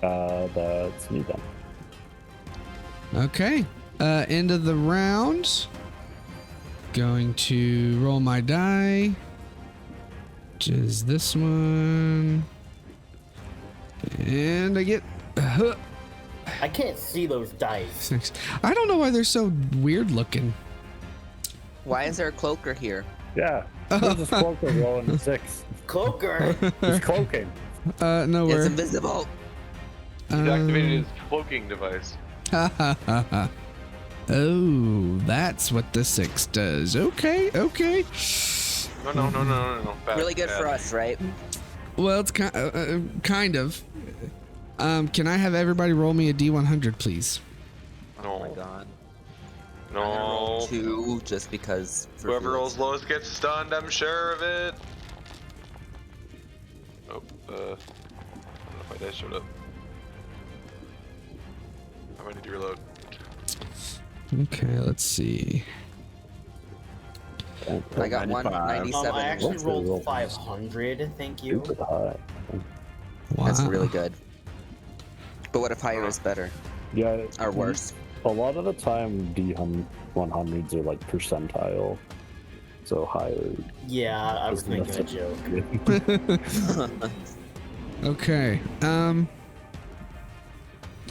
Speaker 7: That's me then.
Speaker 1: Okay. End of the round. Going to roll my die. Which is this one. And I get...
Speaker 4: I can't see those dice.
Speaker 1: 6. I don't know why they're so weird looking.
Speaker 2: Why is there a cloaker here?
Speaker 7: Yeah. There's this cloaker rolling a 6.
Speaker 4: Cloaker.
Speaker 7: He's cloaking.
Speaker 1: Nowhere.
Speaker 2: It's invisible.
Speaker 3: He's activated his cloaking device.
Speaker 1: Oh, that's what the 6 does. Okay.
Speaker 3: No. Bad,
Speaker 2: Really good
Speaker 3: bad.
Speaker 2: for us, right?
Speaker 1: Well, it's kind of. Can I have everybody roll me a D100, please?
Speaker 2: Oh my god.
Speaker 3: No.
Speaker 2: 2 just because. For
Speaker 3: Whoever
Speaker 2: fools.
Speaker 3: rolls lowest gets stunned, I'm sure of it. Oh, I don't know if my dice showed up. I might need to reload.
Speaker 1: Okay, let's see.
Speaker 2: I got 197.
Speaker 4: I actually
Speaker 7: What's
Speaker 4: rolled
Speaker 7: the
Speaker 4: 500. Thank you.
Speaker 7: Stupid high.
Speaker 1: Wow.
Speaker 2: That's really good. But what if higher is better
Speaker 7: Yeah.
Speaker 2: or worse?
Speaker 7: A lot of the time, D100s are like percentile. So higher.
Speaker 4: Yeah, I was making a joke.
Speaker 1: Okay.
Speaker 3: To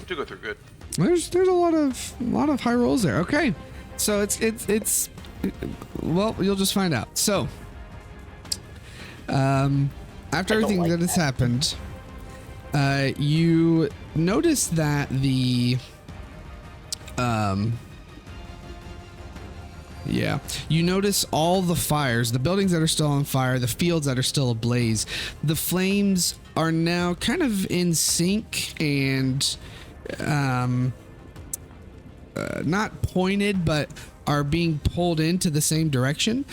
Speaker 3: go through good.
Speaker 1: There's a lot of high rolls there. Okay. So it's well, you'll just find out. So after everything
Speaker 4: like
Speaker 1: that has happened, you notice that you notice all the fires, the buildings that are still on fire, the fields that are still ablaze. The flames are now kind of in sync and not pointed, but are being pulled into the same direction.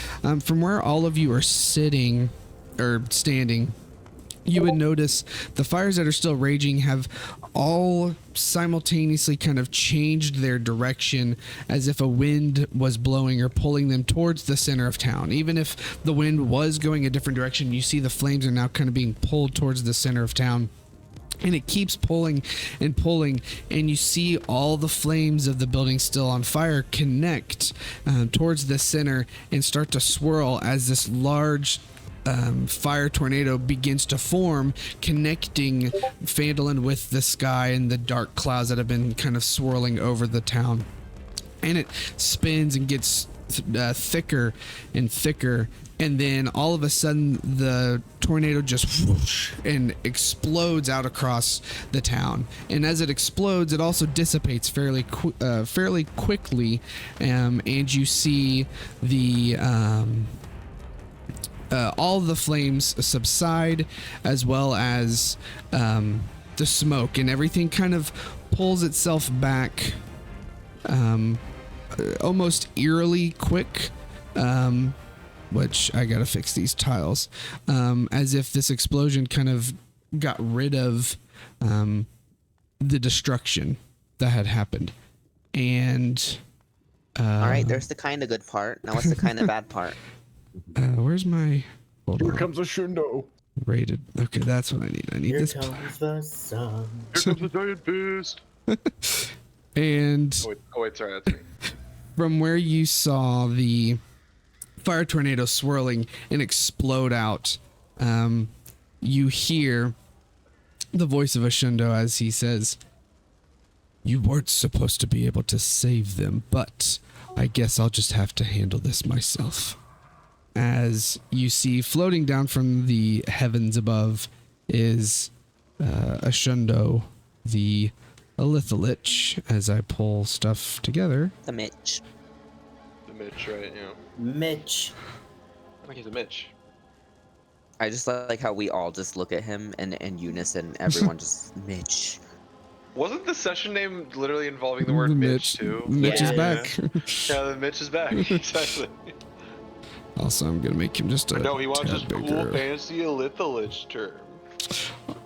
Speaker 1: From where all of you are sitting or standing, you would notice the fires that are still raging have all simultaneously kind of changed their direction, as if a wind was blowing or pulling them towards the center of town. Even if the wind was going a different direction, you see the flames are now kind of being pulled towards the center of town. And it keeps pulling and pulling, and you see all the flames of the building still on fire connect towards the center and start to swirl as this large fire tornado begins to form, connecting Phandalin with the sky and the dark clouds that have been kind of swirling over the town. And it spins and gets thicker and thicker, and then all of a sudden the tornado just whoosh and explodes out across the town. And as it explodes, it also dissipates fairly quickly, and you see the all the flames subside, as well as the smoke, and everything kind of pulls itself back almost eerily quick, which I gotta fix these tiles, as if this explosion kind of got rid of the destruction that had happened. And
Speaker 2: All right, there's the kind of good part. Now what's the kind of bad part?
Speaker 1: where's my
Speaker 5: Here comes a Shundo.
Speaker 1: rated? Okay, that's what I need. I need
Speaker 4: Here
Speaker 1: this.
Speaker 4: comes the sun.
Speaker 3: Here comes the giant beast.
Speaker 1: And
Speaker 3: Oh wait, sorry, that's me.
Speaker 1: from where you saw the fire tornado swirling and explode out, you hear the voice of Ashundo as he says, "You weren't supposed to be able to save them, but I guess I'll just have to handle this myself." As you see floating down from the heavens above is Ashundo, the Elithalich, as I pull stuff together.
Speaker 2: The Mitch.
Speaker 3: The Mitch, right? Yeah.
Speaker 4: Mitch.
Speaker 3: I think he's a Mitch.
Speaker 2: I just like how we all just look at him and in unison, everyone just Mitch.
Speaker 3: Wasn't the session name literally involving the word
Speaker 1: The
Speaker 3: Mitch too?
Speaker 1: Mitch is
Speaker 4: Yeah.
Speaker 1: back.
Speaker 3: Yeah, the Mitch is back. Exactly.
Speaker 1: Also, I'm gonna make him just a
Speaker 3: No, he wants
Speaker 1: tad
Speaker 3: his cool
Speaker 1: bigger.
Speaker 3: fancy Elithalich term.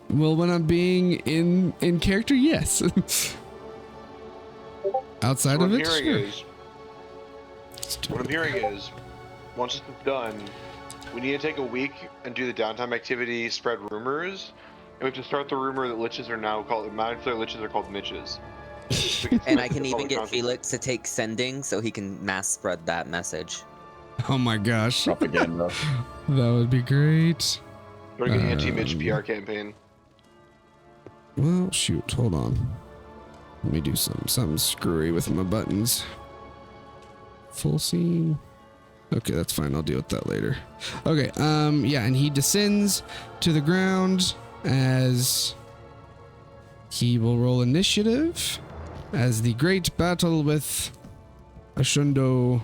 Speaker 1: Well, when I'm being in character, yes. Outside
Speaker 3: So
Speaker 1: of
Speaker 3: what I'm
Speaker 1: it,
Speaker 3: hearing
Speaker 1: sure.
Speaker 3: what I'm hearing is, once this is done, we need to take a week and do the downtime activity, spread rumors, and we have to start the rumor that liches are now called, Molecular liches are called Mitches.
Speaker 2: And I can even
Speaker 3: Public
Speaker 2: get
Speaker 3: conscience.
Speaker 2: Felix to take sending so he can mass spread that message.
Speaker 1: Oh my gosh,
Speaker 6: Propaganda.
Speaker 1: that would be great.
Speaker 3: We're gonna get an anti-Mitch PR campaign.
Speaker 1: Well, shoot, hold on. Let me do something screwy with my buttons. Full scene. Okay, that's fine. I'll deal with that later. Okay, yeah, and he descends to the ground as he will roll initiative as the great battle with Ashundo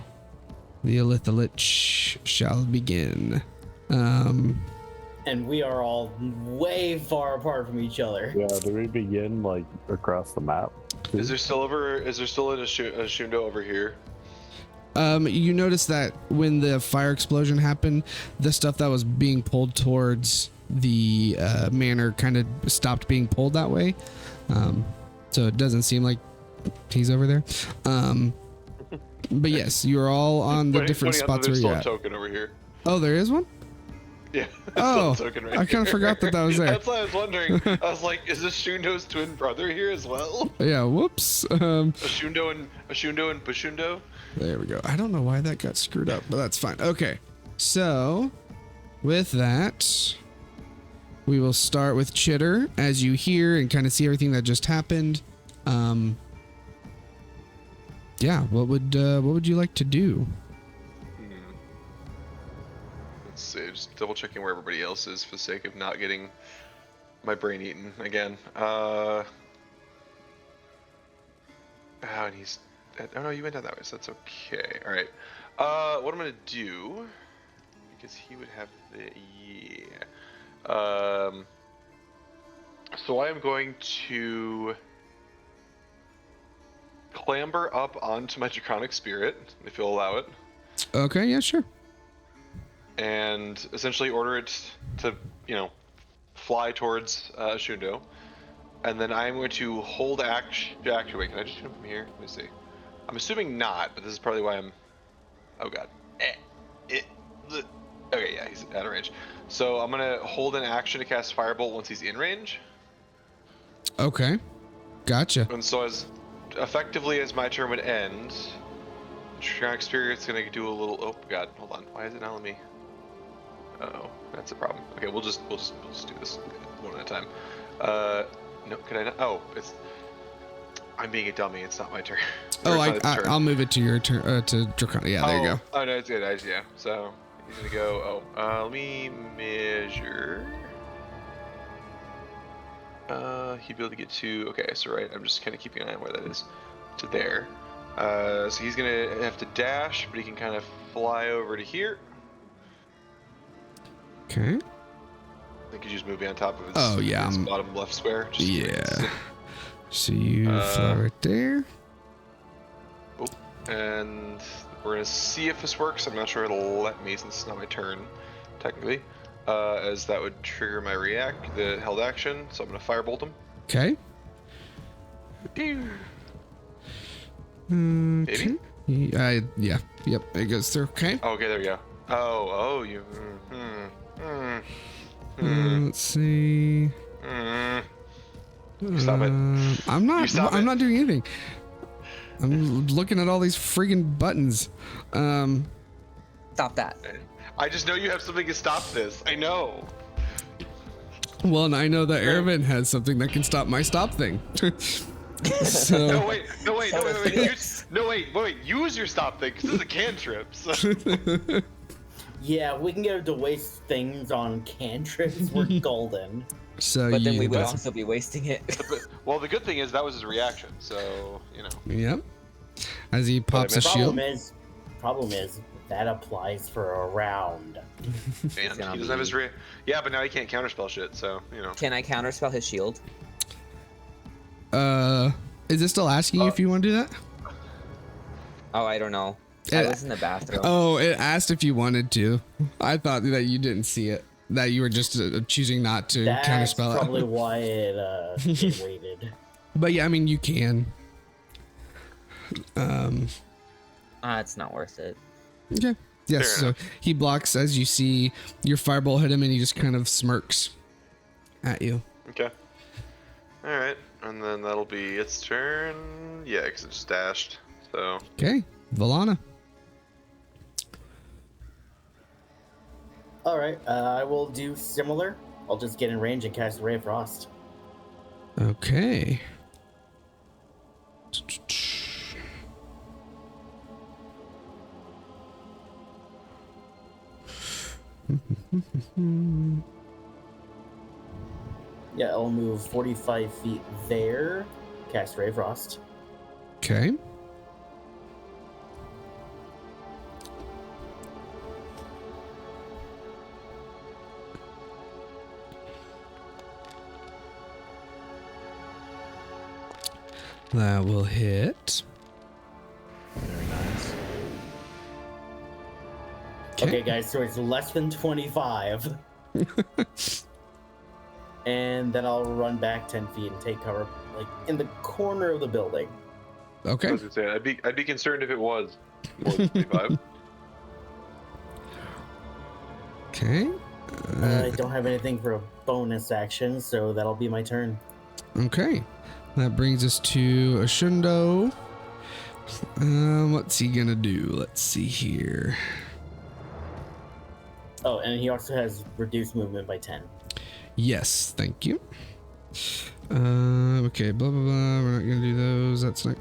Speaker 1: the Elithalich shall begin.
Speaker 4: And we are all way far apart from each other.
Speaker 7: Yeah, do we begin like across the map?
Speaker 3: Is there still an Ashundo over here?
Speaker 1: You notice that when the fire explosion happened, the stuff that was being pulled towards the manor kind of stopped being pulled that way. So it doesn't seem like he's over there. But yes, you're all on the different spots where
Speaker 3: there's
Speaker 1: you're
Speaker 3: still
Speaker 1: at.
Speaker 3: a token over here.
Speaker 1: Oh, there is one?
Speaker 3: Yeah.
Speaker 1: Oh,
Speaker 3: still a token right
Speaker 1: I kind of
Speaker 3: here.
Speaker 1: forgot that was there.
Speaker 3: That's why I was wondering. I was like, is this Shundo's twin brother here as well?
Speaker 1: Yeah, whoops.
Speaker 3: Ashundo and Bashundo?
Speaker 1: There we go. I don't know why that got screwed up, but that's fine. Okay, so with that, we will start with Chitter as you hear and kind of see everything that just happened. Yeah, what would you like to do?
Speaker 3: Let's see, just double checking where everybody else is for the sake of not getting my brain eaten again. Oh, and he's... Oh no, you went down that way, so that's okay. Alright. What I'm gonna do... Because he would have the... Yeah. So I am going to... clamber up onto my Draconic Spirit, if you'll allow it.
Speaker 1: Okay, yeah, sure.
Speaker 3: And essentially order it to, fly towards Shundo. And then I'm going to hold action. Actually, wait, can I just shoot him from here? Let me see. I'm assuming not, but this is probably why I'm... Oh god. Okay, yeah, he's out of range. So I'm going to hold an action to cast Firebolt once he's in range.
Speaker 1: Okay, gotcha.
Speaker 3: And so effectively as my turn would end, Draconic Spirit's going to do a little... Oh god, hold on. Why is it not letting me... Uh-oh, that's a problem. Okay, we'll just do this one at a time. No, can I not? Oh, I'm being a dummy. It's not my turn.
Speaker 1: Oh, I'll move it to your turn. To Dracon. Yeah, there you go.
Speaker 3: Oh no, it's good. Yeah. So he's gonna go. Let me measure. He'd be able to get to. Okay, so right. I'm just kind of keeping an eye on where that is. To there. So he's gonna have to dash, but he can kind of fly over to here.
Speaker 1: Okay.
Speaker 3: I think you just move on top of his, his bottom left square. Just
Speaker 1: yeah. So you fly right there.
Speaker 3: Oh, and we're gonna see if this works. I'm not sure it'll let me since it's not my turn, technically. As that would trigger my the held action. So I'm gonna firebolt him.
Speaker 1: Okay.
Speaker 3: Maybe?
Speaker 1: Yeah. Yep. It goes through. Okay.
Speaker 3: Oh, okay, there we go. You.
Speaker 1: Let's see.
Speaker 3: Stop it.
Speaker 1: I'm not doing anything. I'm looking at all these freaking buttons.
Speaker 2: Stop that.
Speaker 3: I just know you have something to stop this. I know.
Speaker 1: Well, and I know that Airvin has something that can stop my stop thing. So.
Speaker 3: No wait. Use your stop thing, because this is a cantrip. So.
Speaker 4: Yeah, we can get him to waste things on cantrips. We're golden.
Speaker 1: So
Speaker 2: but then we would also be wasting it.
Speaker 3: Well, the good thing is that was his reaction, so
Speaker 1: Yep. As he pops a shield.
Speaker 4: Problem is that applies for a round.
Speaker 3: And he doesn't have his Yeah, but now he can't counterspell shit, so
Speaker 2: Can I counterspell his shield?
Speaker 1: Is it still asking you if you want to do that?
Speaker 2: Oh, I don't know. I was in the bathroom.
Speaker 1: Oh, it asked if you wanted to. I thought that you didn't see it. That you were just choosing not to counterspell it.
Speaker 4: That's probably why it waited.
Speaker 1: But yeah, I mean, you can.
Speaker 2: It's not worth it.
Speaker 1: Okay. Yes, so he blocks as you see your firebolt hit him and he just kind of smirks at you.
Speaker 3: Okay. Alright, and then that'll be its turn. Yeah, because it just dashed, so...
Speaker 1: Okay, Valana.
Speaker 4: Alright, I will do similar. I'll just get in range and cast Ray of Frost.
Speaker 1: Okay.
Speaker 4: Yeah, I'll move 45 feet there. Cast Ray of Frost.
Speaker 1: Okay. That will hit.
Speaker 6: Very nice.
Speaker 4: Okay, guys, so it's less than 25. And then I'll run back 10 feet and take cover, like, in the corner of the building.
Speaker 3: I
Speaker 1: Okay.
Speaker 3: was gonna say I'd be concerned if it was more than 25.
Speaker 1: Okay.
Speaker 4: I don't have anything for a bonus action, so that'll be my turn.
Speaker 1: Okay. That brings us to Ashundo. What's he gonna do? Let's see here.
Speaker 4: Oh, and he also has reduced movement by 10.
Speaker 1: Yes, thank you. Okay, blah blah blah. We're not gonna do those. That's not.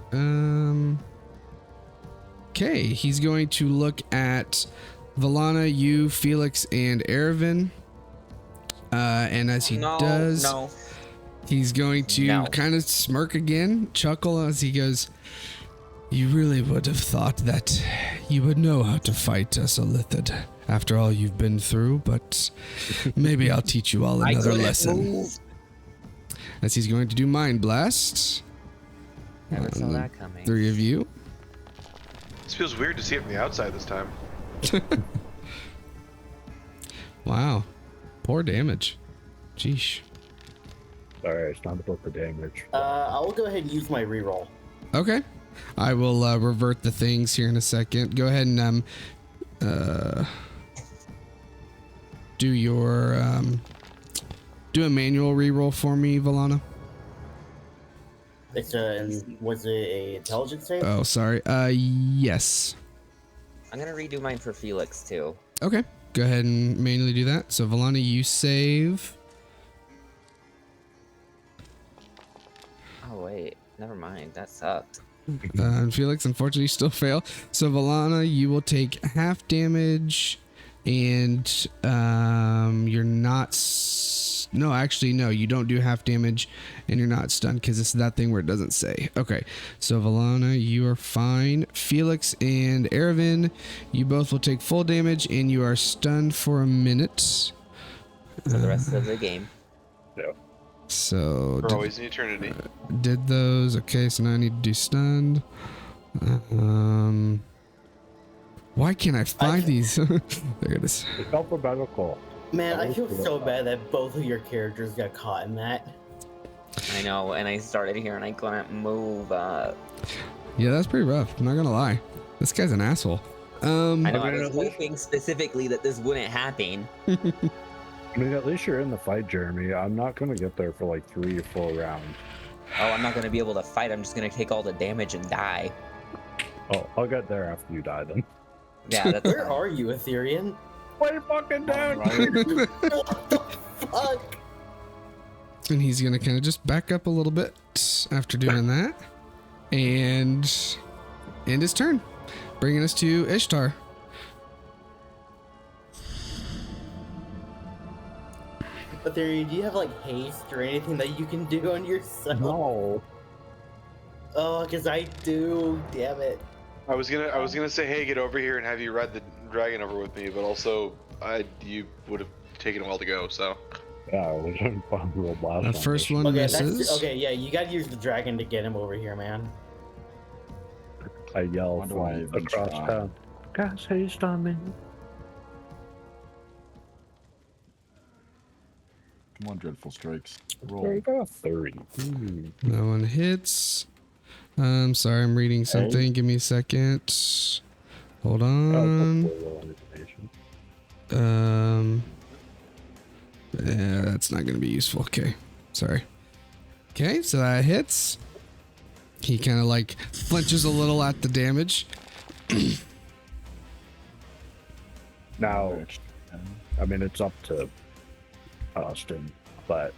Speaker 1: Okay, he's going to look at Valana, you, Felix, and Erevin. And as he does, he's going to kind of smirk again, chuckle as he goes, "You really would have thought that you would know how to fight us, Olithid, after all you've been through, but maybe I'll teach you all another lesson." As he's going to do Mind Blast.
Speaker 2: Never saw that coming.
Speaker 1: 3 of you.
Speaker 3: This feels weird to see it from the outside this time.
Speaker 1: Wow. Poor damage. Jeesh.
Speaker 7: Sorry, it's not about the damage.
Speaker 4: I'll go ahead and use my reroll.
Speaker 1: Okay. I will revert the things here in a second. Go ahead and do your do a manual reroll for me, Valana.
Speaker 4: It's was it a intelligence save?
Speaker 1: Oh, sorry. Yes.
Speaker 2: I'm gonna redo mine for Felix too.
Speaker 1: Okay. Go ahead and manually do that. So Valana, you save.
Speaker 2: Oh wait, never mind. That sucked.
Speaker 1: And Felix, unfortunately, still fail. So Valana, you will take half damage, and you're not. No, actually, no, you don't do half damage, and you're not stunned because it's that thing where it doesn't say. Okay, so Valana, you are fine. Felix and Erevin, you both will take full damage, and you are stunned for a minute.
Speaker 2: For the rest of the game.
Speaker 7: Yeah.
Speaker 1: So
Speaker 3: For always in eternity.
Speaker 1: did those. Okay, so now I need to do stunned. Why can't I find these? There it is.
Speaker 7: It's alphabetical.
Speaker 4: Man, I feel so bad that both of your characters got caught in that.
Speaker 2: I know, and I started here and I couldn't move.
Speaker 1: Yeah, that's pretty rough. I'm not gonna lie. This guy's an asshole.
Speaker 2: I know, I
Speaker 7: mean,
Speaker 2: was hoping specifically that this wouldn't happen.
Speaker 7: I mean, at least you're in the fight, Jeremy. I'm not going to get there for like 3 or 4 rounds.
Speaker 2: Oh, I'm not gonna be able to fight. I'm just gonna take all the damage and die.
Speaker 7: Oh, I'll get there after you die then.
Speaker 2: Yeah, that's
Speaker 4: Where are you, Ethereum?
Speaker 7: Way fucking down!
Speaker 4: What the fuck?
Speaker 1: And he's gonna kind of just back up a little bit after doing that, and end his turn, bringing us to Ishtar.
Speaker 4: Ethereum, do you have like haste or anything that you can do on yourself?
Speaker 7: No.
Speaker 4: Oh, because I do. Damn it.
Speaker 3: I was gonna say, hey, get over here and have you ride the dragon over with me, but also you would have taken a while to go, so.
Speaker 7: Yeah, we shouldn't find real blast.
Speaker 1: The first one
Speaker 4: Okay,
Speaker 1: misses.
Speaker 4: okay, yeah, you gotta use the dragon to get him over here, man.
Speaker 7: I yell
Speaker 6: Why do I
Speaker 7: from
Speaker 6: even
Speaker 7: across
Speaker 6: try?
Speaker 7: town. Guys, haste on me.
Speaker 6: Come on, Dreadful Strikes.
Speaker 7: There
Speaker 6: Roll.
Speaker 7: you go, 30.
Speaker 1: That one hits. I'm sorry, I'm reading something. Give me a second. Hold on. Yeah, that's not gonna be useful. Okay, sorry. Okay, so that hits. He kind of like flinches a little at the damage.
Speaker 7: Now, I mean, it's up to Austin, but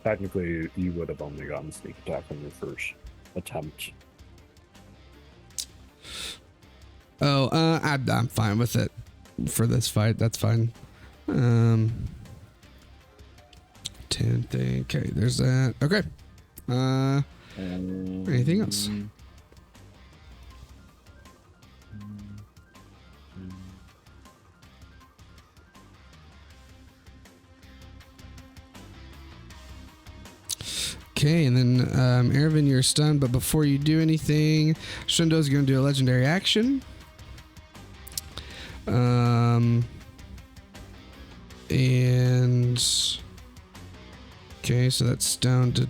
Speaker 7: technically you would have only gotten sneak attack on your first attempt.
Speaker 1: Oh, I'm fine with it for this fight. That's fine. 10 thing. Okay, there's that. Okay. Anything else? Okay, and then Ervin, you're stunned, but before you do anything, Shundo's going to do a legendary action. And okay, so that's down to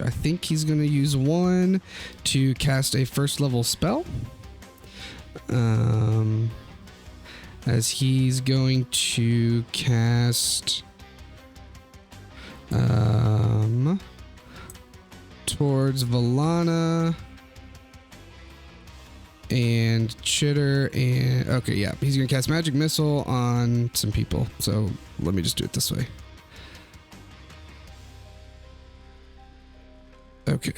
Speaker 1: I think he's going to use 1 to cast a first level spell. As he's going to cast towards Valana and Chitter, and okay, yeah, he's gonna cast magic missile on some people. So let me just do it this way. Okay.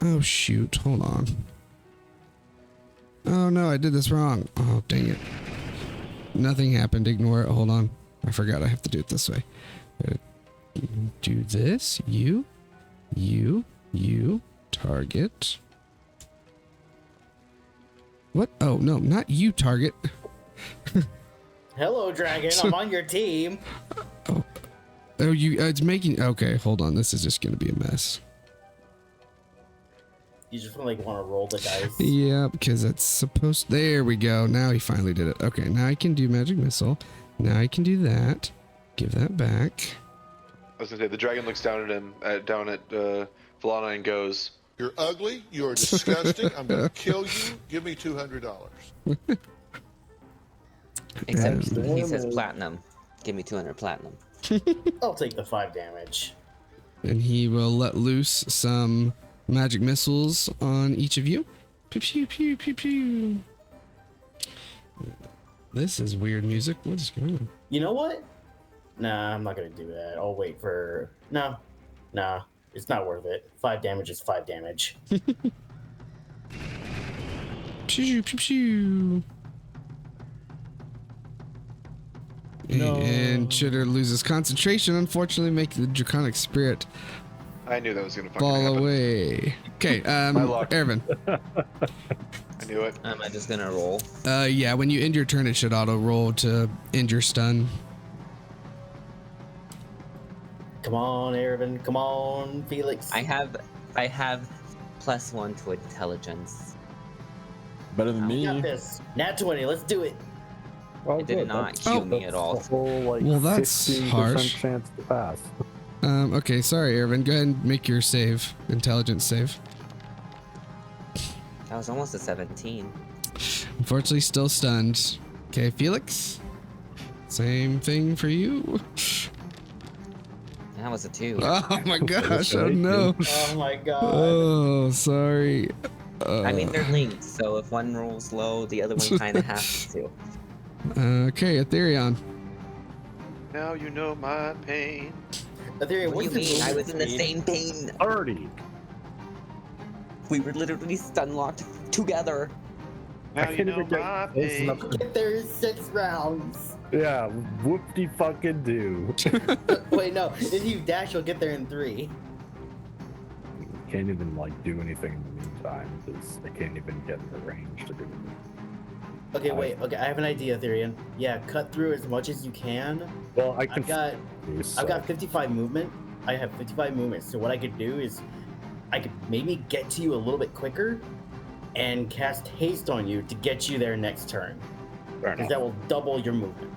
Speaker 1: Oh shoot, hold on. Oh no, I did this wrong. Oh dang it. Nothing happened, ignore it. Hold on. I forgot I have to do it this way. Do this. You, target. What? Oh, no, not you, target.
Speaker 4: Hello, Dragon. I'm on your team.
Speaker 1: Oh, it's making. Okay, hold on. This is just going to be a mess.
Speaker 4: You just want to roll the dice.
Speaker 1: Yeah, because it's supposed. There we go. Now he finally did it. Okay, now I can do magic missile. Now I can do that. Give that back.
Speaker 3: I was gonna say the dragon looks down at him, down at Valana, and goes,
Speaker 9: "You're ugly. You're disgusting. I'm going to kill you. Give me $200."
Speaker 2: Except he says platinum. Give me 200 platinum.
Speaker 4: I'll take the 5 damage.
Speaker 1: And he will let loose some magic missiles on each of you. Pew pew pew pew pew. This is weird music. What is going on?
Speaker 4: You know what? Nah, I'm not gonna do that. I'll wait for... Nah. It's not worth it. 5 damage is 5 damage.
Speaker 1: Pew pew pew.
Speaker 7: No.
Speaker 1: And Chitter loses concentration, unfortunately making the draconic spirit
Speaker 3: I knew that was gonna fucking
Speaker 1: fall
Speaker 3: happen.
Speaker 1: away. Okay,
Speaker 3: luck.
Speaker 1: Ervin.
Speaker 3: I knew it.
Speaker 2: Am I just gonna roll?
Speaker 1: Yeah, when you end your turn, it should auto roll to end your stun.
Speaker 4: Come on, Ervin. Come on, Felix.
Speaker 2: I have +1 to intelligence.
Speaker 6: Better than
Speaker 4: We
Speaker 6: me.
Speaker 4: got this. Nat 20. Let's do it.
Speaker 7: Oh,
Speaker 2: It did
Speaker 7: good.
Speaker 2: not
Speaker 7: That's-
Speaker 2: kill me
Speaker 7: that's
Speaker 2: at all.
Speaker 7: a whole, like,
Speaker 1: Well, that's
Speaker 7: 50%
Speaker 1: harsh.
Speaker 7: chance to pass.
Speaker 1: Okay, sorry, Ervin. Go ahead and make your save. Intelligence save.
Speaker 2: That was almost a 17.
Speaker 1: Unfortunately, still stunned. Okay, Felix. Same thing for you.
Speaker 2: That was a 2.
Speaker 1: Oh my gosh! Oh no!
Speaker 4: Oh my god.
Speaker 1: Oh, sorry.
Speaker 2: I mean, they're linked, so if one rolls low, the other one kind of has to.
Speaker 1: Okay, Ethereon.
Speaker 3: Now you know my pain.
Speaker 4: Ethereum,
Speaker 2: What do you
Speaker 4: what's your
Speaker 2: mean? I was in the
Speaker 4: movement
Speaker 2: same pain.
Speaker 7: 30.
Speaker 2: We were literally stun locked together.
Speaker 3: Now
Speaker 7: I
Speaker 3: you
Speaker 7: can't
Speaker 3: know
Speaker 7: even get
Speaker 3: my
Speaker 7: close
Speaker 3: pain.
Speaker 7: enough to-
Speaker 4: speed? Get there in 6 rounds.
Speaker 7: Yeah, whoop-de-fucking-do.
Speaker 4: Wait, no. If you dash, you'll get there in 3.
Speaker 7: Can't even, like, do anything in the meantime, because I can't even get in the range to do anything.
Speaker 4: Okay, wait. Okay, I have an idea, Ethereum. Yeah, cut through as much as you can.
Speaker 7: Well, I can...
Speaker 4: I've got 55 movement. I have 55 movement. So what I could do is I could maybe get to you a little bit quicker and cast haste on you to get you there next turn.
Speaker 7: Fair
Speaker 4: Because
Speaker 7: enough.
Speaker 4: that will double your movement.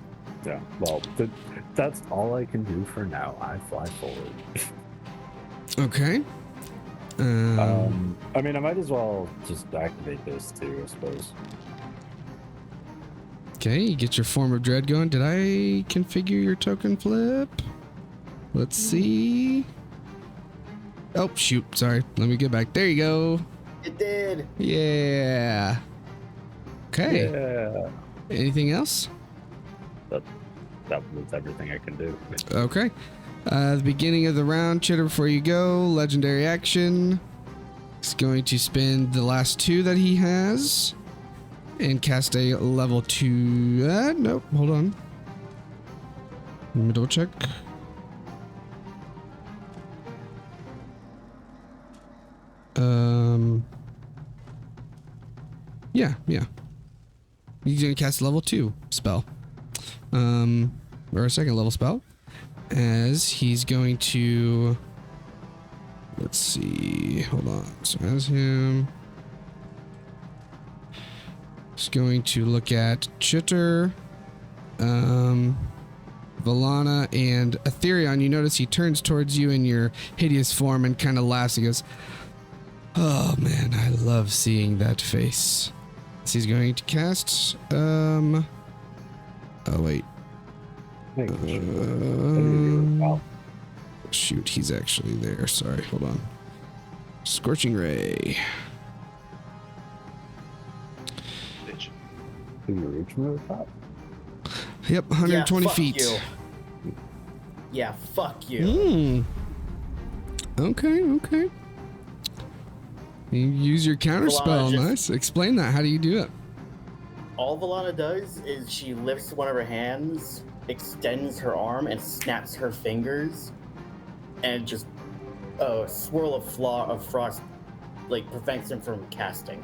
Speaker 7: Yeah, well, that's all I can do for now. I fly forward.
Speaker 1: Okay.
Speaker 7: I mean, I might as well just activate this too, I suppose.
Speaker 1: Okay, you get your form of dread going. Did I configure your token flip? Let's see. Oh, shoot. Sorry. Let me get back. There you go.
Speaker 4: It did.
Speaker 1: Yeah. Okay.
Speaker 7: Yeah,
Speaker 1: Anything else?
Speaker 7: that was everything I can do.
Speaker 1: Okay. The beginning of the round, Chitter, before you go, legendary action. He's going to spend the last 2 that he has. and cast a level 2. Nope, hold on. Let me double check. Yeah. He's gonna cast a level 2 spell. Or a second level spell. As he's going to, let's see, hold on. So as him, he's going to look at Chitter, Valana, and Aetherion. You notice he turns towards you in your hideous form and kind of laughs. He goes, "Oh man, I love seeing that face." So he's going to cast, oh wait. Shoot, he's actually there. Sorry, hold on. Scorching Ray.
Speaker 7: Can you reach me with that?
Speaker 1: Yep, 120
Speaker 4: yeah, fuck
Speaker 1: feet.
Speaker 4: You. Yeah, fuck you.
Speaker 1: Okay. You use your counter spell. Nice. Explain that. How do you do it?
Speaker 4: All Valana does is she lifts one of her hands, extends her arm, and snaps her fingers, and just a swirl of frost like prevents him from casting.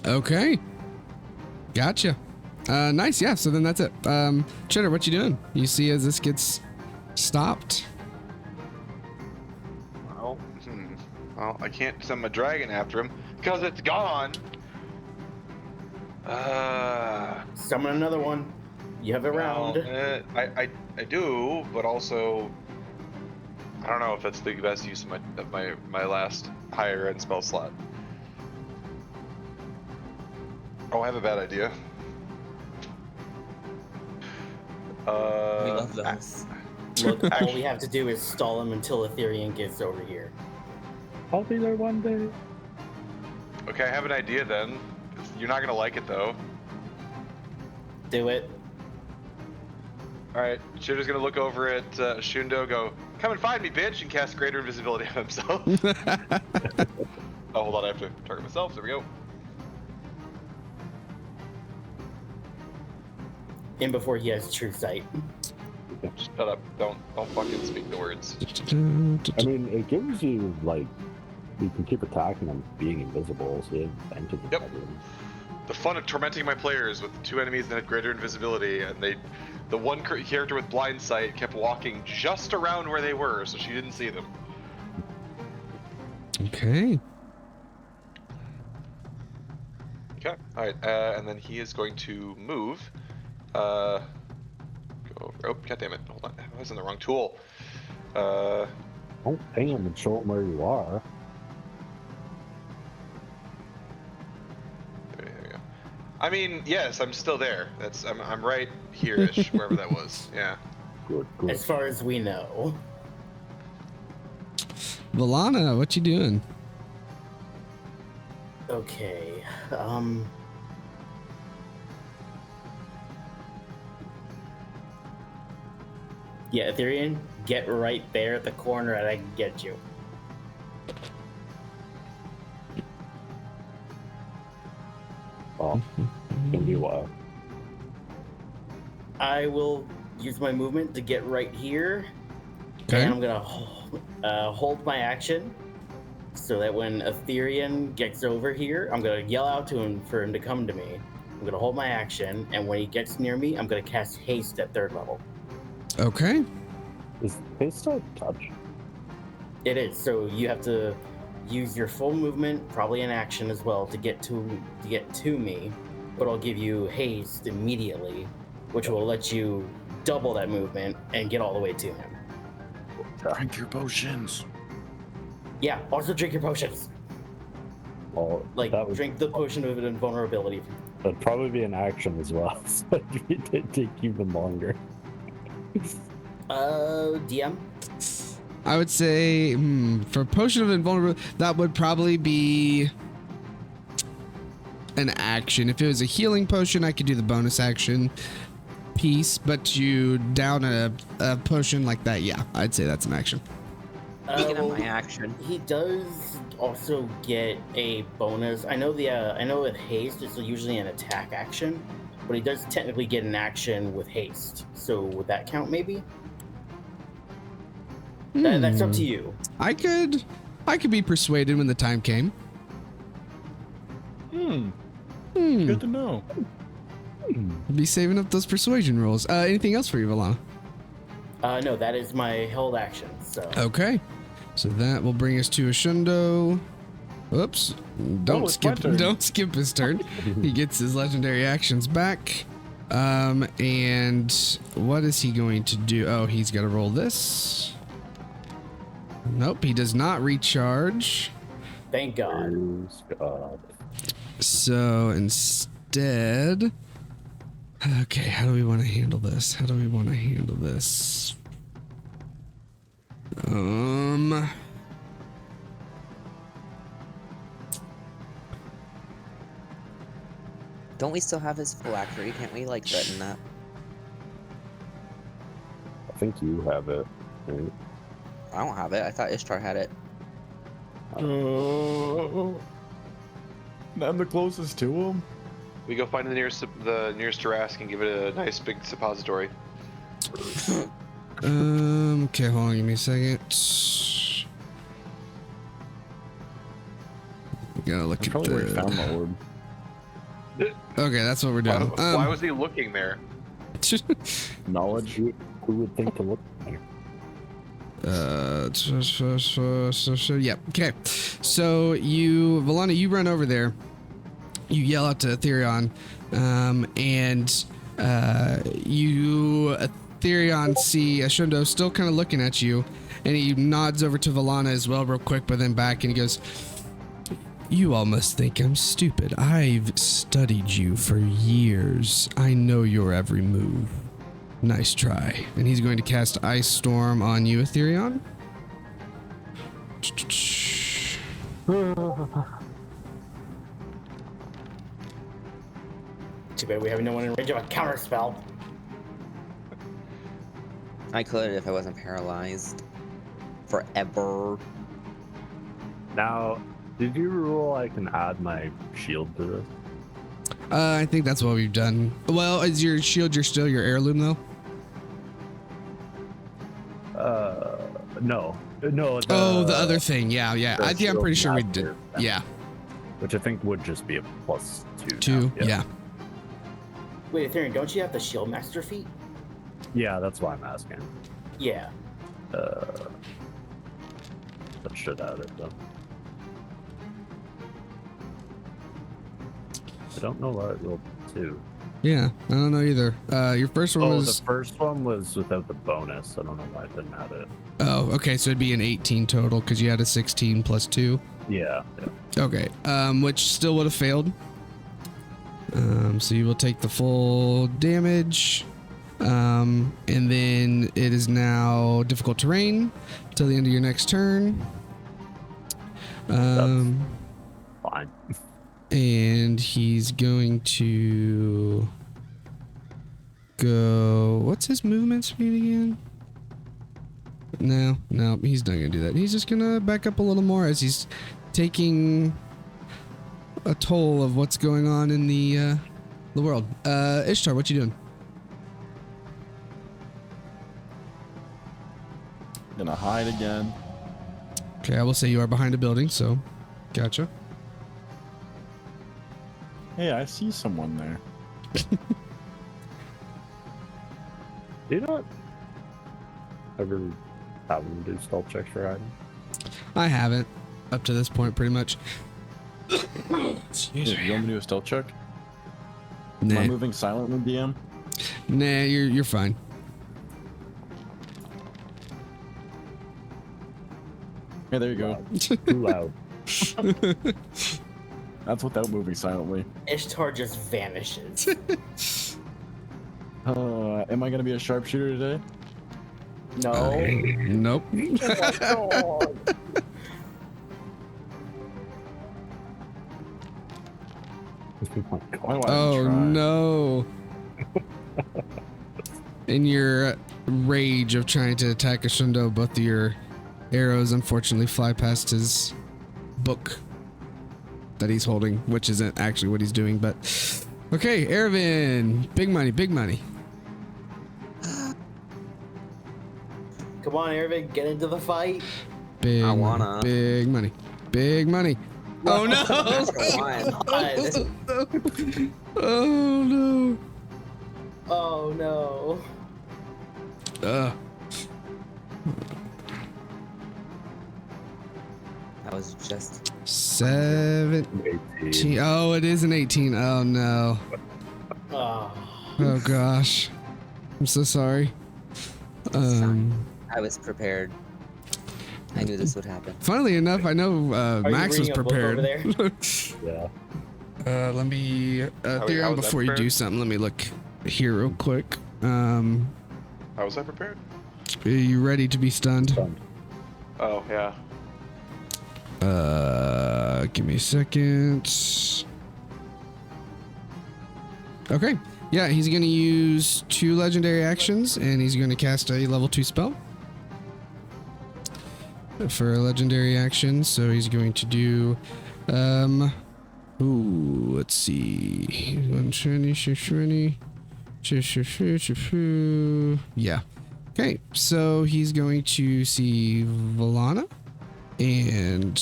Speaker 1: Okay. Gotcha. Nice. Yeah. So then that's it. Cheddar, what you doing? You see as this gets stopped.
Speaker 3: Well, I can't send my dragon after him because it's gone.
Speaker 4: Summon another one. You have a round.
Speaker 3: I do, but also I don't know if that's the best use of my last higher end spell slot. Oh, I have a bad idea.
Speaker 2: We love those.
Speaker 4: Look, all we have to do is stall him until Aetherion gets over here.
Speaker 7: I'll be there one day.
Speaker 3: Okay, I have an idea then. You're not gonna like it though.
Speaker 4: Do it.
Speaker 3: Alright, Shooter's gonna look over at Shundo, go, "Come and find me, bitch," and cast Greater Invisibility on himself. Oh, hold on, I have to target myself. There we go.
Speaker 4: In before he has true sight.
Speaker 3: Shut up. Don't fucking speak the words.
Speaker 7: I mean, it gives you, like, you can keep attacking them being invisible, so you enter the bedroom.
Speaker 3: The fun of tormenting my players with 2 enemies that had greater invisibility, and the one character with blind sight kept walking just around where they were, so she didn't see them.
Speaker 1: Okay.
Speaker 3: Okay. All right. And then he is going to move. Go over. Oh, god damn it! Hold on. I was in the wrong tool.
Speaker 7: Don't ping him and show him where you are.
Speaker 3: There we go. I mean, yes, I'm still there. I'm right here-ish, wherever that was. Yeah.
Speaker 7: Good.
Speaker 4: As far as we know.
Speaker 1: Valana, what you doing?
Speaker 4: Okay. Yeah, Aetherion, get right there at the corner and I can get you.
Speaker 7: Well, can be a while.
Speaker 4: I will use my movement to get right here.
Speaker 1: Okay.
Speaker 4: And I'm gonna hold my action so that when Aetherion gets over here, I'm gonna yell out to him for him to come to me. I'm gonna hold my action, and when he gets near me, I'm gonna cast haste at 3rd level.
Speaker 1: Okay.
Speaker 7: Is haste a touch?
Speaker 4: It is. So you have to use your full movement, probably an action as well, to get to me. But I'll give you haste immediately, which will let you double that movement and get all the way to him.
Speaker 5: Drink your potions.
Speaker 4: Yeah. Also drink your potions.
Speaker 7: Well,
Speaker 4: Like
Speaker 7: that would,
Speaker 4: drink the potion of invulnerability.
Speaker 7: that'd probably be an action as well, so it did take even longer.
Speaker 4: DM.
Speaker 1: I would say for Potion of Invulnerability, that would probably be an action. If it was a healing potion, I could do the bonus action piece, but you down a potion like that, yeah, I'd say that's an action.
Speaker 2: Speaking of
Speaker 4: well,
Speaker 2: my action,
Speaker 4: he does also get a bonus. I know with haste it's usually an attack action, but he does technically get an action with haste. So would that count? Maybe. That's up to you.
Speaker 1: I could be persuaded when the time came.
Speaker 6: Good to know.
Speaker 1: Be saving up those persuasion rolls. Anything else for you, Valana?
Speaker 4: No, that is my held action. So
Speaker 1: Okay. So that will bring us to Ashundo. Oops.
Speaker 6: it's my turn.
Speaker 1: Don't skip his turn. He gets his legendary actions back. And what is he going to do? Oh, he's got to roll this. Nope, he does not recharge.
Speaker 4: thank God.
Speaker 7: Praise God.
Speaker 1: So instead, okay, how do we want to handle this?
Speaker 2: don't we still have his phylactery? Can't we like threaten that?
Speaker 7: I think you have it. Right?
Speaker 2: I don't have it. I thought Ishtar had it.
Speaker 6: I'm the closest to him.
Speaker 3: We go find the nearest Jurassic and give it a nice big suppository.
Speaker 1: Okay, hold on, give me a second. Gotta look at
Speaker 5: Probably where he found
Speaker 1: the.
Speaker 5: the orb.
Speaker 1: Okay, that's what we're doing.
Speaker 3: Why was he looking there?
Speaker 5: Knowledge.
Speaker 7: Who would think to look there?
Speaker 1: Yeah. Okay. So Valana, you run over there. You yell out to Ethereon, and Ethereon see Ashundo still kind of looking at you, and he nods over to Valana as well, real quick, but then back, and he goes, "You all must think I'm stupid. I've studied you for years. I know your every move. Nice try." And he's going to cast Ice Storm on you, Ethereon.
Speaker 4: Too bad we have no one in range of a counter spell.
Speaker 2: I could if I wasn't paralyzed forever.
Speaker 7: Now, did you rule I can add my shield to this?
Speaker 1: I think that's what we've done. Well, is your shield still your heirloom, though?
Speaker 7: No. No.
Speaker 1: The other thing. Yeah.
Speaker 7: the
Speaker 1: I'm
Speaker 7: shield
Speaker 1: pretty sure we
Speaker 7: master.
Speaker 1: did. Yeah.
Speaker 7: Which I think would just be a +2.
Speaker 1: 2.
Speaker 7: now.
Speaker 1: Yeah.
Speaker 4: Wait, Ethereum, don't you have the Shield Master feat?
Speaker 7: Yeah, that's why I'm asking.
Speaker 4: Yeah.
Speaker 7: That should add it though. I don't know why it rolled 2.
Speaker 1: Yeah. I don't know either. Your first one was.
Speaker 7: The first one was without the bonus. I don't know why I didn't add it.
Speaker 1: Oh, okay. So it'd be an 18 total because you had a 16 plus 2.
Speaker 7: Yeah.
Speaker 1: Okay. Which still would have failed. So you will take the full damage. And then it is now difficult terrain till the end of your next turn.
Speaker 7: Fine.
Speaker 1: And he's going to go. What's his movement speed again? No, he's not gonna do that. He's just gonna back up a little more as he's taking a toll of what's going on in the world. Ishtar, what you doing?
Speaker 5: Gonna hide again.
Speaker 1: Okay, I will say you are behind a building, so gotcha.
Speaker 5: Hey, I see someone there.
Speaker 7: Do you not ever have them do stealth checks for hiding?
Speaker 1: I haven't up to this point, pretty much.
Speaker 5: Excuse me. You want me to do a stealth check? Am
Speaker 1: Nah,
Speaker 5: I moving silently, DM?
Speaker 1: nah, you're fine.
Speaker 5: Hey, there you go.
Speaker 7: Too loud.
Speaker 5: That's without moving silently.
Speaker 4: Ishtar just vanishes.
Speaker 5: Am I gonna be a sharpshooter today?
Speaker 4: No.
Speaker 1: Nope.
Speaker 7: Oh my God.
Speaker 5: Why do I
Speaker 1: Oh
Speaker 5: even try?
Speaker 1: no. In your rage of trying to attack Ashundo, both of your arrows unfortunately fly past his book that he's holding, which isn't actually what he's doing, but okay, Ervin, big money, big money.
Speaker 4: Come on, Ervin, get into the fight.
Speaker 1: Big
Speaker 2: I
Speaker 1: money,
Speaker 2: wanna.
Speaker 1: big money, big money. Oh no! Oh no!
Speaker 4: Oh no.
Speaker 2: That was just
Speaker 1: 17. Oh, it is an 18. Oh no.
Speaker 4: Oh.
Speaker 1: Oh gosh. I'm so sorry.
Speaker 2: I was prepared. I knew this would happen.
Speaker 1: Funnily enough, I know
Speaker 4: Are
Speaker 1: Max
Speaker 4: you
Speaker 1: was
Speaker 4: reading a book over
Speaker 1: prepared.
Speaker 4: there?
Speaker 7: Yeah.
Speaker 1: Let me Theron,
Speaker 3: how was that
Speaker 1: before you do
Speaker 3: prepared?
Speaker 1: something, let me look here real quick.
Speaker 3: How was I prepared?
Speaker 1: Are you ready to be stunned?
Speaker 3: Oh, yeah.
Speaker 1: Give me a second. Okay. Yeah, he's going to use 2 legendary actions, and he's going to cast a level 2 spell for a legendary action. So he's going to do, let's see. Yeah. Okay, so he's going to see Volana and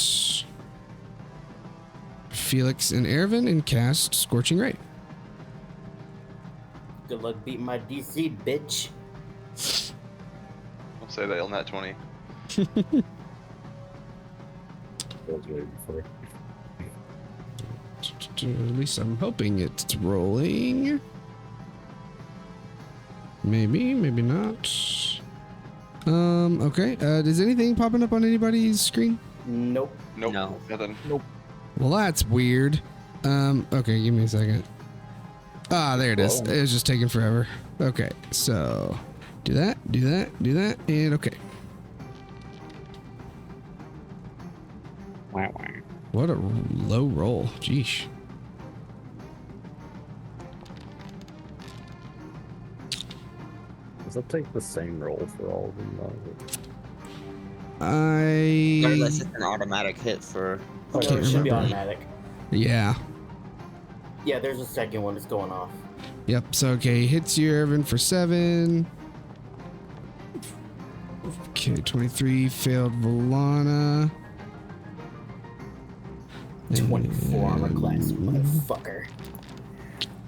Speaker 1: Felix and Ervin and cast Scorching Ray.
Speaker 4: Good luck beating my DC, bitch.
Speaker 3: Don't say that, he'll nat 20.
Speaker 1: At least I'm hoping it's rolling. Maybe, maybe not. Okay. Is anything popping up on anybody's screen?
Speaker 4: Nope.
Speaker 3: Nope.
Speaker 2: No.
Speaker 3: Nothing.
Speaker 1: Well, that's weird. Okay, give me a second. Ah, there it is. It's just taking forever. Okay, so do that, and okay. What a low roll. Jeesh.
Speaker 7: Does that take the same roll for all of them?
Speaker 2: Unless it's an automatic hit for.
Speaker 4: No,
Speaker 1: Can't
Speaker 4: it should be
Speaker 1: remember.
Speaker 4: automatic.
Speaker 1: Yeah.
Speaker 4: Yeah, there's a second one that's going off.
Speaker 1: Yep. So okay, hits you, Ervin, for 7. Okay, 23 failed Volana.
Speaker 4: 24 armor class, motherfucker.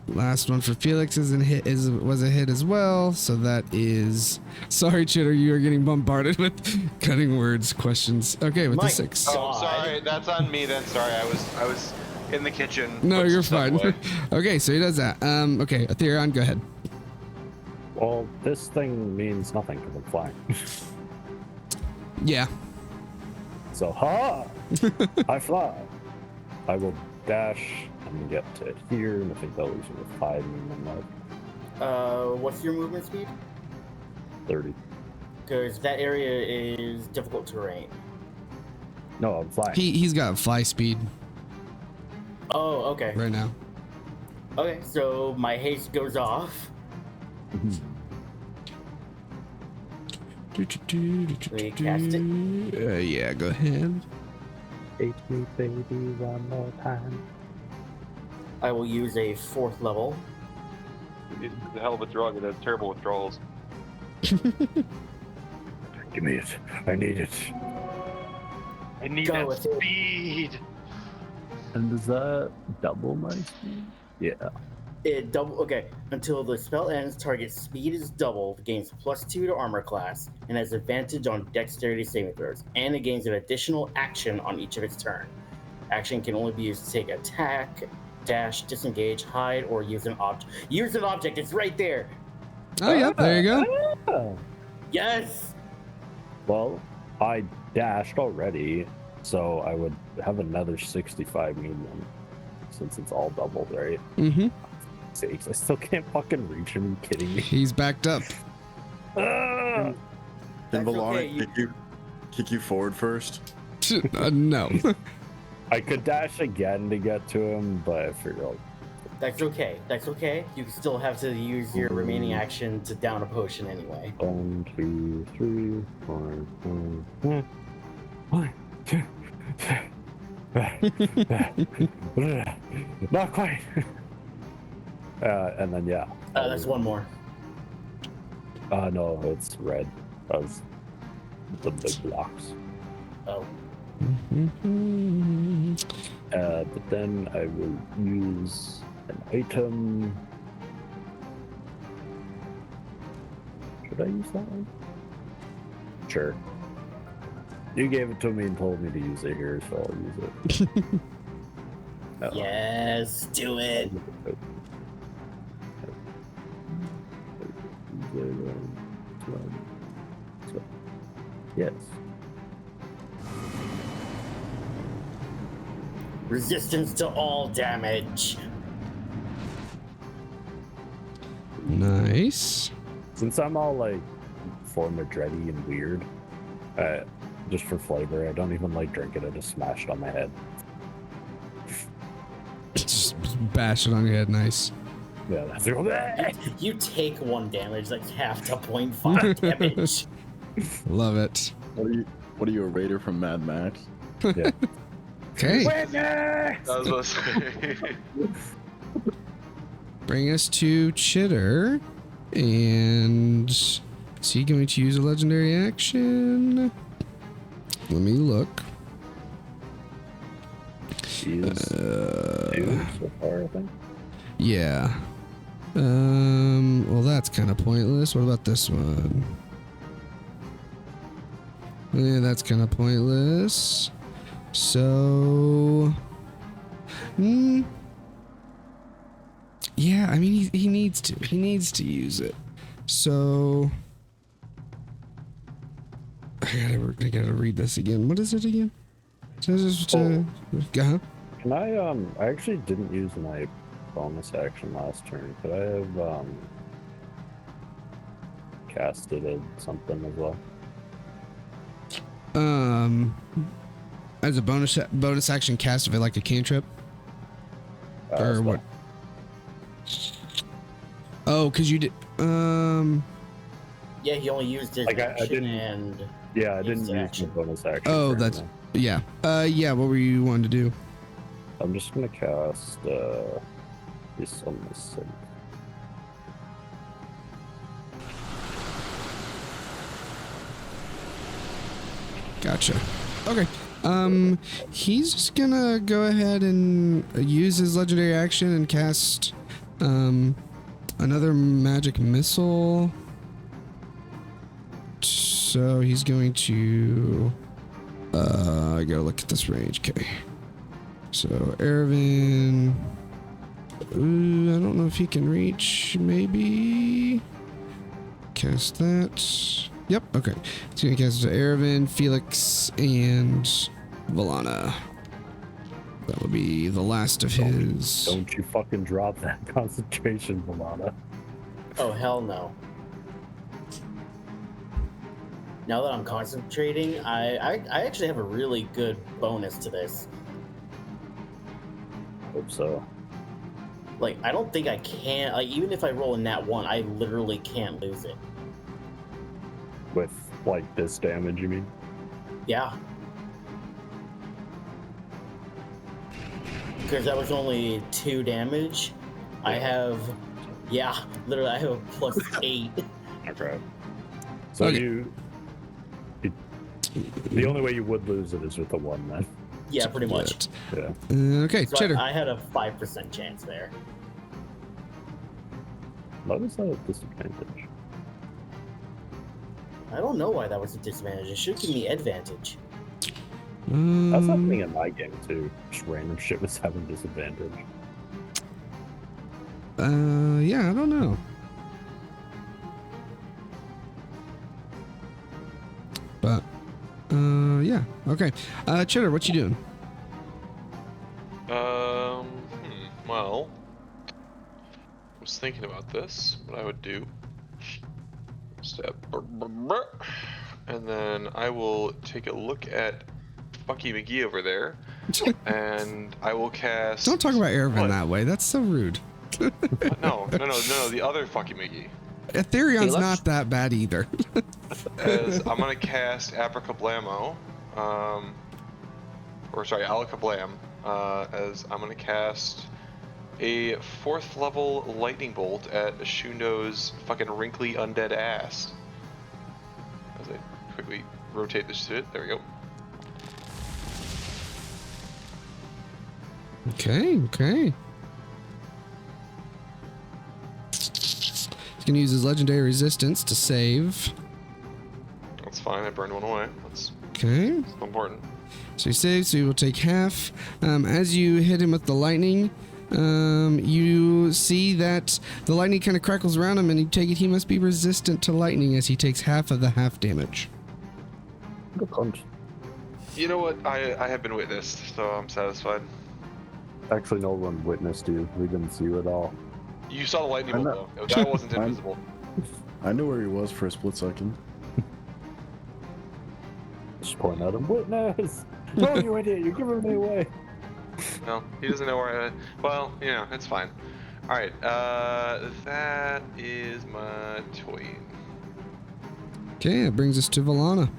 Speaker 1: Last one for Felix was a hit as well. So that is. Sorry, Chitter, you are getting bombarded with cutting words questions. Okay, with
Speaker 4: My
Speaker 1: the 6.
Speaker 4: God.
Speaker 3: Oh, sorry. That's on me then. Sorry, I was in the kitchen.
Speaker 1: No,
Speaker 3: putting
Speaker 1: you're
Speaker 3: some stuff
Speaker 1: fine.
Speaker 3: away.
Speaker 1: Okay, so he does that. Okay, Aetherion, go ahead.
Speaker 7: Well, this thing means nothing because I'm flying.
Speaker 1: Yeah.
Speaker 7: So, ha! I fly. I will dash and get to here, and I think that leaves me with 5 movement left.
Speaker 4: What's your movement speed?
Speaker 7: 30.
Speaker 4: Because that area is difficult terrain.
Speaker 7: No, I'm flying.
Speaker 1: He's got fly speed
Speaker 4: Oh, okay.
Speaker 1: right now.
Speaker 4: Okay, so my haste goes off.
Speaker 1: We
Speaker 4: cast it?
Speaker 1: Yeah, go ahead.
Speaker 7: Hate me, baby, one more time.
Speaker 4: I will use a 4th level.
Speaker 3: It's a hell of a drug. It has terrible withdrawals.
Speaker 7: Give me it. I need it.
Speaker 3: I need
Speaker 4: Go
Speaker 3: that
Speaker 4: with it.
Speaker 3: speed.
Speaker 7: And does that double my speed? Yeah.
Speaker 4: It double until the spell ends. Target speed is doubled, gains +2 to armor class, and has advantage on dexterity saving throws. And it gains an additional action on each of its turn. Action can only be used to take attack, dash, disengage, hide, or use an object. Use an object. It's right there.
Speaker 1: Oh, yeah, there you go.
Speaker 7: Ah.
Speaker 4: Yes.
Speaker 7: Well, I dashed already, so I would have another 65 movement since it's all doubled, right?
Speaker 1: Mm-hmm.
Speaker 7: Sakes, I still can't fucking reach him. Are you kidding me?
Speaker 1: He's backed up.
Speaker 7: Ah!
Speaker 5: Can
Speaker 4: That's
Speaker 5: Valana
Speaker 4: okay,
Speaker 5: kick you forward first?
Speaker 1: No.
Speaker 7: I could dash again to get to him, but I figured out.
Speaker 4: That's okay. That's okay. You still have to use your remaining action to down a potion anyway.
Speaker 7: 1, 2, 3, 4, 5. Not quite. And then yeah.
Speaker 4: There's one more.
Speaker 7: No, it's red. That was the big blocks.
Speaker 4: Oh.
Speaker 7: But then I will use an item. Should I use that one? Sure. You gave it to me and told me to use it here, so I'll use it.
Speaker 4: Yes, do it.
Speaker 7: Yes.
Speaker 4: Resistance to all damage.
Speaker 1: Nice.
Speaker 7: Since I'm all like former dready and weird, just for flavor, I don't even like drinking it. I just smash it on my head.
Speaker 1: Just bash it on your head. Nice.
Speaker 7: Yeah, that's it.
Speaker 4: You take 1 damage, like half to 0.5 damage.
Speaker 1: Love it.
Speaker 5: What are you, a raider from Mad Max?
Speaker 7: Yeah.
Speaker 1: Okay.
Speaker 3: I was about to say.
Speaker 1: Bring us to Chitter. And is he going to use a legendary action? Let me look.
Speaker 7: He's 2 so far, I think.
Speaker 1: Yeah. Well, that's kind of pointless. What about this one? Yeah, that's kind of pointless. So, yeah, I mean, he needs to. He needs to use it. So, I gotta read this again. What is it again?
Speaker 7: Can I actually didn't use my bonus action last turn. Could I have casted something as well?
Speaker 1: As a bonus action, cast of it like a cantrip, or what? Oh, because you did.
Speaker 4: Yeah, he only used his
Speaker 7: Like, I
Speaker 4: action
Speaker 7: didn't-
Speaker 4: and.
Speaker 7: Yeah, I didn't
Speaker 4: Use
Speaker 7: use
Speaker 4: action.
Speaker 7: my bonus action.
Speaker 1: Oh,
Speaker 7: for
Speaker 1: that's
Speaker 7: anything.
Speaker 1: yeah. Yeah. What were you wanting to do?
Speaker 7: I'm just gonna cast this on this.
Speaker 1: Gotcha. Okay. He's just gonna go ahead and use his legendary action and cast another magic missile. So he's going to I gotta look at this range. Okay. So Ervin, I don't know if he can reach. Maybe cast that. Yep. Okay. He's gonna cast it to Ervin, Felix, and Valana. That will be the last of his.
Speaker 7: Don't you fucking drop that concentration, Valana.
Speaker 4: Oh, hell no. Now that I'm concentrating, I actually have a really good bonus to this.
Speaker 7: Hope so.
Speaker 4: Like, I don't think I can. Like, even if I roll a nat 1, I literally can't lose it.
Speaker 7: With like this damage, you mean?
Speaker 4: Yeah. Because that was only 2 damage. I have, yeah, literally, I have a plus 8.
Speaker 7: Okay. So
Speaker 1: Okay.
Speaker 7: the only way you would lose it is with the 1 then.
Speaker 4: Yeah, pretty much.
Speaker 7: Yeah.
Speaker 1: Okay,
Speaker 4: So
Speaker 1: Chitter.
Speaker 4: I had a 5% chance there.
Speaker 7: Why was that a disadvantage?
Speaker 4: I don't know why that was a disadvantage. It should give me advantage.
Speaker 7: That's happening in my game too. Just random shit was having disadvantage.
Speaker 1: Yeah, I don't know. But, yeah. Okay. Chitter, what you doing?
Speaker 3: Well, I was thinking about this, what I would do. Step, and then I will take a look at Bucky McGee over there, and I will cast.
Speaker 1: Don't talk about Ervin
Speaker 3: What?
Speaker 1: that way. That's so rude.
Speaker 3: No, the other Bucky McGee.
Speaker 1: Ethereon's
Speaker 2: Hey,
Speaker 1: not that bad either.
Speaker 3: As I'm gonna cast Abracablammo, or sorry, Alakablam, as I'm gonna cast a 4th level lightning bolt at Shundo's fucking wrinkly undead ass. As I quickly rotate this shit. There we go.
Speaker 1: Okay. He's gonna use his legendary resistance to save.
Speaker 3: That's fine. I burned one away. That's
Speaker 1: Okay.
Speaker 3: important.
Speaker 1: So he saves, so he will take half. As you hit him with the lightning, you see that the lightning kind of crackles around him, and you take it he must be resistant to lightning as he takes half of the half damage.
Speaker 7: Good punch.
Speaker 3: You know what? I have been witnessed, so I'm satisfied.
Speaker 7: Actually, no one witnessed you. We didn't see you at all.
Speaker 3: You saw the lightning
Speaker 5: I
Speaker 3: bolt, though. That wasn't invisible.
Speaker 5: I knew where he was for a split second.
Speaker 7: Just point at him. Witness! No, you idiot! You're giving me away.
Speaker 3: No, he doesn't know where I... Well, you know, it's fine. Alright, that is my toy.
Speaker 1: Okay, that brings us to Valana.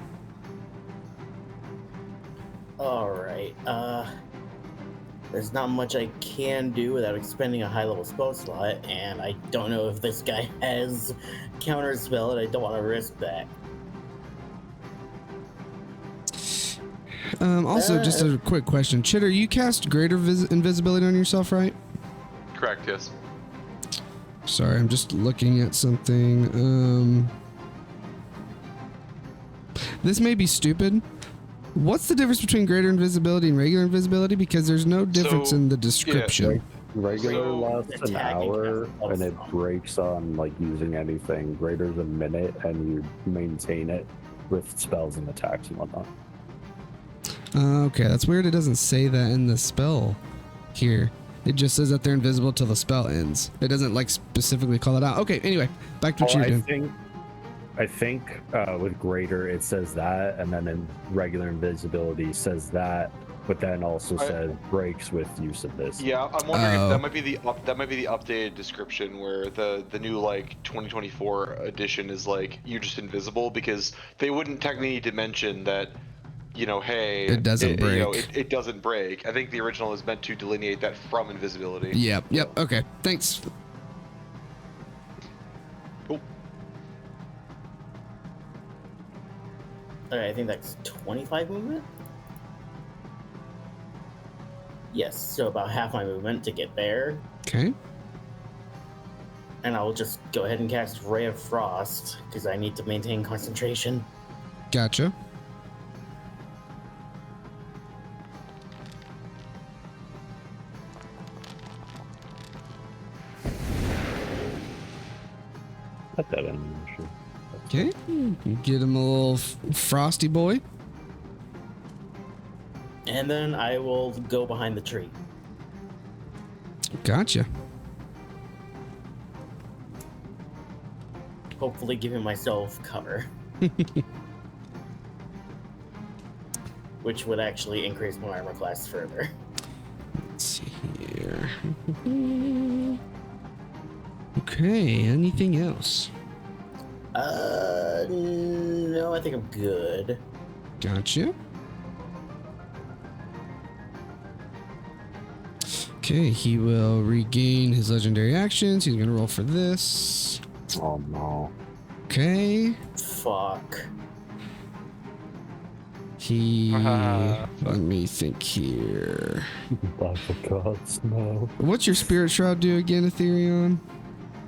Speaker 4: Alright, there's not much I can do without expending a high-level spell slot, and I don't know if this guy has counter spell, and I don't want to risk that.
Speaker 1: Also, just a quick question. Chitter, you cast greater invisibility on yourself, right?
Speaker 3: Correct, yes.
Speaker 1: Sorry, I'm just looking at something. This may be stupid. What's the difference between greater invisibility and regular invisibility? Because there's no difference
Speaker 3: So,
Speaker 1: in the description.
Speaker 7: Regular
Speaker 3: So-
Speaker 7: lasts an
Speaker 4: Attacking
Speaker 7: hour,
Speaker 4: has
Speaker 7: and it
Speaker 4: plus
Speaker 7: breaks on like using anything. Greater's a minute, and you maintain it with spells and attacks and whatnot.
Speaker 1: Okay, that's weird. It doesn't say that in the spell here. It just says that they're invisible till the spell ends. It doesn't like specifically call it out. Okay, anyway, back to what you were doing.
Speaker 7: I think with greater it says that, and then in regular invisibility says that, but then also says breaks with use of this.
Speaker 3: Yeah, I'm wondering
Speaker 1: Oh.
Speaker 3: if that might be the updated description where the new like 2024 edition is like you're just invisible, because they wouldn't technically need to mention that, you know, hey,
Speaker 1: It doesn't break.
Speaker 3: You know, it doesn't break. I think the original is meant to delineate that from invisibility.
Speaker 1: Yep. Okay, thanks.
Speaker 3: Cool.
Speaker 4: Alright, I think that's 25 movement? Yes, so about half my movement to get there.
Speaker 1: Okay.
Speaker 4: And I'll just go ahead and cast Ray of Frost, because I need to maintain concentration.
Speaker 1: Gotcha.
Speaker 7: Put that in. Sure.
Speaker 1: Okay. You get him a little frosty boy.
Speaker 4: And then I will go behind the tree.
Speaker 1: Gotcha.
Speaker 4: Hopefully giving myself cover. Which would actually increase my armor class further.
Speaker 1: Let's see here. Okay, anything else?
Speaker 4: No, I think I'm good.
Speaker 1: Gotcha. Okay, he will regain his legendary actions. He's gonna roll for this.
Speaker 7: Oh no.
Speaker 1: Okay.
Speaker 4: Fuck.
Speaker 1: He. Let me think here.
Speaker 7: Oh, for God's no.
Speaker 1: What's your spirit shroud do again, Ethereon?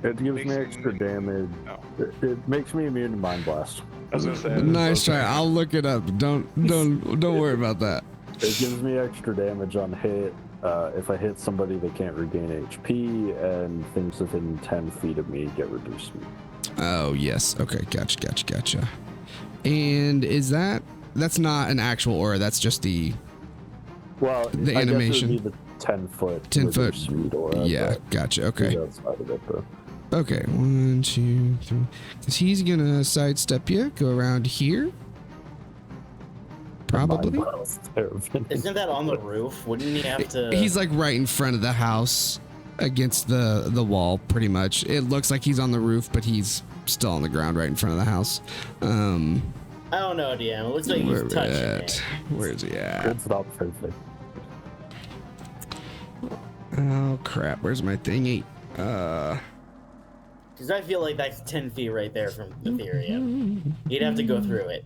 Speaker 7: It gives me
Speaker 3: Makes
Speaker 7: extra
Speaker 3: me-
Speaker 7: damage.
Speaker 3: Oh.
Speaker 7: It makes me immune to Mind Blast.
Speaker 3: I was gonna say.
Speaker 1: Nice try. I'll look it up. Don't worry about that.
Speaker 7: It gives me extra damage on hit. If I hit somebody, they can't regain HP, and things within 10 feet of me get reduced.
Speaker 1: Oh yes. Okay. Gotcha. And is that's not an actual aura? That's just the
Speaker 7: Well,
Speaker 1: The
Speaker 7: I
Speaker 1: animation.
Speaker 7: guess it would be the 10-foot.
Speaker 1: 10-foot.
Speaker 7: Speed aura,
Speaker 1: yeah.
Speaker 7: but
Speaker 1: Gotcha.
Speaker 7: he's
Speaker 1: Okay.
Speaker 7: outside of it, though.
Speaker 1: Okay. 1, 2, 3. Because he's gonna sidestep you. Go around here. Probably.
Speaker 7: Mind Blast, terrifying.
Speaker 4: Isn't that on the roof? Wouldn't he have to...
Speaker 1: He's like right in front of the house, against the wall. Pretty much. It looks like he's on the roof, but he's still on the ground right in front of the house.
Speaker 4: I don't know, DM. It looks like
Speaker 1: Where
Speaker 4: he's
Speaker 1: we
Speaker 4: touching
Speaker 1: at?
Speaker 4: it.
Speaker 1: Where's he at?
Speaker 7: It's not perfect.
Speaker 1: Oh crap! Where's my thingy?
Speaker 4: Because I feel like that's 10 feet right there from the Therian. You'd have to go through it.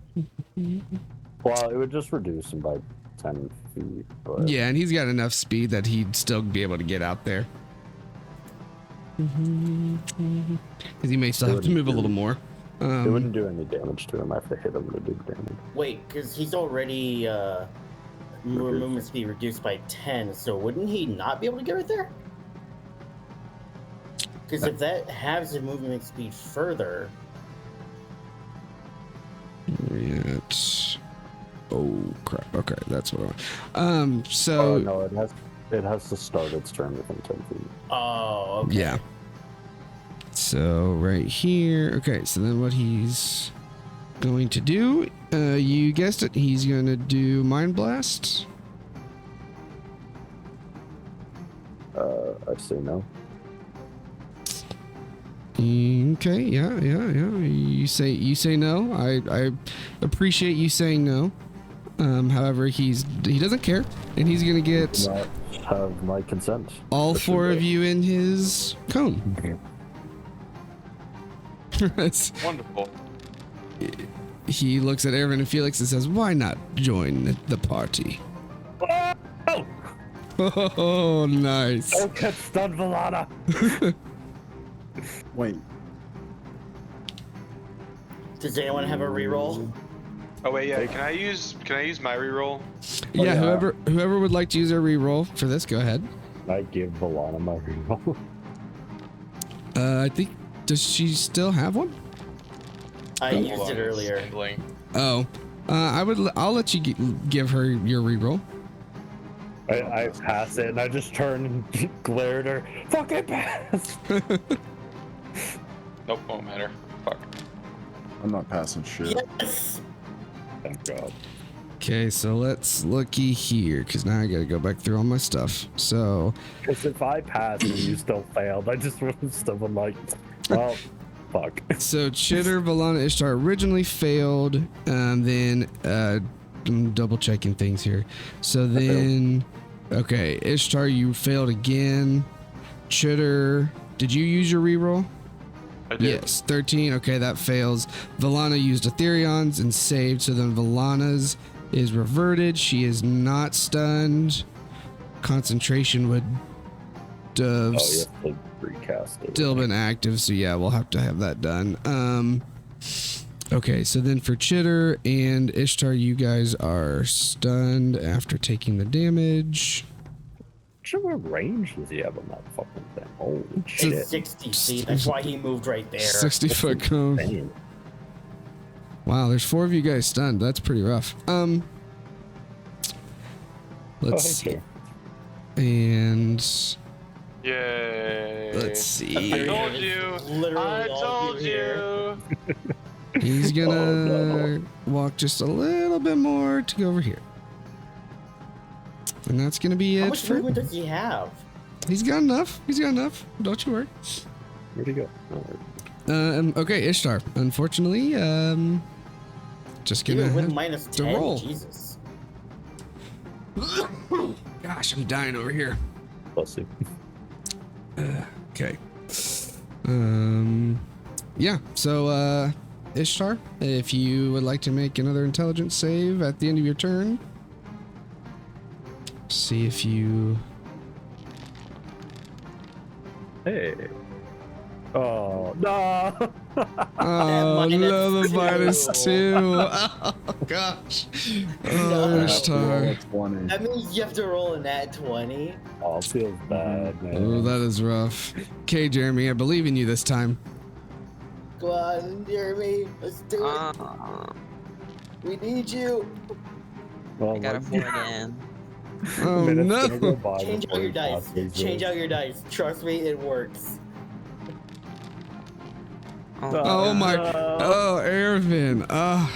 Speaker 7: Well, it would just reduce him by 10 feet. But
Speaker 1: Yeah, and he's got enough speed that he'd still be able to get out there. Because he may still have to move a little more.
Speaker 7: it wouldn't do any damage to him. I have to hit him to do damage.
Speaker 4: Wait, because he's already movement speed reduced by 10, so wouldn't he not be able to get right there? Because if that halves his movement speed further...
Speaker 1: Yet. Oh crap! Okay, that's what I want. So.
Speaker 7: Oh no, it has to start its turn within 10 feet.
Speaker 4: Oh, okay.
Speaker 1: Yeah. So right here. Okay, so then what he's going to do, you guessed it, he's going to do Mind Blast.
Speaker 7: I'd say no.
Speaker 1: Okay, yeah. You say no. I appreciate you saying no. However, he doesn't care, and he's gonna get
Speaker 7: Not have my consent.
Speaker 1: all four of you in his cone.
Speaker 3: Wonderful.
Speaker 1: He looks at Ervin and Felix and says, "Why not join the party?" Oh, nice.
Speaker 7: Don't get stunned, Valana.
Speaker 5: Wait.
Speaker 4: Does anyone have a reroll?
Speaker 3: Oh wait, yeah. Can I use my reroll?
Speaker 1: Yeah,
Speaker 7: yeah.
Speaker 1: whoever would like to use a reroll for this, go ahead.
Speaker 7: I give Valana my reroll.
Speaker 1: I think, does she still have one?
Speaker 4: I
Speaker 3: Hold
Speaker 4: used
Speaker 3: on,
Speaker 4: it
Speaker 3: it's
Speaker 4: earlier.
Speaker 3: handling.
Speaker 1: Oh, I'll let you give her your reroll.
Speaker 7: I pass it and I just turn and glare at her. Fucking pass!
Speaker 3: Nope, won't matter. Fuck.
Speaker 5: I'm not passing shit.
Speaker 4: Yes!
Speaker 7: Thank God.
Speaker 1: Okay, so let's looky here, because now I gotta go back through all my stuff. So,
Speaker 7: Because if I passed and you still failed, I just would have still been like, well, fuck.
Speaker 1: so Chitter, Valana, Ishtar originally failed, then I'm double checking things here. So then, okay, Ishtar, you failed again. Chitter, did you use your reroll?
Speaker 3: I did.
Speaker 1: Yes, 13. Okay, that fails. Valana used Ethereon's and saved, so then Valana's is reverted. She is not stunned. Concentration would
Speaker 7: Oh, you have to recast it.
Speaker 1: still been active, so yeah, we'll have to have that done. Okay, so then for Chitter and Ishtar, you guys are stunned after taking the damage.
Speaker 7: What range does he have on that fucking thing? Holy
Speaker 4: It's
Speaker 7: shit.
Speaker 4: 60 feet. That's why he moved right there.
Speaker 1: 60-foot cone.
Speaker 7: Damn.
Speaker 1: Wow, there's 4 of you guys stunned. That's pretty rough. Let's see.
Speaker 7: Okay.
Speaker 1: And
Speaker 3: Yay.
Speaker 1: let's see.
Speaker 3: I told you.
Speaker 4: Literally
Speaker 3: I
Speaker 4: all
Speaker 3: told
Speaker 4: here.
Speaker 3: you.
Speaker 1: He's gonna
Speaker 7: Oh, no.
Speaker 1: walk just a little bit more to go over here. And that's gonna be
Speaker 4: How
Speaker 1: it
Speaker 4: much
Speaker 1: for.
Speaker 4: movement does he have?
Speaker 1: He's got enough. He's got enough. Don't you worry.
Speaker 7: Where'd he go? Oh,
Speaker 1: Okay, Ishtar. Unfortunately, just gonna
Speaker 4: Even with
Speaker 1: have
Speaker 4: minus
Speaker 1: to
Speaker 4: 10?
Speaker 1: roll.
Speaker 4: Jesus.
Speaker 1: Gosh, I'm dying over here.
Speaker 7: bless you.
Speaker 1: Okay. Yeah. So, Ishtar, if you would like to make another intelligence save at the end of your turn, see if you.
Speaker 7: Hey. Oh, no.
Speaker 1: Oh,
Speaker 4: minus
Speaker 1: another
Speaker 4: two.
Speaker 1: -2. Oh gosh. Oh,
Speaker 4: No.
Speaker 1: Ishtar.
Speaker 5: 20.
Speaker 4: That means you have to roll a nat 20.
Speaker 7: Oh, it feels bad, man.
Speaker 1: Oh, that is rough. Okay, Jeremy, I believe in you this time.
Speaker 4: Go on, Jeremy. Let's do it. We need you.
Speaker 7: Oh,
Speaker 2: I got a
Speaker 7: my
Speaker 2: 4 again.
Speaker 1: Oh
Speaker 7: minute's gonna go
Speaker 1: no.
Speaker 7: by
Speaker 4: Change
Speaker 7: before
Speaker 4: out your
Speaker 7: he
Speaker 4: dice.
Speaker 7: passes
Speaker 4: Change
Speaker 7: it.
Speaker 4: out your dice. Trust me, it works.
Speaker 1: Oh my. Oh, Ervin. Ah.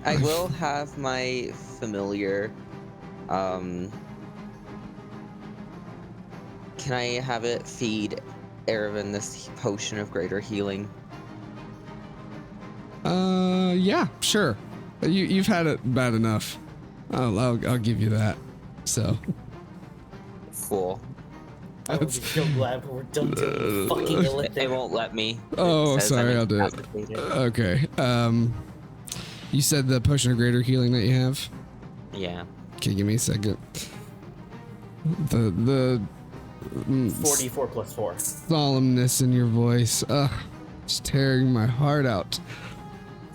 Speaker 2: I will have my familiar. Can I have it feed Ervin this potion of greater healing?
Speaker 1: Yeah, sure. You've had it bad enough. I'll give you that. So,
Speaker 2: Cool.
Speaker 4: I would be so glad when we're done doing fucking
Speaker 2: It
Speaker 4: elliptic.
Speaker 2: won't let me. It
Speaker 1: Oh,
Speaker 2: says
Speaker 1: sorry,
Speaker 2: I'm
Speaker 1: I'll do it.
Speaker 2: incapacitated.
Speaker 1: Okay. You said the potion of greater healing that you have.
Speaker 2: Yeah.
Speaker 1: Okay, give me a second. The
Speaker 4: 44 plus 4.
Speaker 1: solemnness in your voice, it's tearing my heart out.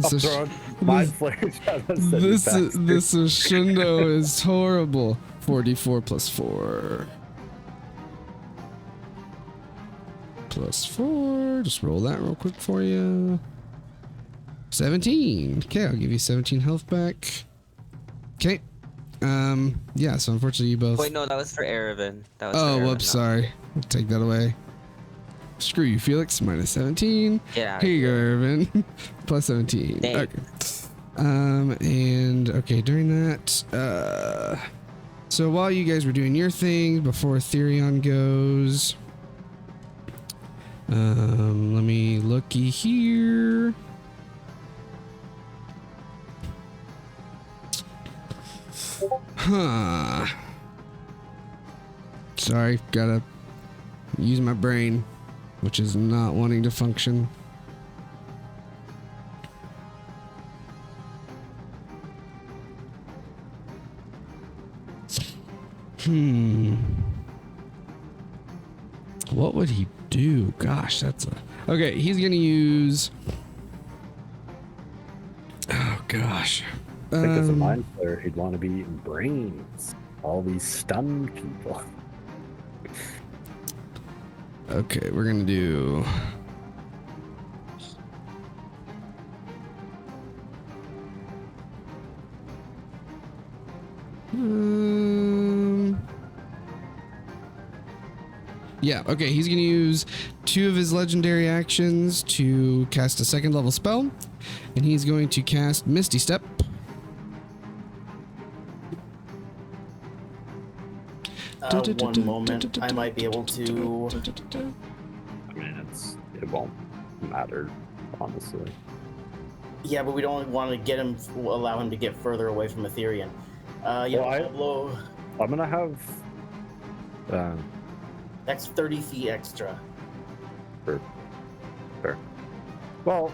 Speaker 7: I'm
Speaker 1: This
Speaker 7: throwing mind flares at us.
Speaker 1: this Shindo is horrible. 44 plus 4. Plus 4. Just roll that real quick for you. 17. Okay, I'll give you 17 health back. Okay. Yeah, so unfortunately you both...
Speaker 2: Wait, no, that was for Erevan. That was
Speaker 1: Oh,
Speaker 2: for Erevan,
Speaker 1: whoops,
Speaker 2: not-
Speaker 1: sorry. I'll take that away. Screw you, Felix. Minus 17.
Speaker 2: Get out
Speaker 1: Here
Speaker 2: of
Speaker 1: you go,
Speaker 2: here.
Speaker 1: Irvin. Plus 17.
Speaker 2: Thanks.
Speaker 1: Okay. And okay, during that, so while you guys were doing your thing before Therion goes, let me looky here. Huh. Sorry, gotta use my brain, which is not wanting to function. What would he do? Gosh, that's a... Okay, he's gonna use... Oh, gosh.
Speaker 7: I think as a mind player, he'd want to be eating brains. All these stunned people.
Speaker 1: Okay, we're gonna do... Yeah, okay, he's gonna use 2 of his legendary actions to cast a 2nd level spell, and he's going to cast Misty Step.
Speaker 4: One moment, I might be able to.
Speaker 7: I mean, it won't matter, honestly.
Speaker 4: Yeah, but we don't want to get him, allow him to get further away from Ethereum. Yeah,
Speaker 7: Well,
Speaker 4: blow.
Speaker 7: I'm gonna have.
Speaker 4: That's 30 feet extra.
Speaker 7: Fair. Well.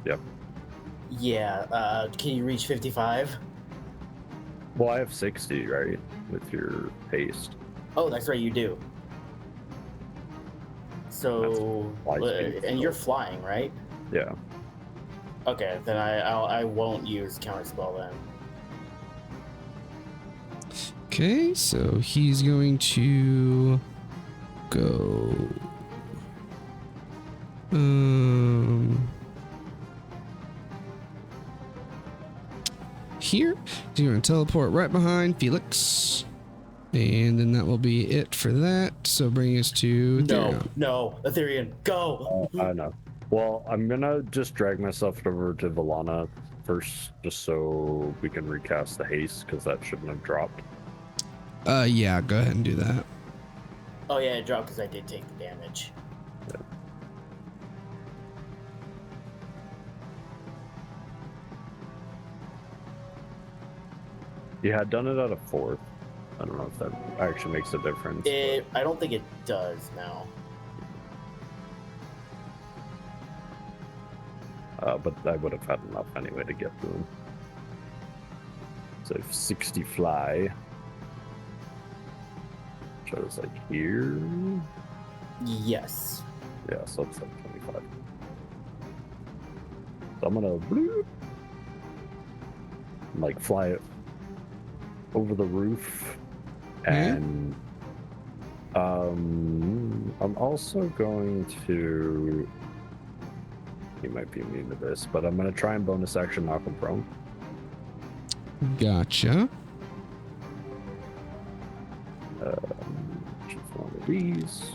Speaker 7: Yep.
Speaker 4: Yeah, can you reach 55?
Speaker 7: Well, I have 60, right? With your haste.
Speaker 4: Oh, that's right, you do. So,
Speaker 7: That's fly speed,
Speaker 4: and
Speaker 7: so-
Speaker 4: you're flying, right?
Speaker 7: Yeah.
Speaker 4: Okay, then I won't use counterspell then.
Speaker 1: Okay, so he's going to go... Here. He's going to teleport right behind Felix. And then that will be it for that. So bring us to Therion.
Speaker 4: No, Ethereum, go!
Speaker 7: I know. Well, I'm gonna just drag myself over to Valana first, just so we can recast the haste, because that shouldn't have dropped.
Speaker 1: Yeah, go ahead and do that.
Speaker 4: Oh yeah, it dropped because I did take the damage.
Speaker 7: You had done it at a 4th. I don't know if that actually makes a difference.
Speaker 4: I don't think it does now.
Speaker 7: But I would have had enough anyway to get to him. So 60 fly. Which I was like here.
Speaker 4: Yes.
Speaker 7: Yeah, so it's like 25. So I'm gonna bloop, like fly it over the roof, and I'm also going to. He might be immune to this, but I'm gonna try and bonus action knock him prone.
Speaker 1: Gotcha.
Speaker 7: Choose one of these.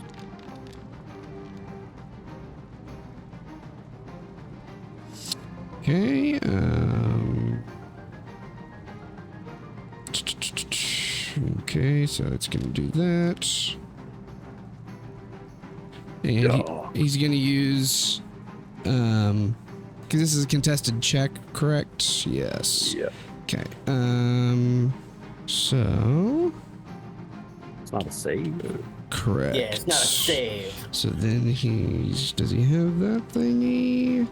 Speaker 1: Okay, okay, so it's gonna do that. And he's gonna use, because this is a contested check, correct? Yes.
Speaker 7: Yeah.
Speaker 1: Okay. So
Speaker 7: It's not a save.
Speaker 1: correct.
Speaker 4: Yeah, it's not a save.
Speaker 1: So then does he have that thingy?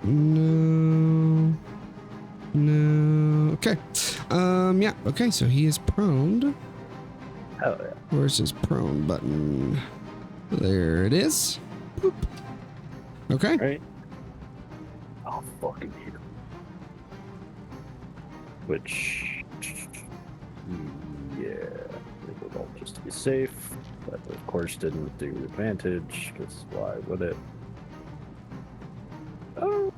Speaker 1: No. No. Okay. Yeah. Okay. So he is prone.
Speaker 7: Hell yeah.
Speaker 1: Where's his prone button? There it is. Boop. Okay.
Speaker 7: Right. I'll fucking hate him. Which, yeah, it would all just to be safe. But of course, didn't do advantage because why would it? Oh.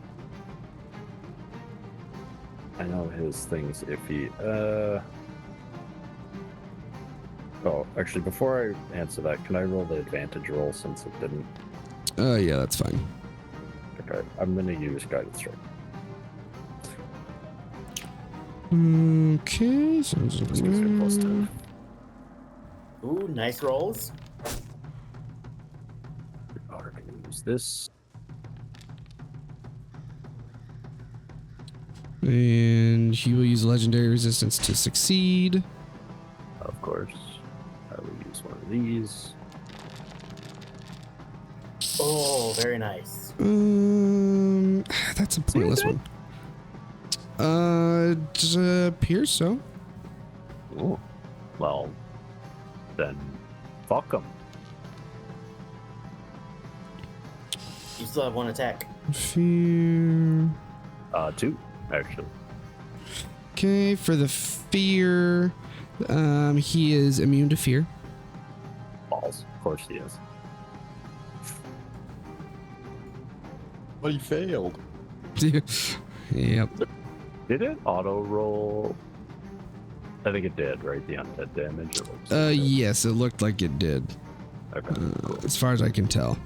Speaker 7: I know his thing's iffy. Oh, actually, before I answer that, can I roll the advantage roll since it didn't?
Speaker 1: Yeah, that's fine.
Speaker 7: Okay, I'm gonna use guided strike.
Speaker 1: Okay. So
Speaker 7: Just gives me plus 10.
Speaker 4: Ooh, nice rolls.
Speaker 7: Oh, we're gonna use this.
Speaker 1: And he will use legendary resistance to succeed.
Speaker 7: Of course, I will use one of these.
Speaker 4: Oh, very nice.
Speaker 1: That's a pointless one. It appears so.
Speaker 7: Oh, well, then fuck them.
Speaker 4: You still have one attack.
Speaker 1: Fear.
Speaker 7: 2, actually.
Speaker 1: Okay, for the fear, he is immune to fear.
Speaker 7: Balls. Of course he is.
Speaker 5: But he failed.
Speaker 1: Yep.
Speaker 7: Did it auto roll? I think it did, right? The undead damage.
Speaker 1: Yes, it looked like it did.
Speaker 7: Okay. Cool.
Speaker 1: As far as I can tell.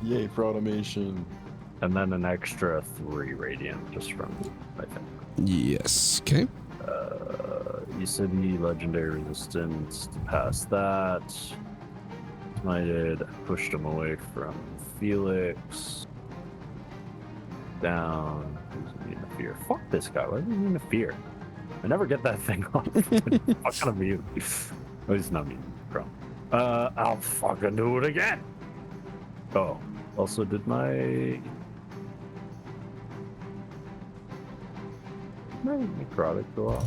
Speaker 5: Yay for automation.
Speaker 7: And then an extra 3 radiant just from, I think.
Speaker 1: Yes. Okay.
Speaker 7: E-City, legendary resistance to pass that. Smited, pushed him away from Felix. Down. Who's immune to fear? Fuck this guy. Why is he immune to fear? I never get that thing off. Fucking immune. Oh, he's not immune. Bro. I'll fucking do it again. Oh. Also, did my necrotic go off?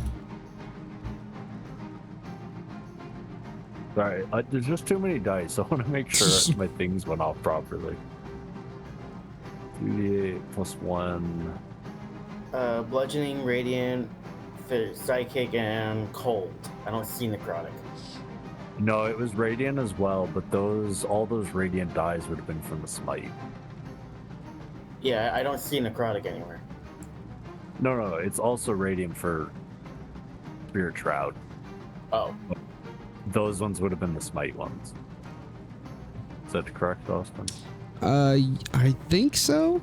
Speaker 7: Sorry, there's just too many dice. I want to make sure my things went off properly. 2d8 plus 1.
Speaker 4: Bludgeoning, radiant, psychic, and cold. I don't see necrotic.
Speaker 7: No, it was radiant as well, but all those radiant dies would have been from the smite.
Speaker 4: Yeah, I don't see necrotic anywhere.
Speaker 7: No, it's also radiant for Spirit Shroud.
Speaker 4: Oh.
Speaker 7: Those ones would have been the smite ones. Is that correct, Austin?
Speaker 1: I think so.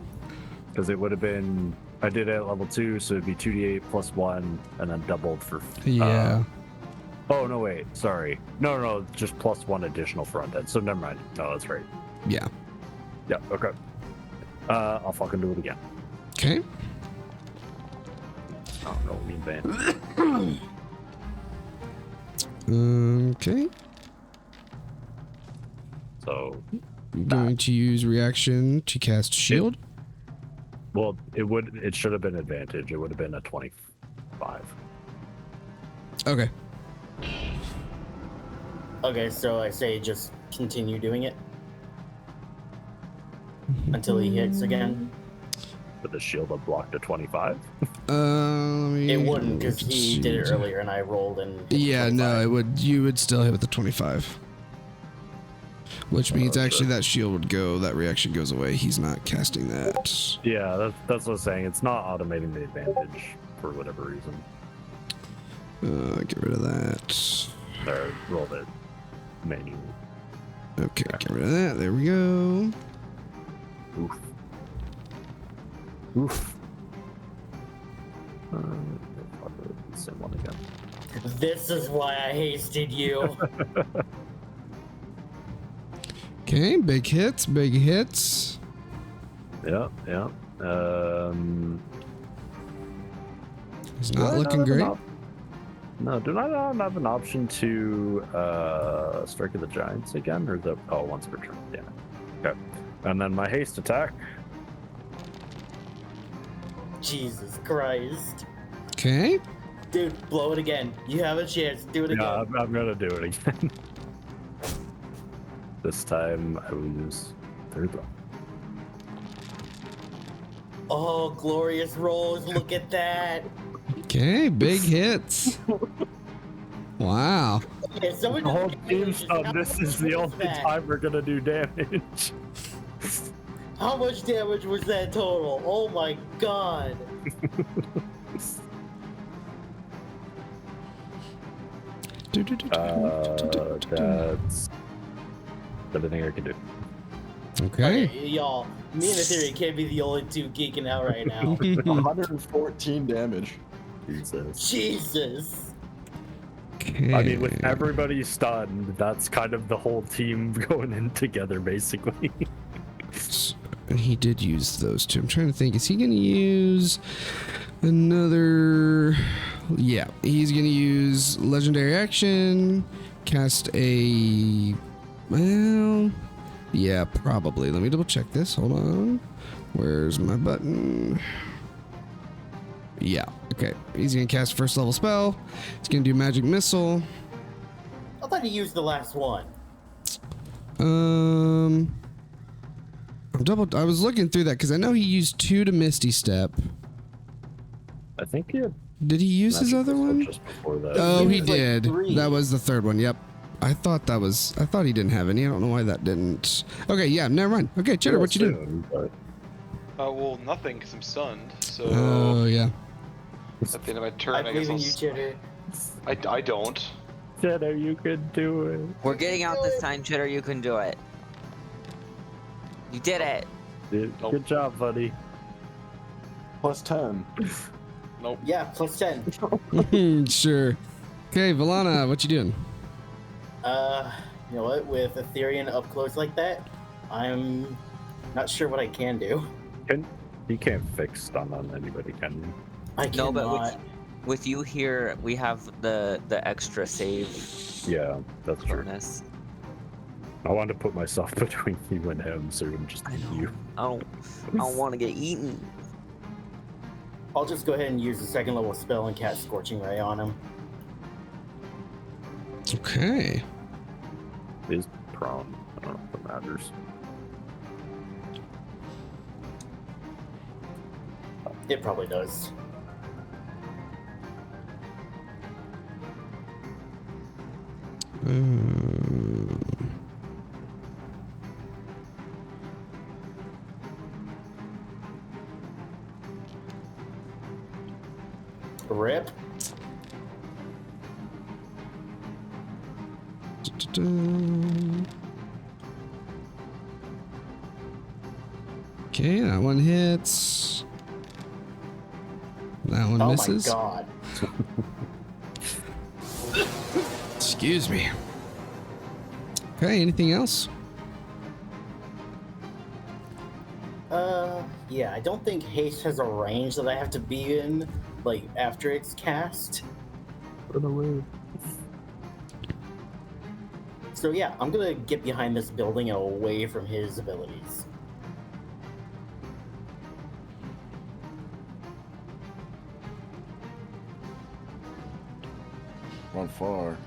Speaker 7: Because it would have been, I did it at level 2, so it'd be 2d8 plus 1, and then doubled for.
Speaker 1: Yeah.
Speaker 7: Oh no, wait, sorry. No, just plus 1 additional for undead. So never mind. No, that's right.
Speaker 1: Yeah.
Speaker 7: Yeah. Okay. I'll fucking do it again.
Speaker 1: Okay.
Speaker 7: Oh no, mean band.
Speaker 1: Okay.
Speaker 7: So.
Speaker 1: Going to use reaction to cast shield.
Speaker 7: Well, it should have been advantage. It would have been a 25.
Speaker 1: Okay.
Speaker 4: Okay, so I say just continue doing it until he hits again.
Speaker 7: But the shield have blocked a 25.
Speaker 4: It wouldn't because he did it earlier and I rolled and.
Speaker 1: Yeah, no, it would. You would still hit with the 25. Which means actually that shield would go. That reaction goes away. He's not casting that.
Speaker 7: Yeah, that's what I'm saying. It's not automating the advantage for whatever reason.
Speaker 1: Get rid of that.
Speaker 7: There, rolled it manually.
Speaker 1: Okay, get rid of that. There we go.
Speaker 7: Oof. Same one again.
Speaker 4: This is why I hasted you.
Speaker 1: Okay, big hits, big hits.
Speaker 7: Yeah.
Speaker 1: He's not looking great.
Speaker 7: No, do I not have an option to strike of the giants again, or the once per turn? Yeah. Okay. And then my haste attack.
Speaker 4: Jesus Christ.
Speaker 1: Okay.
Speaker 4: Dude, blow it again. You have a chance. Do it again.
Speaker 7: Yeah, I'm gonna do it again. This time I will use third one.
Speaker 4: Oh, glorious rolls. Look at that.
Speaker 1: Okay, big hits. Wow.
Speaker 4: Okay, someone
Speaker 7: The whole
Speaker 4: just-
Speaker 7: team's
Speaker 4: how
Speaker 7: done. This
Speaker 4: much
Speaker 7: is the
Speaker 4: was
Speaker 7: only
Speaker 4: that?
Speaker 7: time we're gonna do damage.
Speaker 4: How much damage was that total? Oh my god.
Speaker 7: That's everything I can do.
Speaker 1: Okay.
Speaker 4: Okay, y'all. Me and Ethereum can't be the only two geeking out right now.
Speaker 5: 114 damage.
Speaker 7: Jesus.
Speaker 4: Jesus.
Speaker 1: Okay.
Speaker 7: I mean, with everybody stunned, that's kind of the whole team going in together, basically.
Speaker 1: And he did use those two. I'm trying to think. Is he going to use another? Yeah, he's going to use legendary action, cast a. Well, yeah, probably. Let me double check this. Hold on. Where's my button? Yeah. Okay. He's going to cast first level spell. He's going to do magic missile.
Speaker 4: I thought he used the last one.
Speaker 1: I was looking through that because I know he used 2 to Misty Step.
Speaker 7: I think he had
Speaker 1: Did he use his
Speaker 7: magic
Speaker 1: other
Speaker 7: missile
Speaker 1: one?
Speaker 7: just before that.
Speaker 1: Oh, he
Speaker 4: It was like
Speaker 1: did.
Speaker 4: 3.
Speaker 1: That was the third one. Yep. I thought he didn't have any. I don't know why that didn't. Okay, yeah, never mind. Okay, Cheddar, what you doing?
Speaker 7: But
Speaker 3: Well, nothing, because I'm stunned. So
Speaker 1: Oh, yeah.
Speaker 3: at the end of my turn,
Speaker 4: I
Speaker 3: I guess
Speaker 4: believe in
Speaker 3: I'll.
Speaker 4: you, Chitter.
Speaker 3: I don't.
Speaker 7: Cheddar, you could do it.
Speaker 2: We're getting out this time, Chitter. You can do it. You did it.
Speaker 7: Dude,
Speaker 3: Nope.
Speaker 7: good job, buddy.
Speaker 5: Plus 10.
Speaker 3: Nope.
Speaker 4: Yeah, plus 10.
Speaker 1: Sure. Okay, Valana, what you doing?
Speaker 4: You know what? With Ethereum up close like that, I'm not sure what I can do.
Speaker 7: You can't fix stun on anybody, can you?
Speaker 4: I
Speaker 2: No,
Speaker 4: cannot.
Speaker 2: but with you here, we have the extra save
Speaker 7: Yeah, that's true.
Speaker 2: bonus.
Speaker 7: I wanted to put myself between you and him, so it would just be you.
Speaker 2: I don't want to get eaten.
Speaker 4: I'll just go ahead and use the second level spell and cast Scorching Ray on him.
Speaker 1: Okay.
Speaker 7: He's prone. I don't know if it matters.
Speaker 4: It probably does. Rip.
Speaker 1: Okay, that one hits. That one
Speaker 4: Oh
Speaker 1: misses.
Speaker 4: my god.
Speaker 1: Excuse me. Okay, anything else?
Speaker 4: Yeah, I don't think haste has a range that I have to be in, like, after it's cast.
Speaker 7: Run away.
Speaker 4: So yeah, I'm gonna get behind this building and away from his abilities.
Speaker 5: Run far.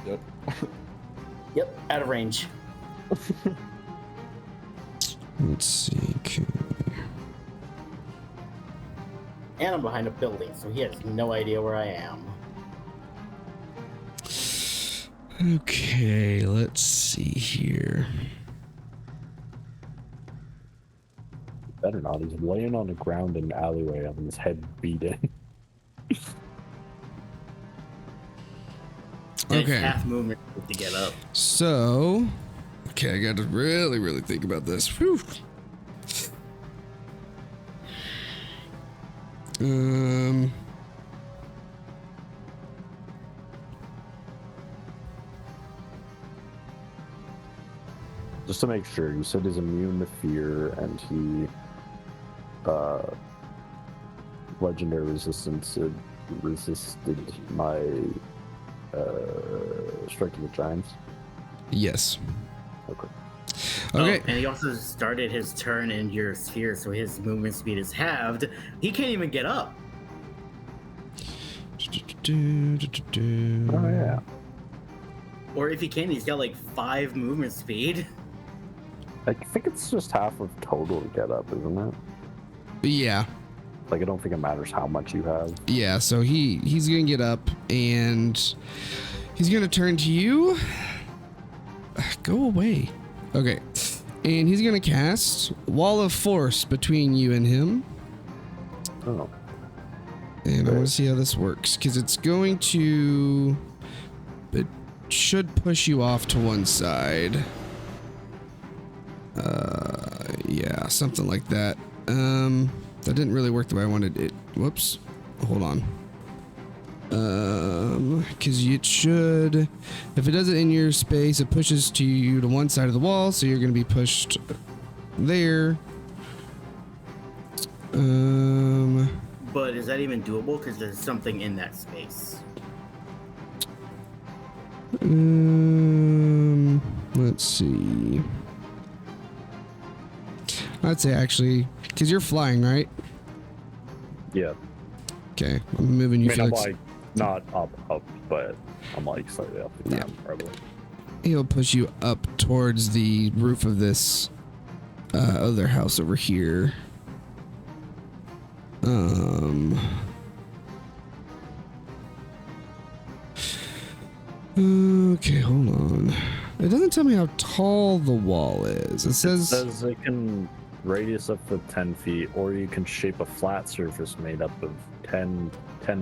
Speaker 5: Yep.
Speaker 4: Yep, out of range.
Speaker 1: Let's see. Okay.
Speaker 4: And I'm behind a building, so he has no idea where I am.
Speaker 1: Okay, let's see here.
Speaker 7: Better not. He's laying on the ground in an alleyway having his head beat in.
Speaker 1: Okay.
Speaker 4: Half movement to get up.
Speaker 1: So, okay, I got to really think about this. Whew.
Speaker 7: Just to make sure, you said he's immune to fear, and he legendary resistance, it resisted my striking with giants.
Speaker 1: Yes.
Speaker 7: Okay.
Speaker 1: Okay.
Speaker 4: And he also started his turn in your sphere, so his movement speed is halved. He can't even get up.
Speaker 7: Oh yeah.
Speaker 4: Or if he can, he's got like 5 movement speed.
Speaker 7: I think it's just half of total to get up, isn't it?
Speaker 1: Yeah.
Speaker 7: Like I don't think it matters how much you have.
Speaker 1: Yeah, so he's gonna get up and he's gonna turn to you. Go away. Okay. And he's gonna cast Wall of Force between you and him.
Speaker 7: Oh.
Speaker 1: And I want to see how this works because it's going to. It should push you off to one side. Yeah, something like that. That didn't really work the way I wanted it. Whoops. Hold on. Because it should. If it does it in your space, it pushes to you to one side of the wall, so you're going to be pushed there.
Speaker 4: But is that even doable? Because there's something in that space.
Speaker 1: Let's see. I'd say actually, because you're flying, right?
Speaker 7: Yeah.
Speaker 1: Okay, I'm moving you.
Speaker 7: I mean, I'm
Speaker 1: Felix.
Speaker 7: like not up, but I'm like slightly up the ground, probably.
Speaker 1: He'll push you up towards the roof of this other house over here. Okay, hold on. It doesn't tell me how tall the wall is. It says
Speaker 7: it can radius up to 10 feet, or you can shape a flat surface made up of 10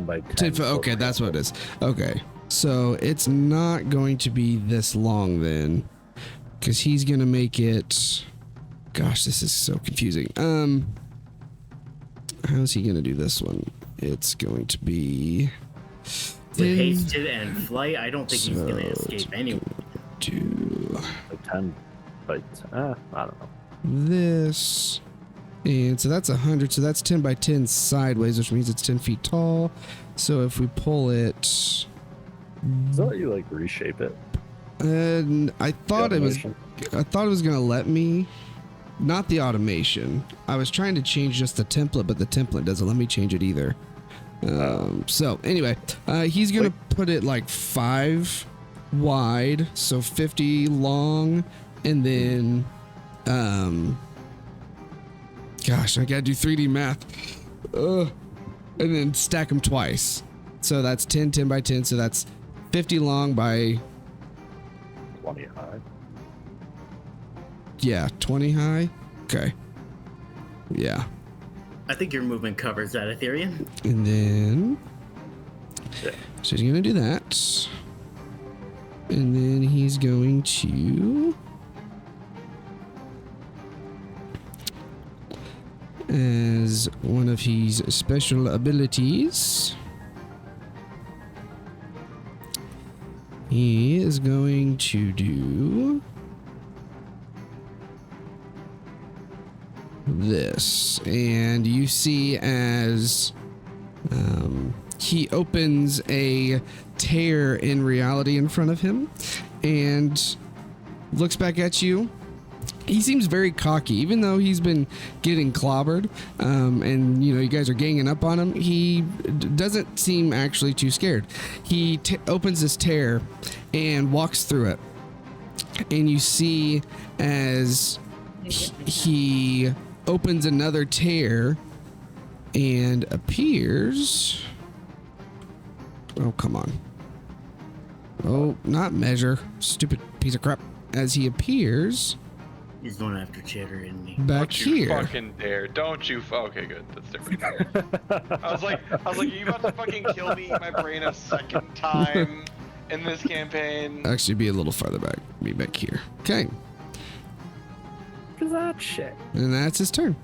Speaker 7: by 10.
Speaker 1: 10 foot. Okay, that's what it is. Okay, so it's not going to be this long then, because he's gonna make it. Gosh, this is so confusing. How's he gonna do this one? It's going to be.
Speaker 4: With hasted and flight, I don't think he's going to escape anyway.
Speaker 1: Do
Speaker 7: 10 by 10. I don't know.
Speaker 1: this. And so that's 100. So that's 10 by 10 sideways, which means it's 10 feet tall. So if we pull it.
Speaker 7: Is that how you like reshape it?
Speaker 1: And I thought it was gonna let me. Not the automation. I was trying to change just the template, but the template doesn't let me change it either. So anyway, he's gonna put it like 5 wide, so 50 long, and then gosh, I gotta do 3D math. And then stack them twice. So that's 10 by 10, so that's 50 long by
Speaker 7: 20 high.
Speaker 1: Yeah, 20 high. Okay. Yeah.
Speaker 4: I think your movement covers that, Ethereum.
Speaker 1: And then
Speaker 7: Yeah.
Speaker 1: so he's gonna do that. And then he's going to as one of his special abilities, he is going to do this. And you see as he opens a tear in reality in front of him and looks back at you. He seems very cocky, even though he's been getting clobbered, and you know you guys are ganging up on him. He doesn't seem actually too scared. He opens this tear and walks through it, and you see as he opens another tear and appears. Oh, come on. Oh, not measure. Stupid piece of crap. As he appears.
Speaker 4: He's going after Cheddar, isn't he?
Speaker 1: Back
Speaker 3: Don't you
Speaker 1: here.
Speaker 3: fucking dare. Don't you. Okay, good. That's different. I was like, are you about to fucking kill me, my brain, a second time in this campaign?
Speaker 1: Actually, be a little farther back. Be back here. Okay.
Speaker 7: What's that shit?
Speaker 1: And that's his turn.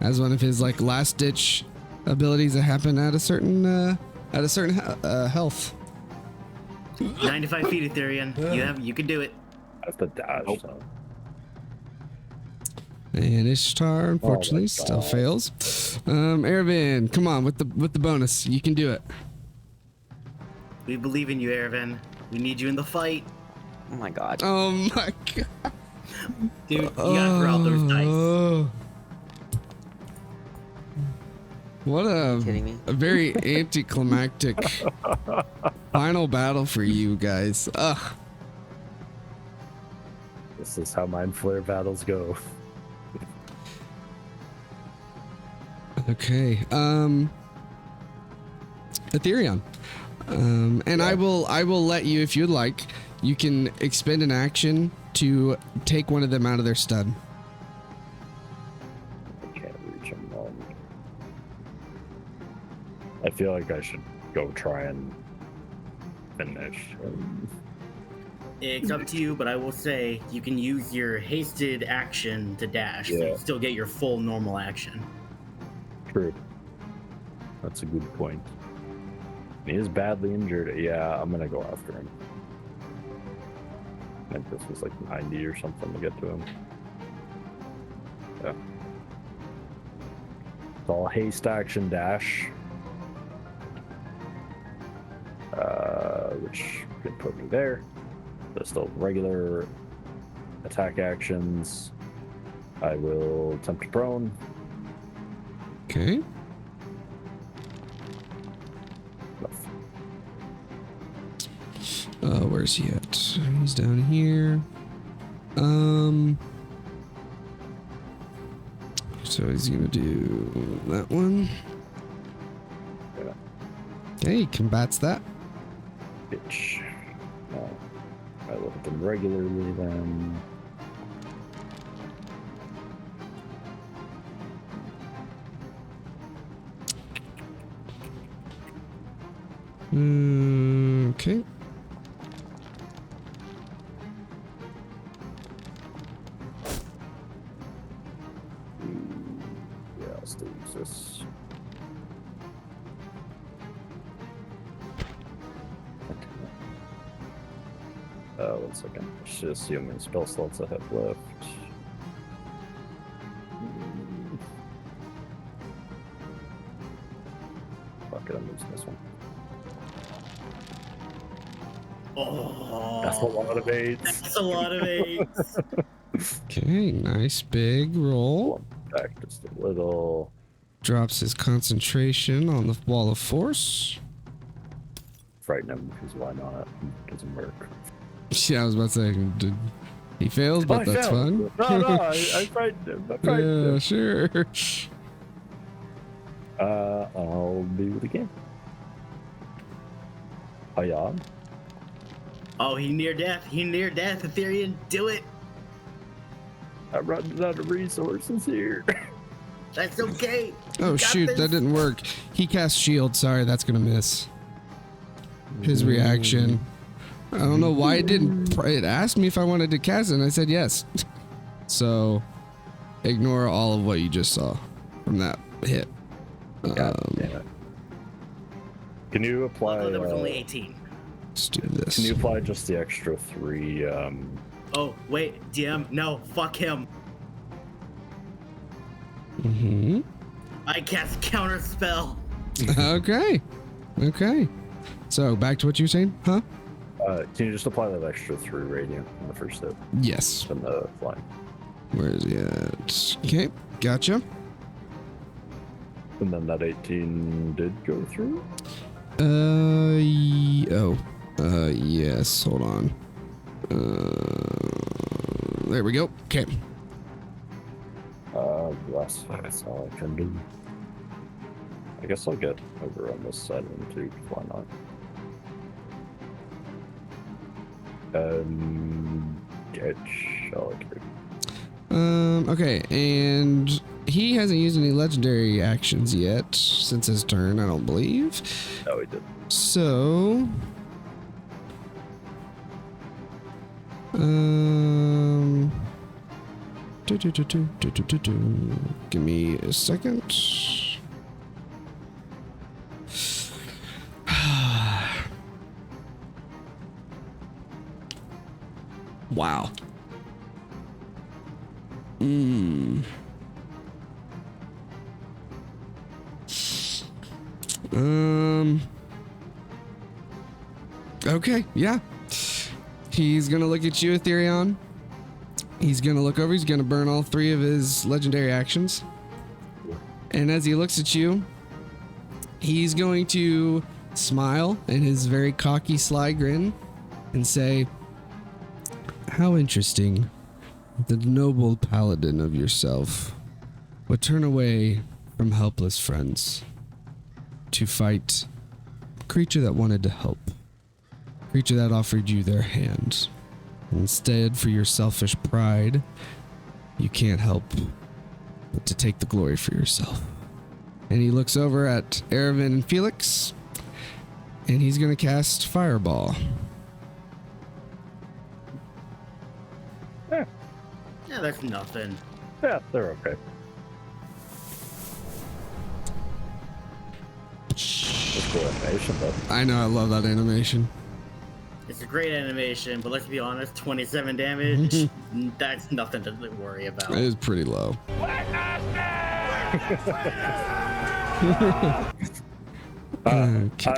Speaker 1: As one of his like last ditch abilities that happen at a certain health.
Speaker 4: 95 feet, Ethereum. You can do it.
Speaker 7: I have to dodge. So.
Speaker 1: And Ishtar, unfortunately, still
Speaker 7: God.
Speaker 1: fails. Ervin, come on with the bonus. You can do it.
Speaker 10: We believe in you, Ervin. We need you in the fight.
Speaker 2: Oh my god.
Speaker 1: Oh my god.
Speaker 10: Dude, you gotta throw out those dice.
Speaker 1: Oh. What
Speaker 2: Are you kidding me?
Speaker 1: a very anticlimactic final battle for you guys. Ugh.
Speaker 7: This is how Mind Flare battles go.
Speaker 1: Okay. Ethereon. And I will let you, if you'd like, you can expend an action to take one of them out of their stud.
Speaker 7: I can't reach him. I feel like I should go try and finish him.
Speaker 10: It's up to you, but I will say you can use your hasted action to dash, so
Speaker 7: Yeah.
Speaker 10: you still get your full normal action.
Speaker 7: True. That's a good point. He is badly injured. Yeah, I'm gonna go after him. I think this was like 90 or something to get to him. Yeah. It's all haste action dash. Which could put me there. But still regular attack actions. I will attempt to prone.
Speaker 1: Okay. Where's he at? He's down here. So he's gonna do that one.
Speaker 7: Yeah.
Speaker 1: Okay, he combats that.
Speaker 7: Bitch. I will hit them regularly then.
Speaker 1: Okay.
Speaker 7: Yeah, I'll still use this. One second. I should assume in spell slots I have left. Fuck it, I'm using this one.
Speaker 10: Oh,
Speaker 7: That's a lot of eights.
Speaker 10: That's a lot of eights.
Speaker 1: Okay, nice big roll.
Speaker 7: Back just a little.
Speaker 1: Drops his concentration on the wall of force.
Speaker 7: Frighten him, because why not? It doesn't work.
Speaker 1: Yeah, I was about to say, he failed, but
Speaker 7: I
Speaker 1: that's
Speaker 7: failed.
Speaker 1: fine.
Speaker 7: No, I frightened him. I frightened
Speaker 1: Yeah,
Speaker 7: him.
Speaker 1: sure.
Speaker 7: I'll do it again. Oh, yeah.
Speaker 10: Oh, he near death. He near death. Ethereum, do it.
Speaker 7: I'm running out of resources here.
Speaker 10: That's okay.
Speaker 1: Oh
Speaker 10: You got
Speaker 1: shoot,
Speaker 10: this.
Speaker 1: that didn't work. He cast shield. Sorry, that's gonna miss. His reaction. I don't know why it didn't. It asked me if I wanted to cast it, and I said yes. So, ignore all of what you just saw from that hit.
Speaker 7: God damn it. Can you apply?
Speaker 10: Although there was only 18.
Speaker 1: Let's do this.
Speaker 7: Can you apply just the extra 3?
Speaker 10: Oh, wait, DM, no, fuck him.
Speaker 1: Mm-hmm.
Speaker 10: I cast counter spell.
Speaker 1: Okay. Okay. So back to what you were saying, huh?
Speaker 7: Can you just apply that extra 3 radiant on the first hit
Speaker 1: Yes.
Speaker 7: from the flying?
Speaker 1: Where is he at? Okay, gotcha.
Speaker 7: And then that 18 did go through?
Speaker 1: Yes, hold on. There we go. Okay.
Speaker 7: That's all I can do. I guess I'll get over on this side of them too, 'cause why not? Catch, I like it.
Speaker 1: Okay, and he hasn't used any legendary actions yet since his turn, I don't believe.
Speaker 7: No, he did.
Speaker 1: So, give me a second. Wow. Mm. Okay, yeah. He's gonna look at you, Ethereon. He's gonna look over. He's gonna burn all 3 of his legendary actions. And as he looks at you, he's going to smile in his very cocky, sly grin and say, "How interesting. The noble paladin of yourself would turn away from helpless friends to fight a creature that wanted to help, a creature that offered you their hand. Instead, for your selfish pride, you can't help but to take the glory for yourself." And he looks over at Erevan and Felix, and he's going to cast Fireball.
Speaker 10: Yeah, that's nothing.
Speaker 7: Yeah, they're okay. That's cool animation, though.
Speaker 1: I know, I love that animation.
Speaker 10: It's a great animation, but let's be honest, 27 damage, that's nothing to worry about.
Speaker 1: It is pretty low. Okay.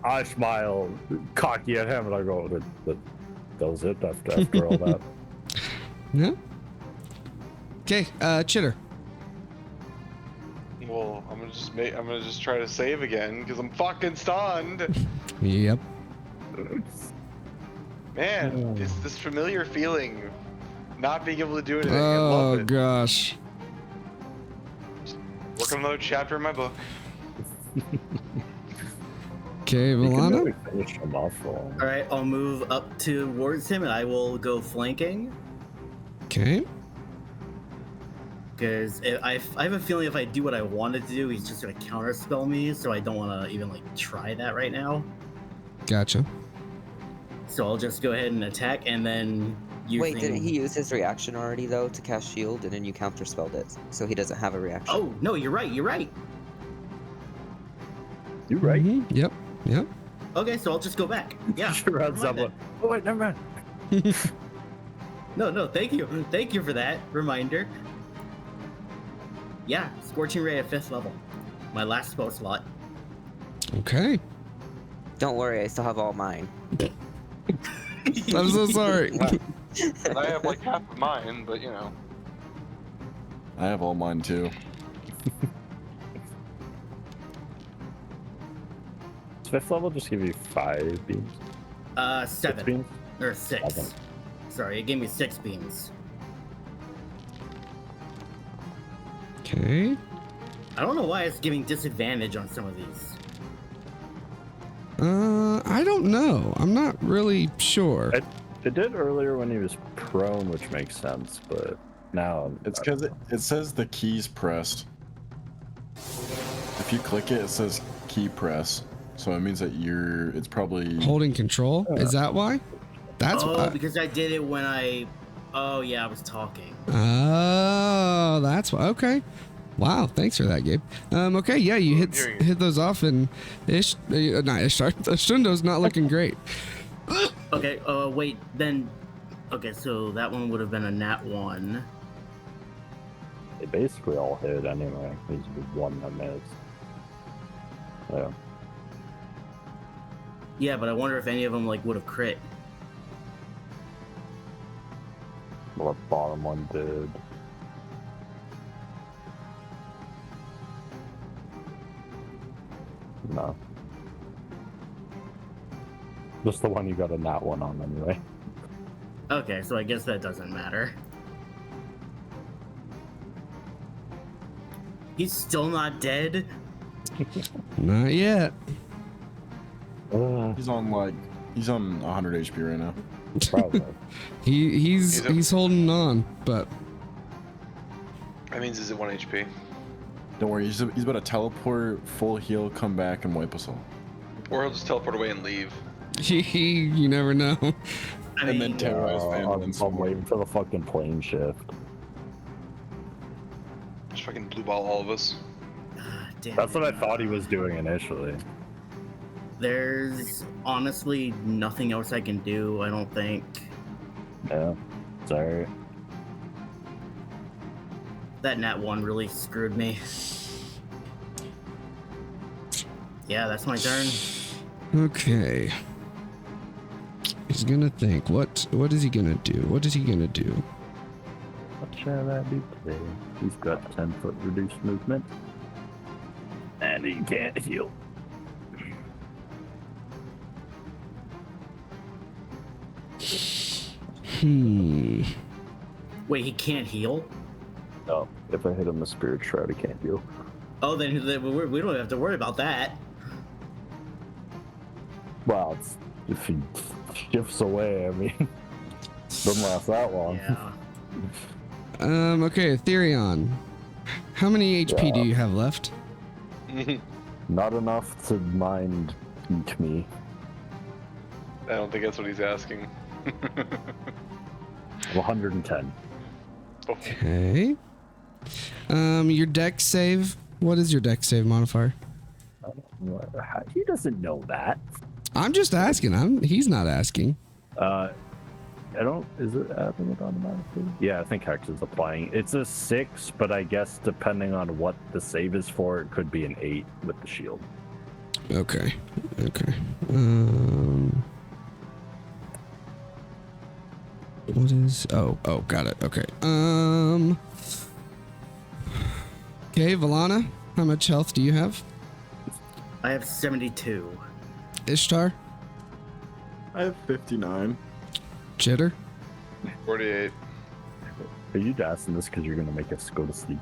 Speaker 7: I smile cocky at him and I go, that was it after all that.
Speaker 1: Yeah. Okay, Chitter.
Speaker 3: Well, I'm gonna just try to save again because I'm fucking stunned.
Speaker 1: Yep.
Speaker 3: Man, it's this familiar feeling, not being able to do anything. I love
Speaker 1: Oh
Speaker 3: it.
Speaker 1: gosh.
Speaker 3: Work on another chapter in my book.
Speaker 1: Okay,
Speaker 7: You can
Speaker 1: Valana.
Speaker 7: really finish him off for him.
Speaker 10: All right, I'll move up towards him and I will go flanking.
Speaker 1: Okay.
Speaker 10: Because I have a feeling if I do what I wanted to do, he's just going to counterspell me, so I don't want to even, like, try that right now.
Speaker 1: Gotcha.
Speaker 10: So I'll just go ahead and attack, and then using...
Speaker 2: Wait, didn't he use his reaction already, though, to cast shield, and then you counterspelled it, so he doesn't have a reaction?
Speaker 10: Oh, no, you're right.
Speaker 7: You right?
Speaker 1: Mhm, Yep. Yep.
Speaker 10: Okay, so I'll just go back. Yeah.
Speaker 7: She runs
Speaker 10: never
Speaker 7: up.
Speaker 10: mind
Speaker 7: Oh wait, never mind.
Speaker 10: then. No, thank you. Thank you for that reminder. Yeah, Scorching Ray at 5th level. My last spell slot.
Speaker 1: Okay.
Speaker 2: Don't worry, I still have all mine.
Speaker 1: I'm so sorry.
Speaker 3: And I have like half of mine, but you know.
Speaker 5: I have all mine too.
Speaker 7: Does 5th level just give you 5 beams? 6
Speaker 10: 7.
Speaker 7: beams?
Speaker 10: Or 6.
Speaker 7: 7.
Speaker 10: Sorry, it gave me 6 beams.
Speaker 1: Okay.
Speaker 10: I don't know why it's giving disadvantage on some of these.
Speaker 1: I don't know. I'm not really sure.
Speaker 7: It did earlier when he was prone, which makes sense, but now
Speaker 5: It's because it says the key's pressed. If you click it, it says key press. So it means that it's probably...
Speaker 1: Holding control? Is that why? That's why.
Speaker 10: Because I did it when I... Oh, yeah, I was talking.
Speaker 1: Oh, that's why. Okay. Wow, thanks for that, Gabe. Okay, yeah, you hit those off, and Shundo's not looking great.
Speaker 10: Okay, wait, then... Okay, so that one would have been a nat 1.
Speaker 7: they basically all hit anyway. There's one that missed. Yeah.
Speaker 10: Yeah, but I wonder if any of them, like, would have crit.
Speaker 7: Well, the bottom one did. No. Just the one you got a nat 1 on anyway.
Speaker 10: Okay, so I guess that doesn't matter. He's still not dead?
Speaker 1: Not yet.
Speaker 5: He's on 100 HP right now.
Speaker 7: Probably.
Speaker 1: He's holding on, but
Speaker 3: That means he's at 1 HP.
Speaker 5: Don't worry, he's about to teleport, full heal, come back, and wipe us all.
Speaker 3: Or he'll just teleport away and leave.
Speaker 1: you never know.
Speaker 10: I
Speaker 5: And then
Speaker 10: mean,
Speaker 5: terrorize Vandalin some
Speaker 7: I'm
Speaker 5: more.
Speaker 7: waiting for the fucking plane shift.
Speaker 3: Just fucking blue ball all of us.
Speaker 10: damn
Speaker 7: That's
Speaker 10: it.
Speaker 7: what I thought he was doing initially.
Speaker 10: There's honestly nothing else I can do, I don't think.
Speaker 7: Yeah. Sorry.
Speaker 10: That nat 1 really screwed me. Yeah, that's my turn.
Speaker 1: Okay. He's gonna think. What is he gonna do? What is he gonna do?
Speaker 7: What shall I do today? He's got 10-foot reduced movement. And he can't heal.
Speaker 10: Wait, he can't heal?
Speaker 7: No, if I hit him with Spirit Shroud, he can't heal.
Speaker 10: Oh, then we don't have to worry about that.
Speaker 7: Well, if he shifts away, I mean, doesn't last that long.
Speaker 10: Yeah.
Speaker 1: Okay, Therion. How many HP do you have left?
Speaker 7: Not enough to mind eat me.
Speaker 3: I don't think that's what he's asking.
Speaker 7: 110.
Speaker 1: Okay. Your deck save. What is your deck save modifier?
Speaker 7: He doesn't know that.
Speaker 1: I'm just asking. He's not asking.
Speaker 7: I don't. Is it adding it automatically? Yeah, I think Hex is applying. It's a 6, but I guess depending on what the save is for, it could be an 8 with the shield.
Speaker 1: Okay. Okay. What is? Oh, got it. Okay. Okay, Valana, how much health do you have?
Speaker 10: I have 72.
Speaker 1: Ishtar,
Speaker 5: I have 59.
Speaker 1: Jitter.
Speaker 3: 48.
Speaker 7: Are you asking this because you're going to make us go to sleep?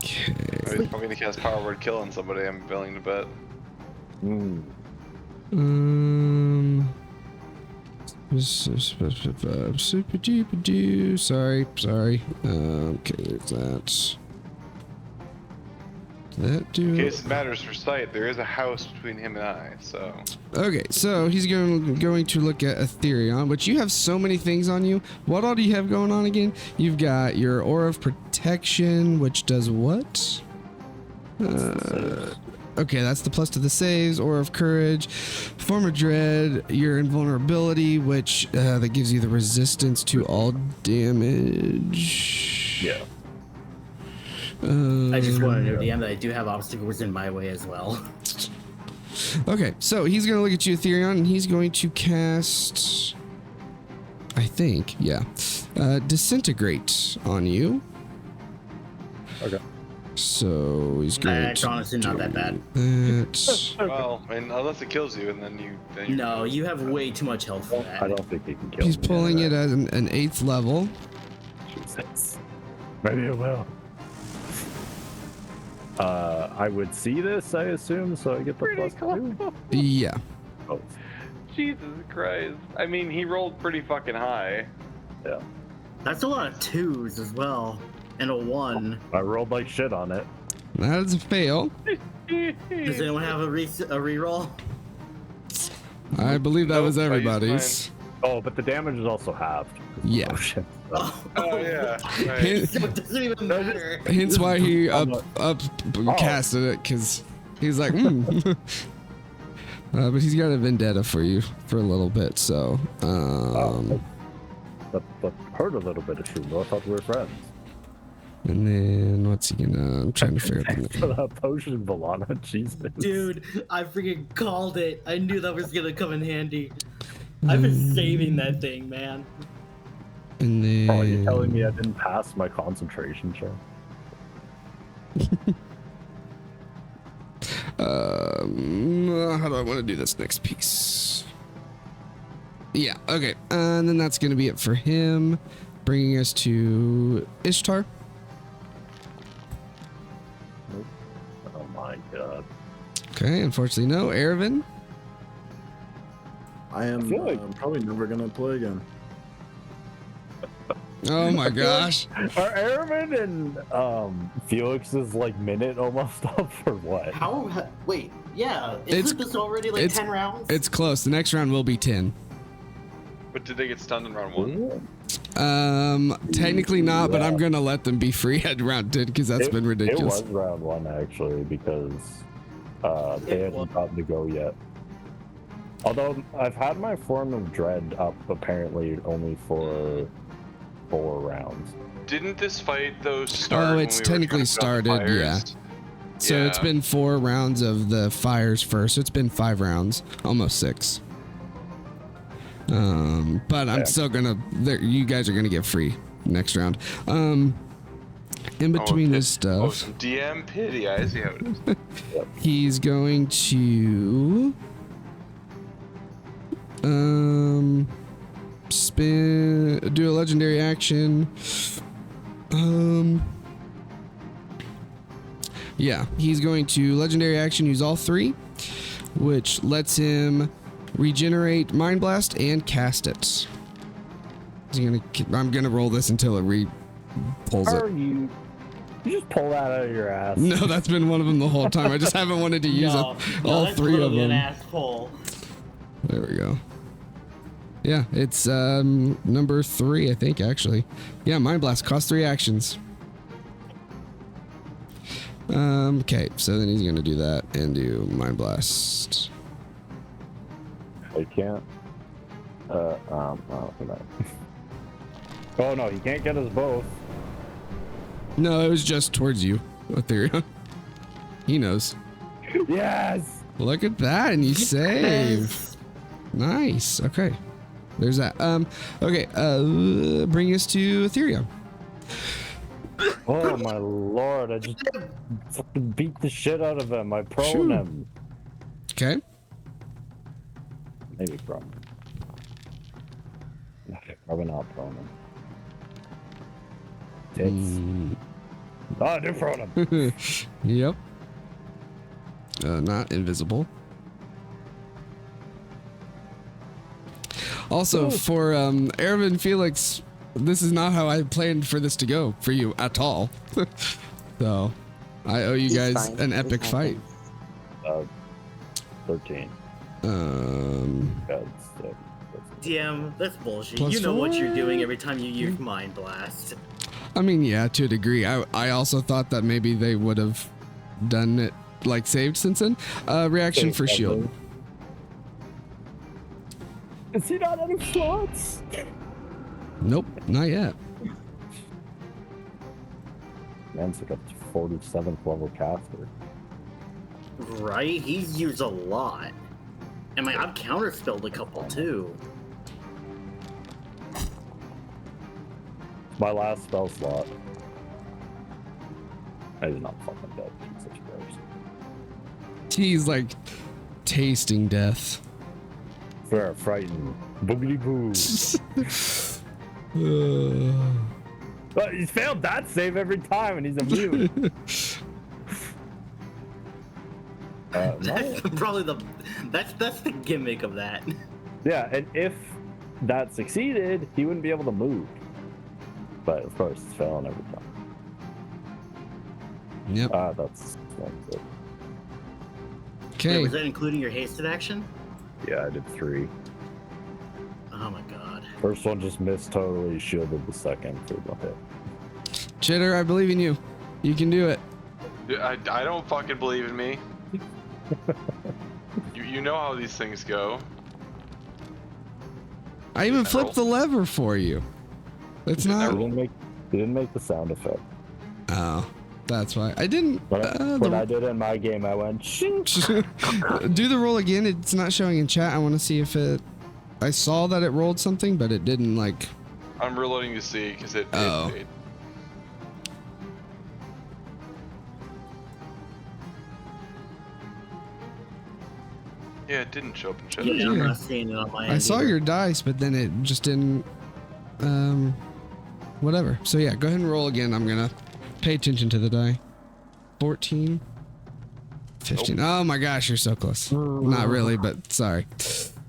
Speaker 1: Okay.
Speaker 3: I'm going to cast Power Word Kill on somebody, I'm willing to bet.
Speaker 1: Super duper doo. Sorry. Okay, there's that. That do.
Speaker 3: In case it matters for sight, there is a house between him and I, so.
Speaker 1: Okay, so he's going to look at Ethereon, which you have so many things on you. What all do you have going on again? You've got your Aura of Protection, which does what? Okay, that's the plus to the saves. Aura of Courage, Form of Dread, your Invulnerability, which that gives you the resistance to all damage.
Speaker 7: Yeah.
Speaker 10: I just want to know, DM, that I do have obstacles in my way as well.
Speaker 1: Okay, so he's going to look at you, Ethereon, and he's going to cast, I think, Disintegrate on you.
Speaker 7: Okay.
Speaker 1: So he's going
Speaker 10: That's honestly not that bad.
Speaker 1: that.
Speaker 3: Well, and unless it kills you, and then you.
Speaker 10: No, you have way too much health for that.
Speaker 7: I don't think he can kill
Speaker 1: He's
Speaker 7: me.
Speaker 1: pulling it at an 8th level.
Speaker 7: Jesus. Maybe it will. I would see this, I assume, so I get the plus 2.
Speaker 1: Yeah.
Speaker 7: Oh,
Speaker 3: Jesus Christ. I mean, he rolled pretty fucking high.
Speaker 7: yeah.
Speaker 10: That's a lot of 2s as well. And a 1.
Speaker 7: I rolled like shit on it.
Speaker 1: That is a fail.
Speaker 10: Does anyone have a reroll?
Speaker 1: I believe that
Speaker 3: Nope,
Speaker 1: was
Speaker 3: I used
Speaker 1: everybody's.
Speaker 7: Oh, but the damage is also halved.
Speaker 1: Yeah.
Speaker 7: Oh, shit.
Speaker 3: Oh, yeah. Right.
Speaker 1: Hence,
Speaker 10: So it doesn't even matter.
Speaker 1: hence why he up
Speaker 7: Oh.
Speaker 1: casted it, because he's like, but he's got a vendetta for you for a little bit, so.
Speaker 7: That hurt a little bit of Shumo. I thought we were friends.
Speaker 1: And then what's he gonna? I'm trying to figure out the
Speaker 7: For that potion, Valana. Jesus.
Speaker 10: Dude, I freaking called it. I knew that was gonna come in handy. I've been saving that thing, man.
Speaker 1: And then.
Speaker 7: Oh, you're telling me I didn't pass my concentration check?
Speaker 1: How do I want to do this next piece? Yeah, okay. And then that's going to be it for him. Bringing us to Ishtar.
Speaker 7: Oh my god.
Speaker 1: Okay, unfortunately, no. Erevan.
Speaker 5: I am
Speaker 7: feel like-
Speaker 5: probably never going to play again.
Speaker 1: Oh my gosh.
Speaker 7: Are Airman and Felix's like minute almost up or what?
Speaker 10: Wait, yeah.
Speaker 1: It's-
Speaker 10: Isn't this already like
Speaker 1: it's-
Speaker 10: 10 rounds?
Speaker 1: It's close. The next round will be 10.
Speaker 3: But did they get stunned in round 1?
Speaker 1: Technically not, but I'm going to let them be free at round 10 because that's been ridiculous.
Speaker 7: It was round 1 actually because they hadn't gotten to go yet. Although I've had my Form of Dread up apparently only for 4 rounds.
Speaker 3: Didn't this fight though start?
Speaker 1: Oh,
Speaker 3: when
Speaker 1: it's
Speaker 3: we were
Speaker 1: technically
Speaker 3: trying to put out the
Speaker 1: started, yeah.
Speaker 3: fires?
Speaker 1: So it's
Speaker 3: Yeah.
Speaker 1: been 4 rounds of the fires first. So it's been 5 rounds, almost 6. But I'm
Speaker 7: Yeah.
Speaker 1: still gonna. You guys are gonna get free next round. In between his
Speaker 3: Oh,
Speaker 1: stuff,
Speaker 3: some DM pity. I see how it is.
Speaker 1: he's going to do a legendary action. Yeah, he's going to legendary action use all 3, which lets him regenerate Mind Blast and cast it. I'm gonna roll this until it pulls
Speaker 7: Are
Speaker 1: it.
Speaker 7: you just pull that out of your ass?
Speaker 1: No, that's been one of them the whole time. I just haven't wanted to use all
Speaker 4: that's
Speaker 1: 3 of
Speaker 4: literally an
Speaker 1: them.
Speaker 4: ass pull.
Speaker 1: There we go. Yeah, it's number 3, I think, actually. Yeah, Mind Blast costs 3 actions. Okay, so then he's gonna do that and do Mind Blast.
Speaker 7: I can't. Oh no, he can't get us both.
Speaker 1: No, it was just towards you, Ethereum. He knows.
Speaker 7: Yes.
Speaker 1: Look at that, and you save. Nice. Okay, there's that. Okay. Bring us to Ethereum.
Speaker 7: Oh my lord! I just fucking beat the shit out of him. I prone
Speaker 1: Shoot.
Speaker 7: him.
Speaker 1: Okay.
Speaker 7: Maybe prone. Probably not prone him. It's. Oh, I do prone him.
Speaker 1: Yep. Not invisible. Also, for Ervin Felix, this is not how I planned for this to go for you at all. So, I owe you
Speaker 2: He's
Speaker 1: guys
Speaker 2: fine.
Speaker 1: an
Speaker 2: It
Speaker 1: epic fight.
Speaker 2: happens.
Speaker 7: 13. That's
Speaker 4: DM, that's bullshit.
Speaker 1: Plus
Speaker 4: You know what you're
Speaker 1: 4?
Speaker 4: doing every time you use Mind Blast.
Speaker 1: I mean, yeah, to a degree. I also thought that maybe they would have done it, like, saved since then. Reaction for shield.
Speaker 7: Is he not out of slots?
Speaker 1: Nope, not yet.
Speaker 7: Man's like a 47th level caster.
Speaker 4: Right? He's used a lot. And I've counterspelled a couple too.
Speaker 7: My last spell slot. He's not fucking dead. He's such a gross.
Speaker 1: He's like tasting death.
Speaker 7: Fair, frightened. Boogity boo. But he's failed that save every time and he's immune.
Speaker 4: That's probably that's the gimmick of that.
Speaker 7: Yeah, and if that succeeded, he wouldn't be able to move. But of course, it's failing every time.
Speaker 1: Yep.
Speaker 7: That's it.
Speaker 1: Okay.
Speaker 4: Wait, was that including your hasted action?
Speaker 7: Yeah, I did 3.
Speaker 4: Oh my god.
Speaker 7: First one just missed totally, shielded the second for the hit.
Speaker 1: Chitter, I believe in you. You can do it.
Speaker 3: I don't fucking believe in me. You know how these things go.
Speaker 1: I even flipped the lever for you. It's
Speaker 7: He
Speaker 1: not.
Speaker 7: didn't make the sound effect.
Speaker 1: Oh, that's why I didn't.
Speaker 7: When I did it in my game, I went shink.
Speaker 1: Do the roll again. It's not showing in chat. I want to see if it. I saw that it rolled something, but it didn't like.
Speaker 3: I'm reloading to see because it.
Speaker 1: Oh.
Speaker 3: Yeah, it didn't show up in chat.
Speaker 4: Yeah, I'm
Speaker 1: Yeah.
Speaker 4: not seeing it on my end
Speaker 1: I saw
Speaker 4: either.
Speaker 1: your dice, but then it just didn't. Whatever. So yeah, go ahead and roll again. I'm gonna pay attention to the die. 14. 15. Oh my gosh, you're so close. Not really, but sorry.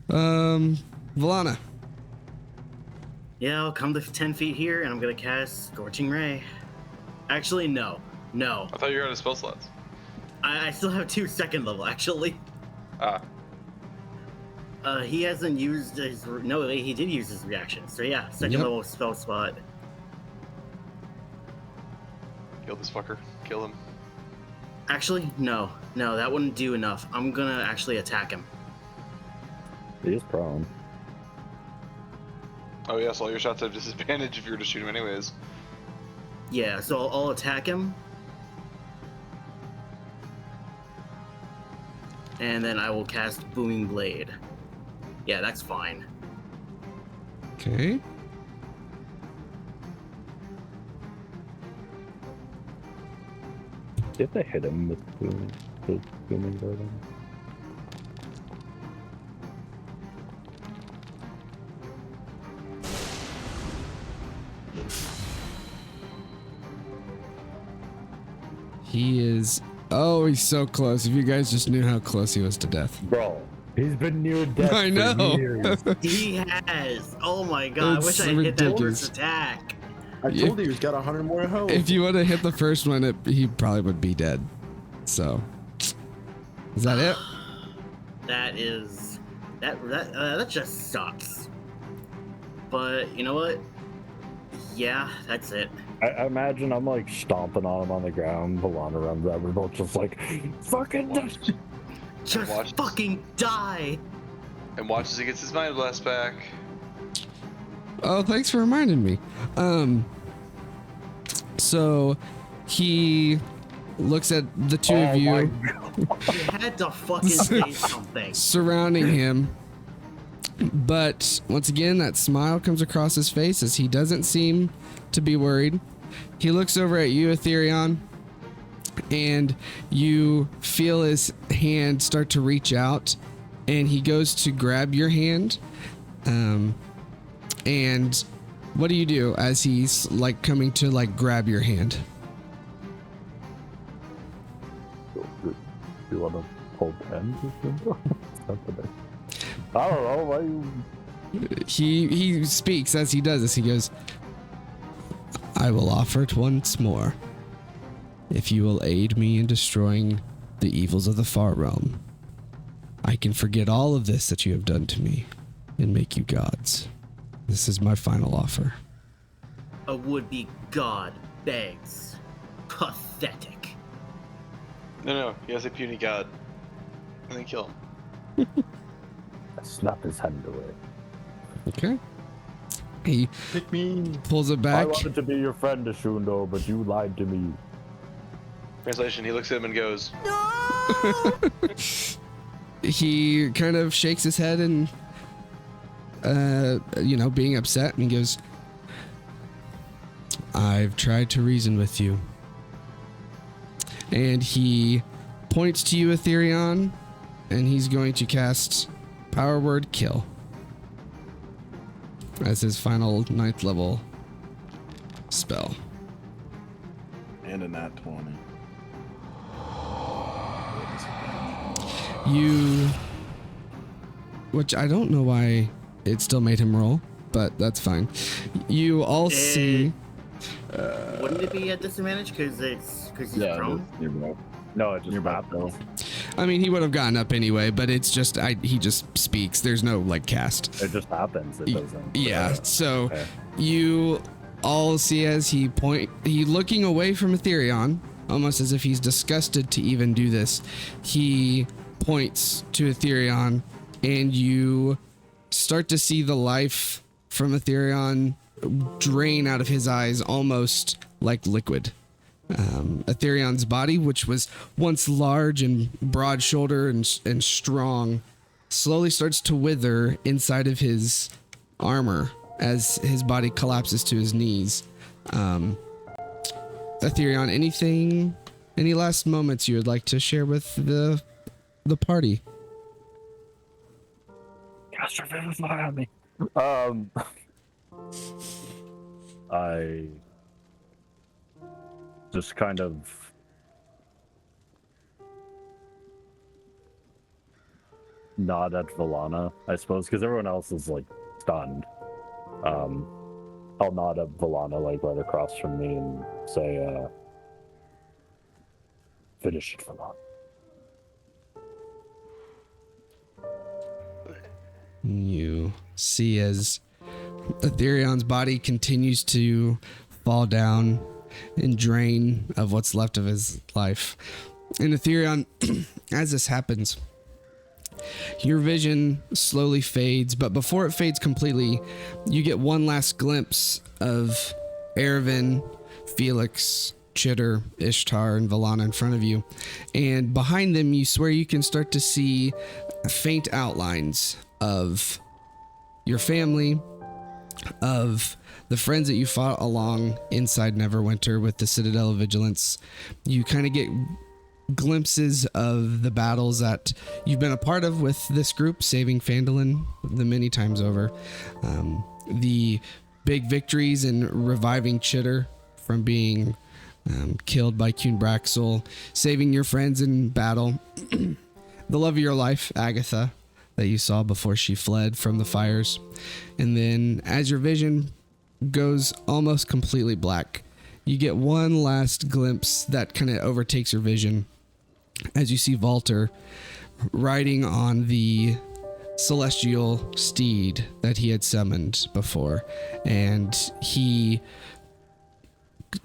Speaker 1: Valana.
Speaker 4: Yeah, I'll come to 10 feet here and I'm gonna cast Scorching Ray. Actually, no. No.
Speaker 3: I thought you were out of spell slots.
Speaker 4: I still have 2 second level, actually.
Speaker 3: Ah.
Speaker 4: He hasn't used his. No, he did use his reaction. So yeah, second
Speaker 1: Yep.
Speaker 4: level spell slot.
Speaker 3: Kill this fucker. Kill him.
Speaker 4: Actually, no. No, that wouldn't do enough. I'm gonna actually attack him.
Speaker 7: He is prone.
Speaker 3: Oh yes, all your shots have disadvantage if you were to shoot him anyways.
Speaker 10: Yeah, so I'll attack him. And then I will cast Booming Blade. Yeah, that's fine.
Speaker 1: Okay.
Speaker 7: Did they hit him with booming blade?
Speaker 1: He is. Oh, he's so close. If you guys just knew how close he was to death.
Speaker 7: Bro, he's been near death
Speaker 1: I know.
Speaker 7: for years.
Speaker 10: He has. Oh my god,
Speaker 1: It's
Speaker 10: I wish I hit that
Speaker 1: ridiculous.
Speaker 10: first attack.
Speaker 5: I told you he's got 100 more health.
Speaker 1: If you would have hit the first one, he probably would be dead. So, is that it?
Speaker 10: That is that just sucks. But you know what? Yeah, that's it.
Speaker 7: I imagine I'm like stomping on him on the ground. Valana runs out. We're both just like, fucking
Speaker 10: Just
Speaker 3: Watch.
Speaker 10: fucking die.
Speaker 3: And watch as he gets his mind blast back.
Speaker 1: Oh, thanks for reminding me. So he looks at the two of you
Speaker 10: You had to fucking say something.
Speaker 1: surrounding him. But once again, that smile comes across his face as he doesn't seem to be worried. He looks over at you, Ethereon, and you feel his hand start to reach out, and he goes to grab your hand. And what do you do as he's like coming to like grab your hand?
Speaker 7: You want to hold hands or something? I don't know. Why you...
Speaker 1: He speaks as he does this. He goes, I will offer it once more. If you will aid me in destroying the evils of the far realm, I can forget all of this that you have done to me and make you gods. This is my final offer.
Speaker 10: A would-be god begs. Pathetic.
Speaker 3: No, he has a puny god. And then kill him.
Speaker 7: Snap his hand away.
Speaker 1: Okay. He
Speaker 5: Pick me.
Speaker 1: pulls it
Speaker 7: I
Speaker 1: back.
Speaker 7: wanted to be your friend, Ashundo, but you lied to me.
Speaker 3: Translation, he looks at him and goes,
Speaker 1: He kind of shakes his head and, being upset, and he goes, I've tried to reason with you. And he points to you, Ethereon, and he's going to cast Power Word Kill as his final 9th level spell.
Speaker 5: And a nat 20.
Speaker 1: Which I don't know why it still made him roll, but that's fine. You all see.
Speaker 10: Wouldn't it be at disadvantage because he's prone?
Speaker 7: No, it just
Speaker 5: Nearby.
Speaker 7: happens.
Speaker 1: I mean, he would have gotten up anyway, but it's just he just speaks. There's no like cast.
Speaker 7: It just happens. It doesn't.
Speaker 1: Yeah. So
Speaker 7: Okay.
Speaker 1: you all see as he looking away from Ethereon, almost as if he's disgusted to even do this. He points to Ethereon, and you start to see the life from Ethereon drain out of his eyes, almost like liquid. Ethereon's body, which was once large and broad-shouldered and strong, slowly starts to wither inside of his armor as his body collapses to his knees. Ethereon, any last moments you would like to share with the party?
Speaker 7: Cast your Vivify on me. I just kind of nod at Valana, I suppose, because everyone else is like stunned. I'll nod at Valana like right across from me and say, finish it, Valana.
Speaker 1: You see as Ethereon's body continues to fall down and drain of what's left of his life. And Ethereon, as this happens, Your vision slowly fades, but before it fades completely, you get one last glimpse of Erevin, Felix, Chitter, Ishtar, and Valana in front of you. And behind them, you swear you can start to see faint outlines of your family, of the friends that you fought along inside Neverwinter with the Citadel of Vigilance. You kind of get glimpses of the battles that you've been a part of with this group, saving Phandalin the many times over. The big victories in reviving Chitter from being killed by Kuhn Braxel, saving your friends in battle. The love of your life, Agatha, that you saw before she fled from the fires. And then as your vision goes almost completely black, you get one last glimpse that kind of overtakes your vision as you see Valter riding on the celestial steed that he had summoned before. And he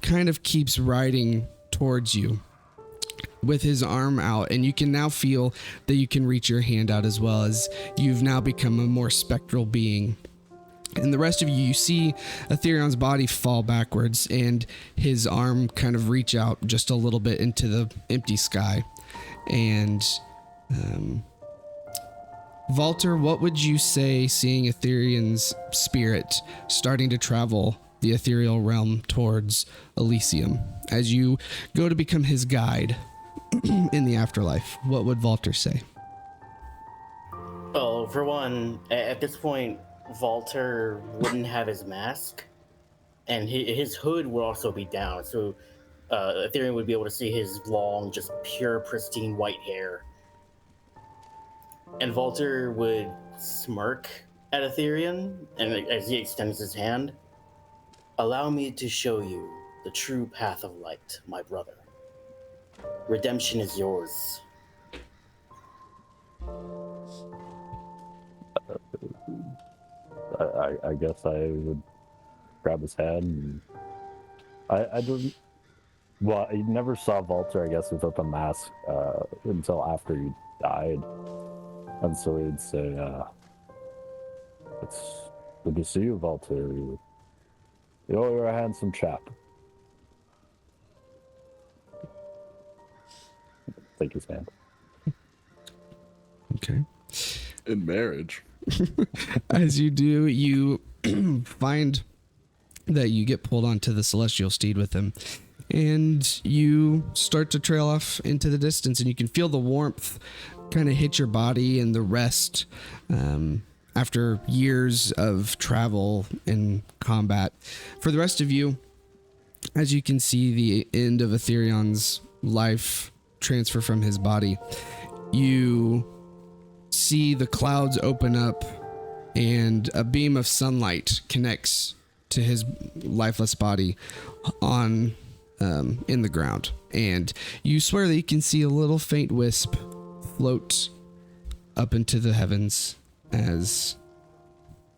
Speaker 1: kind of keeps riding towards you with his arm out, and you can now feel that you can reach your hand out as well, as you've now become a more spectral being. And the rest of you see Etherion's body fall backwards and his arm kind of reach out just a little bit into the empty sky. And Valter, what would you say seeing Etherion's spirit starting to travel the ethereal realm towards Elysium as you go to become his guide in the afterlife? What would Valter say?
Speaker 4: Well, for one, at this point, Valter wouldn't have his mask, and his hood would also be down, so Ethereum would be able to see his long, just pure, pristine white hair. And Valter would smirk at Ethereum, and as he extends his hand, "Allow me to show you the true path of light, my brother. Redemption is yours."
Speaker 7: I guess I would grab his hand. And I don't. Well, I never saw Valter, I guess, without the mask until after he died. And so he'd say, "It's good to see you, Valter. You're a handsome chap." Take his hand.
Speaker 1: Okay.
Speaker 5: In marriage.
Speaker 1: As you do, you find that you get pulled onto the celestial steed with him, and you start to trail off into the distance, and you can feel the warmth kind of hit your body and the rest after years of travel and combat. For the rest of you, as you can see the end of Etherion's life transfer from his body, you see the clouds open up and a beam of sunlight connects to his lifeless body on in the ground, and you swear that you can see a little faint wisp float up into the heavens as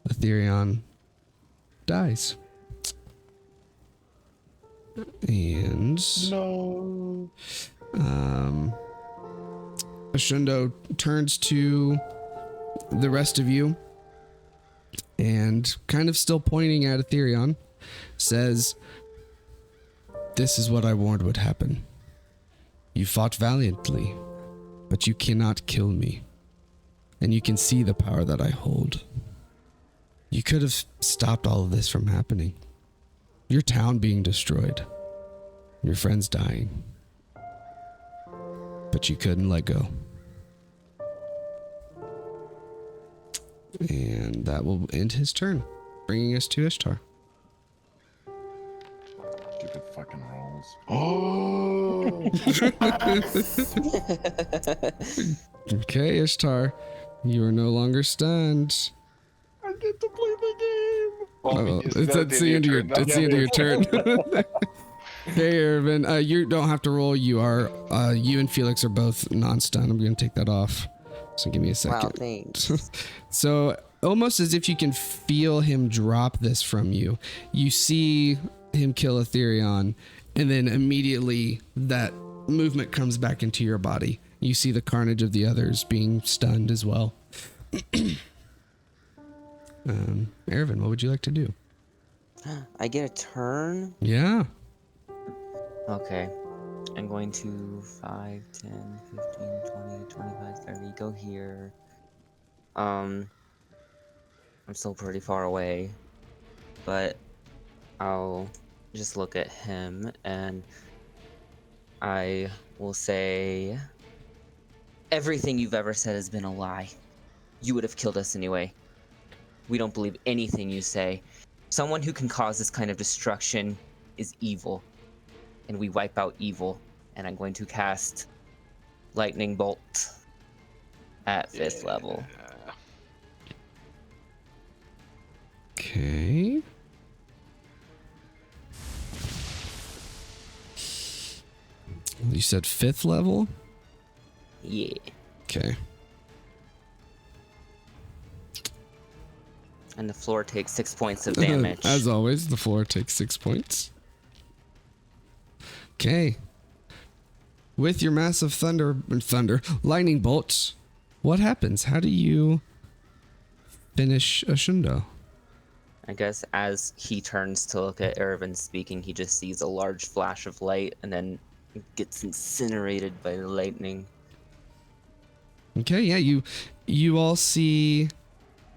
Speaker 1: Etherion dies. And
Speaker 5: No.
Speaker 1: Ashundo turns to the rest of you and, kind of still pointing at Etherion, says, "This is what I warned would happen. You fought valiantly, but you cannot kill me. And you can see the power that I hold. You could have stopped all of this from happening. Your town being destroyed. Your friends dying. But you couldn't let go." And that will end his turn, bringing us to Ishtar.
Speaker 5: Stupid fucking rolls. Oh!
Speaker 1: Okay, Ishtar, you are no longer stunned.
Speaker 5: I get to play the game.
Speaker 3: Well,
Speaker 1: It's the end of your turn. Okay, Irvin, you don't have to roll. You and Felix are both non-stun. I'm going to take that off. So give me a second.
Speaker 2: Wow, thanks.
Speaker 1: So almost as if you can feel him drop this from you, you see him kill Etherion, and then immediately that movement comes back into your body, you see the carnage of the others being stunned as well. Ervin, what would you like to do?
Speaker 2: I get a turn?
Speaker 1: Yeah.
Speaker 2: Okay. I'm going to 5, 10, 15, 20, 25, 30. Go here. I'm still pretty far away, but I'll just look at him and I will say, everything you've ever said has been a lie. You would have killed us anyway. We don't believe anything you say. Someone who can cause this kind of destruction is evil, and we wipe out evil. And I'm going to cast Lightning Bolt at 5th level.
Speaker 1: Okay. You said 5th level?
Speaker 2: Yeah.
Speaker 1: Okay.
Speaker 2: And the floor takes 6 points of damage.
Speaker 1: As always, the floor takes 6 points. Okay. With your massive lightning bolts, what happens? How do you finish a Shundo?
Speaker 2: I guess as he turns to look at Ervin speaking, he just sees a large flash of light and then gets incinerated by the lightning.
Speaker 1: Okay, yeah, you all see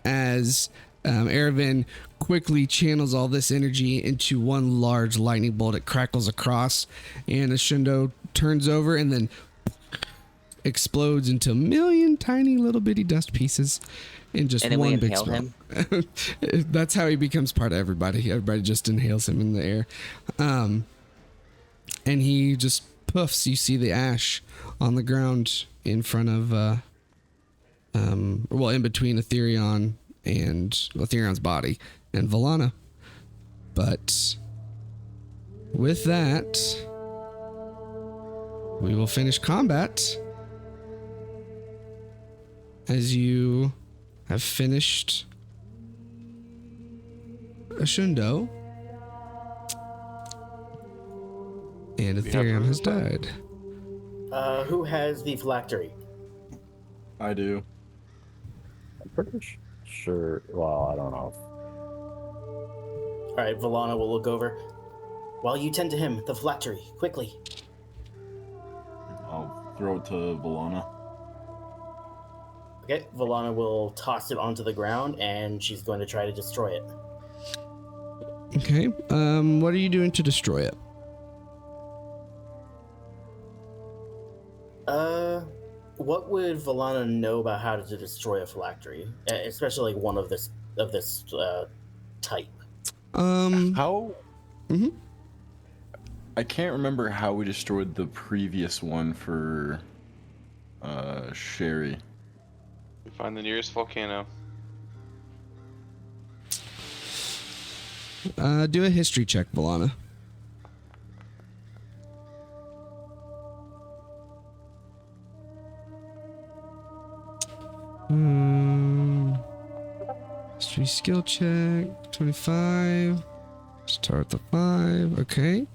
Speaker 1: as Ervin quickly channels all this energy into one large lightning bolt. It crackles across, and a Shundo turns over and then explodes into a million tiny little bitty dust pieces in just
Speaker 2: And then
Speaker 1: one
Speaker 2: we
Speaker 1: big
Speaker 2: inhale
Speaker 1: spell.
Speaker 2: him.
Speaker 1: That's how he becomes part of everybody. Everybody just inhales him in the air. And he just puffs. You see the ash on the ground in front of, in between Ethereon and Ethereon's body and Volana. But with that, we will finish combat as you have finished a Shundo, and Ethereum has died.
Speaker 4: Who has the phylactery?
Speaker 5: I do.
Speaker 7: I'm pretty sure. Well, I don't know.
Speaker 4: All right, Volana will look over. While you tend to him, the phylactery, quickly.
Speaker 5: I'll throw it to Volana.
Speaker 4: Okay, Volana will toss it onto the ground, and she's going to try to destroy it.
Speaker 1: Okay. What are you doing to destroy it?
Speaker 4: What would Volana know about how to destroy a phylactery, especially like one of this type?
Speaker 5: How?
Speaker 1: Mm-hmm.
Speaker 5: I can't remember how we destroyed the previous one for Sherry.
Speaker 3: We find the nearest volcano.
Speaker 1: Do a history check, Volana. History skill check, 25. Start the 5. Okay.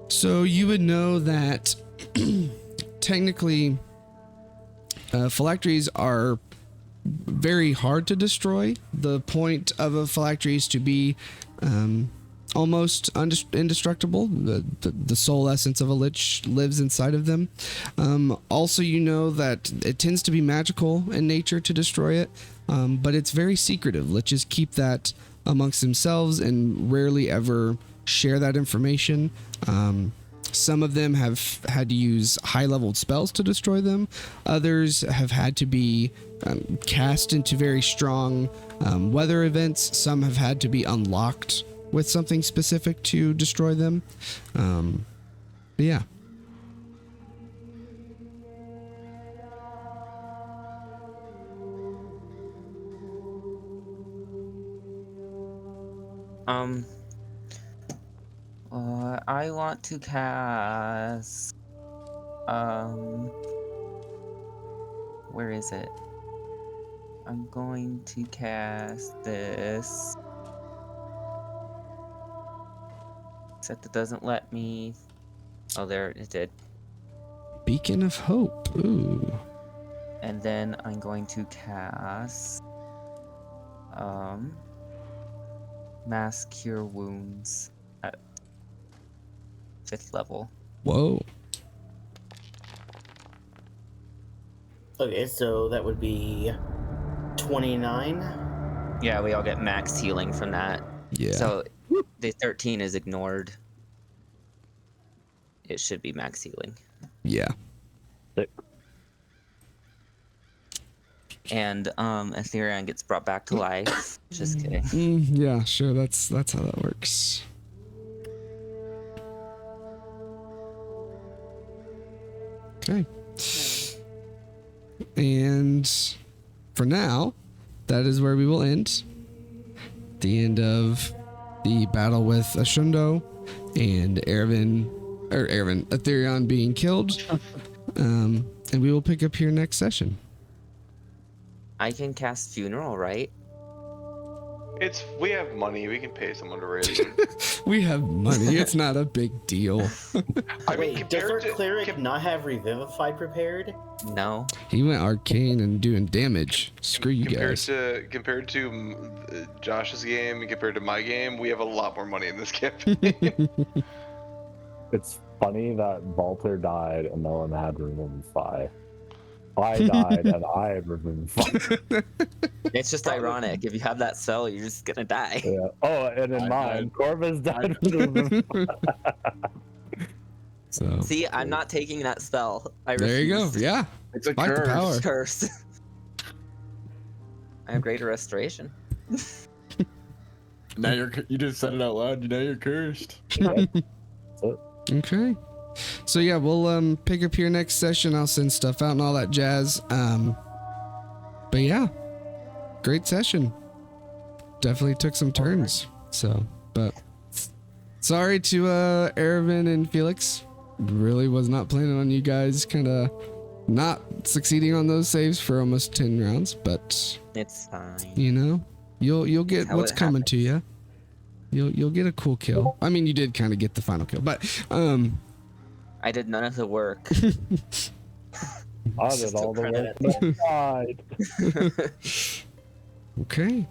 Speaker 1: So you would know that technically phylacteries are very hard to destroy. The point of a phylactery is to be almost indestructible. The soul essence of a lich lives inside of them. Also, you know that it tends to be magical in nature to destroy it, but it's very secretive. Liches keep that amongst themselves and rarely ever share that information. Some of them have had to use high-leveled spells to destroy them. Others have had to be cast into very strong weather events. Some have had to be unlocked with something specific to destroy them. But yeah.
Speaker 2: I want to cast. Where is it? I'm going to cast this. Except it doesn't let me. Oh, there it did.
Speaker 1: Beacon of Hope. Ooh.
Speaker 2: And then I'm going to cast Mass Cure Wounds at 5th level.
Speaker 1: Whoa.
Speaker 4: Okay, so that would be 29.
Speaker 2: Yeah, we all get max healing from that.
Speaker 1: Yeah.
Speaker 2: So the 13 is ignored. It should be max healing.
Speaker 1: Yeah.
Speaker 2: And Ethereum gets brought back to life. Just kidding.
Speaker 1: Yeah, sure. That's how that works. Okay. And for now, that is where we will end. The end of the battle with Ashundo and Ethereum being killed. And we will pick up here next session.
Speaker 2: I can cast Funeral, right?
Speaker 3: We have money. We can pay someone to raise it.
Speaker 1: We have money. It's not a big deal.
Speaker 3: I mean,
Speaker 4: Wait, does our
Speaker 3: compared to
Speaker 4: cleric not have Revivify prepared?
Speaker 2: No.
Speaker 1: He went arcane and doing damage. Screw you guys.
Speaker 3: compared to Josh's game and compared to my game, we have a lot more money in this campaign.
Speaker 7: It's funny that Walter died and no one had Revivify. I died and I had Revivify.
Speaker 2: It's just ironic. If you have that spell, you're just gonna die.
Speaker 7: Yeah. Oh, and in mine, Corvus died with Revivify.
Speaker 1: So
Speaker 2: See, I'm not taking that spell.
Speaker 1: there you go.
Speaker 2: refuse.
Speaker 1: Yeah.
Speaker 6: It's a
Speaker 1: Fight the
Speaker 6: curse.
Speaker 1: power.
Speaker 2: It's cursed. I have greater restoration.
Speaker 6: Now you just said it out loud. Now you're cursed.
Speaker 1: Okay. So yeah, we'll pick up here next session. I'll send stuff out and all that jazz. But yeah, great session. Definitely took some turns. So, but sorry to Erevan and Felix. Really was not planning on you guys kind of not succeeding on those saves for almost 10 rounds, but
Speaker 2: It's fine.
Speaker 1: you know, you'll get
Speaker 2: How
Speaker 1: what's
Speaker 2: it
Speaker 1: coming to you. You'll get a cool kill. I mean, you did kind of get the final kill, but
Speaker 2: I did none of the work.
Speaker 7: I did all the
Speaker 4: credit
Speaker 7: work. Died.
Speaker 1: okay.